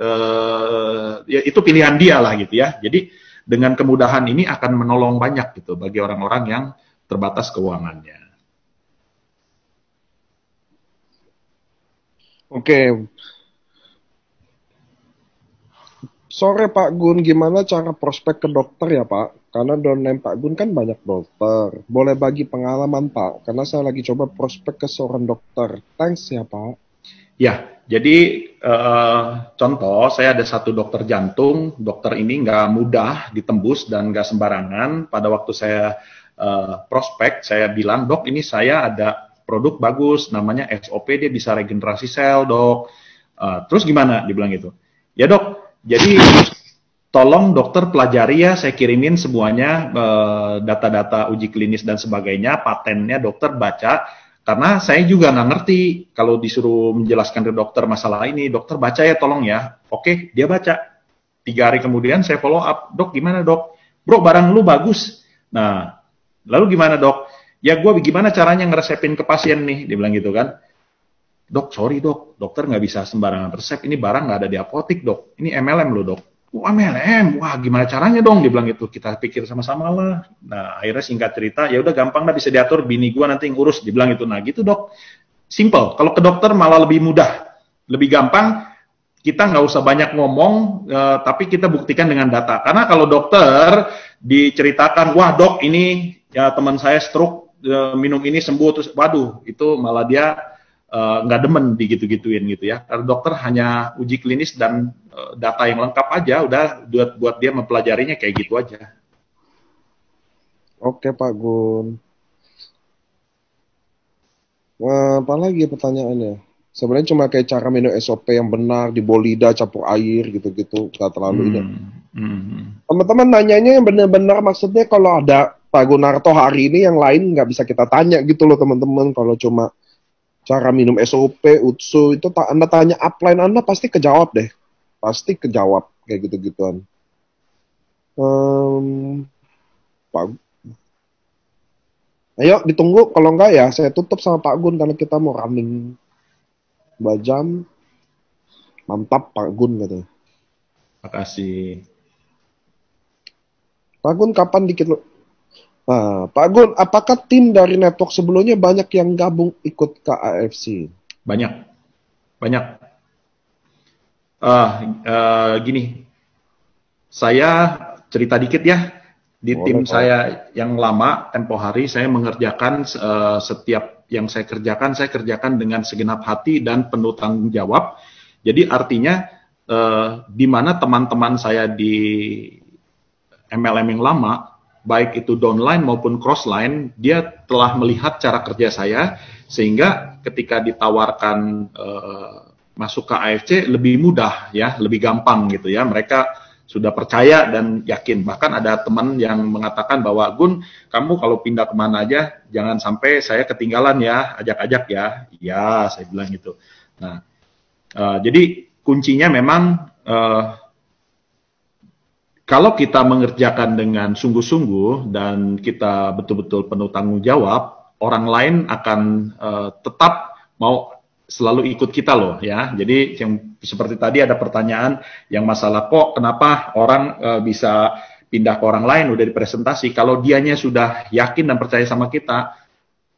ya itu pilihan dia lah gitu ya. Jadi dengan kemudahan ini akan menolong banyak gitu bagi orang-orang yang terbatas keuangannya. Oke. Sore Pak Gun, gimana cara prospek ke dokter ya Pak? Karena downline Pak Gun kan banyak dokter. Boleh bagi pengalaman Pak, karena saya lagi coba prospek ke seorang dokter. Thanks ya Pak. Ya, jadi contoh, saya ada satu dokter jantung. Dokter ini nggak mudah ditembus dan nggak sembarangan. Pada waktu saya prospek, saya bilang, dok ini saya ada produk bagus, namanya SOP, dia bisa regenerasi sel dok. Terus gimana? Dibilang gitu. Ya dok, jadi tolong dokter pelajari ya, saya kirimin semuanya, data-data uji klinis dan sebagainya, patennya dokter baca, karena saya juga nggak ngerti kalau disuruh menjelaskan ke dokter masalah ini, dokter baca ya tolong ya. Oke, dia baca. 3 hari kemudian saya follow up, dok gimana dok? Bro barang lu bagus. Nah, lalu gimana dok? Ya gue gimana caranya ngeresepin ke pasien nih, dia bilang gitu kan. Dok, sorry dok, dokter nggak bisa sembarangan resep, ini barang nggak ada di apotik dok, ini MLM loh dok. Wah MLM, wah gimana caranya dong, dia bilang gitu, kita pikir sama-sama lah. Nah akhirnya singkat cerita, ya udah gampang lah bisa diatur, bini gua nanti ngurus, dia bilang gitu. Nah gitu dok, simple, kalau ke dokter malah lebih mudah, lebih gampang, kita nggak usah banyak ngomong, tapi kita buktikan dengan data. Karena kalau dokter diceritakan, wah dok ini ya teman saya stroke, minum ini sembuh, terus waduh, itu malah dia nggak demen digitu-gituin gitu ya. Karena dokter hanya uji klinis dan data yang lengkap aja, udah buat dia mempelajarinya kayak gitu aja. Oke Pak Gun. Apa lagi pertanyaannya? Sebenarnya cuma kayak cara minum SOP yang benar, di bolida campur air gitu-gitu, nggak terlalu ini. Teman-teman nanyanya yang benar-benar, maksudnya kalau ada Pak Gunarto hari ini, yang lain nggak bisa kita tanya gitu loh teman-teman. Kalau cuma cara minum SOP, UTSU, itu Anda tanya upline Anda pasti kejawab deh. Pasti kejawab, kayak gitu-gituan. Pak, ayo ditunggu, kalau enggak ya saya tutup sama Pak Gun, karena kita mau running 2 jam. Mantap Pak Gun katanya. Makasih. Pak Gun kapan dikit lo? Nah, Pak Gun, apakah tim dari network sebelumnya banyak yang gabung ikut ke AFC? Banyak. Gini, saya cerita dikit ya. Di tim saya yang lama, tempo hari, saya mengerjakan setiap yang saya kerjakan dengan segenap hati dan penuh tanggung jawab. Jadi artinya, di mana teman-teman saya di MLM yang lama, baik itu downline maupun crossline, dia telah melihat cara kerja saya, sehingga ketika ditawarkan masuk ke AFC lebih mudah ya, lebih gampang gitu ya. Mereka sudah percaya dan yakin. Bahkan ada teman yang mengatakan bahwa Gun, kamu kalau pindah kemana aja jangan sampai saya ketinggalan ya, ajak-ajak ya. Iya, saya bilang gitu. Nah, jadi kuncinya memang kalau kita mengerjakan dengan sungguh-sungguh dan kita betul-betul penuh tanggung jawab, orang lain akan tetap mau selalu ikut kita loh ya. Jadi yang seperti tadi ada pertanyaan yang masalah kok kenapa orang bisa pindah ke orang lain udah dipresentasi. Kalau dianya sudah yakin dan percaya sama kita,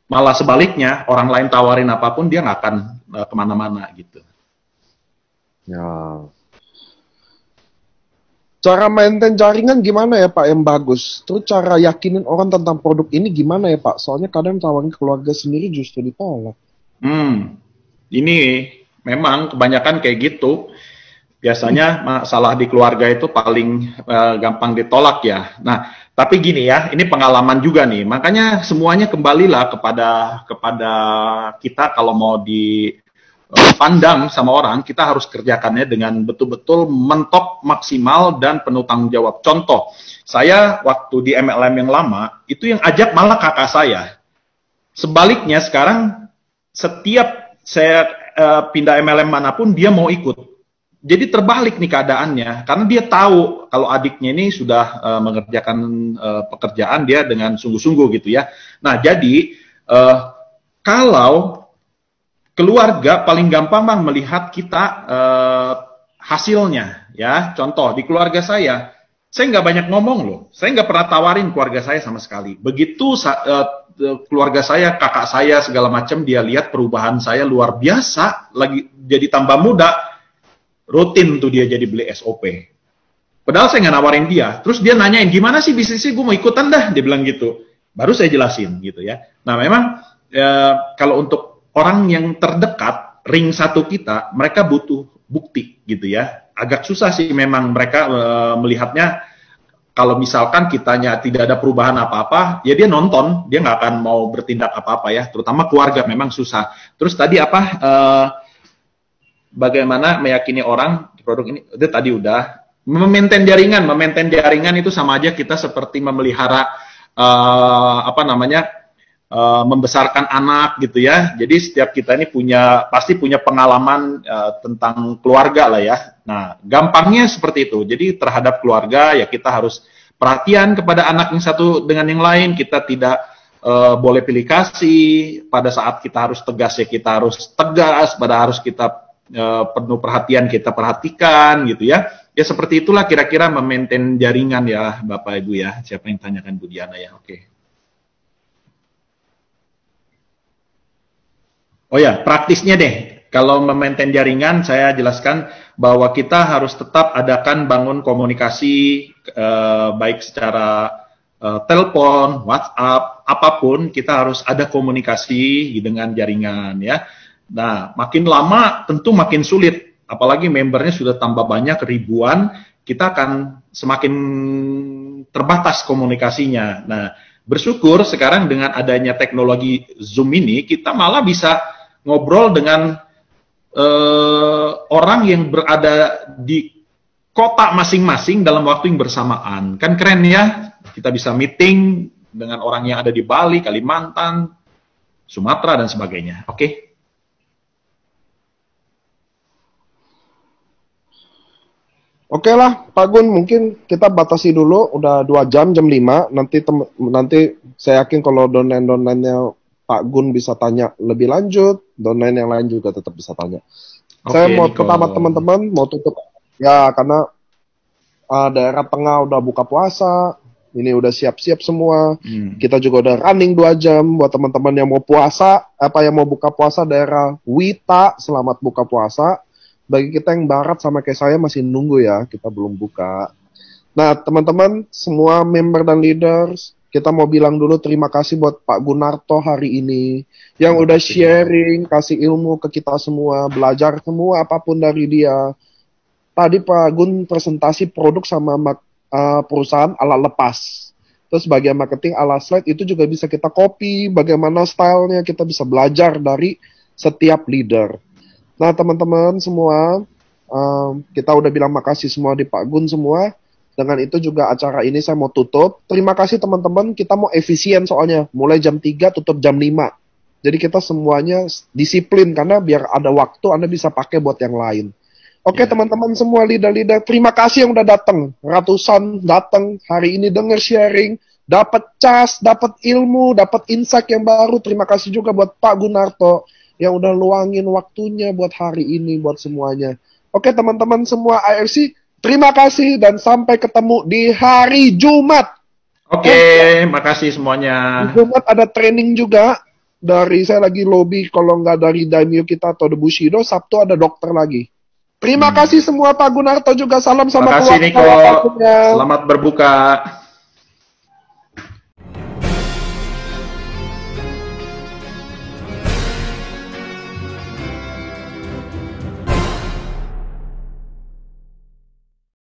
malah sebaliknya orang lain tawarin apapun dia nggak akan kemana-mana gitu. Ya. Cara maintain jaringan gimana ya Pak yang bagus? Terus cara yakinin orang tentang produk ini gimana ya Pak? Soalnya kadang tawarin keluarga sendiri justru ditolak. Ini memang kebanyakan kayak gitu. Biasanya masalah di keluarga itu paling gampang ditolak ya. Nah, tapi gini ya, ini pengalaman juga nih. Makanya semuanya kembalilah kepada kita kalau mau dipandang sama orang, kita harus kerjakannya dengan betul-betul mentok maksimal dan penuh tanggung jawab. Contoh, saya waktu di MLM yang lama, itu yang ajak malah kakak saya. Sebaliknya sekarang, setiap saya pindah MLM manapun, dia mau ikut. Jadi terbalik nih keadaannya, karena dia tahu kalau adiknya ini sudah mengerjakan pekerjaan dia dengan sungguh-sungguh gitu ya. Nah, jadi kalau keluarga paling gampang Bang melihat kita hasilnya ya. Contoh di keluarga saya nggak banyak ngomong loh, saya nggak pernah tawarin keluarga saya sama sekali. Begitu keluarga saya, kakak saya segala macam, dia lihat perubahan saya luar biasa, lagi jadi tambah muda. Rutin tuh dia jadi beli SOP. Padahal saya nggak nawarin dia. Terus dia nanyain, gimana sih bisnisnya, gue mau ikutan dah. Dia bilang gitu. Baru saya jelasin gitu ya. Nah memang kalau untuk orang yang terdekat, ring satu kita, mereka butuh bukti gitu ya. Agak susah sih memang mereka melihatnya, kalau misalkan kitanya tidak ada perubahan apa-apa, ya dia nonton, dia nggak akan mau bertindak apa-apa ya. Terutama keluarga memang susah. Terus tadi apa... bagaimana meyakini orang produk ini, itu tadi udah. Memaintain jaringan itu sama aja kita seperti memelihara membesarkan anak gitu ya. Jadi setiap kita ini pasti punya pengalaman tentang keluarga lah ya. Nah, gampangnya seperti itu. Jadi terhadap keluarga ya kita harus perhatian kepada anak yang satu dengan yang lain. Kita tidak boleh pilih kasih. Pada saat kita harus tegas ya kita harus tegas. Pada harus kita penuh perhatian kita perhatikan gitu ya. Ya seperti itulah kira-kira memaintain jaringan ya Bapak Ibu ya. Siapa yang tanyakan Bu Diana ya? Oke. Oh ya, praktisnya deh. Kalau memaintain jaringan saya jelaskan bahwa kita harus tetap bangun komunikasi baik secara telepon, WhatsApp, apapun kita harus ada komunikasi dengan jaringan ya. Nah, makin lama tentu makin sulit, apalagi membernya sudah tambah banyak ribuan, kita akan semakin terbatas komunikasinya. Nah, bersyukur sekarang dengan adanya teknologi Zoom ini, kita malah bisa ngobrol dengan orang yang berada di kota masing-masing dalam waktu yang bersamaan. Kan keren ya, kita bisa meeting dengan orang yang ada di Bali, Kalimantan, Sumatera, dan sebagainya. Oke? Oke lah, Pak Gun, mungkin kita batasi dulu, udah 2 jam, jam 5, nanti saya yakin kalau domain-domainnya Pak Gun bisa tanya lebih lanjut, domain yang lain juga tetap bisa tanya. Saya mau pertama teman-teman, mau tutup, ya karena daerah tengah udah buka puasa, ini udah siap-siap semua, kita juga udah running 2 jam, buat teman-teman yang mau puasa, yang mau buka puasa daerah Wita, selamat buka puasa. Bagi kita yang barat sama kayak saya masih nunggu ya, kita belum buka. Nah, teman-teman, semua member dan leaders, kita mau bilang dulu terima kasih buat Pak Gunarto hari ini, yang udah sharing, kasih ilmu ke kita semua, belajar semua apapun dari dia. Tadi Pak Gun presentasi produk sama perusahaan ala lepas. Terus bagian marketing ala slide itu juga bisa kita copy, bagaimana stylenya, kita bisa belajar dari setiap leader. Nah teman-teman semua, kita udah bilang makasih semua di Pak Gun semua. Dengan itu juga acara ini saya mau tutup. Terima kasih teman-teman, kita mau efisien soalnya. Mulai jam 3, tutup jam 5. Jadi kita semuanya disiplin, karena biar ada waktu Anda bisa pakai buat yang lain. Oke teman-teman semua, leader-leader, terima kasih yang udah datang. Ratusan datang hari ini denger sharing. Dapat cas, dapat ilmu, dapat insight yang baru. Terima kasih juga buat Pak Gunarto yang udah luangin waktunya buat hari ini, buat semuanya. Oke teman-teman semua IRC, terima kasih dan sampai ketemu di hari Jumat. Oke, makasih semuanya. Di Jumat ada training juga. Dari saya lagi lobby, kalau nggak dari Daimyo kita atau The Bushido, Sabtu ada dokter lagi. Terima kasih semua Pak Gunarto juga, salam sama Terima kasih Niko. keluarga. Selamat berbuka.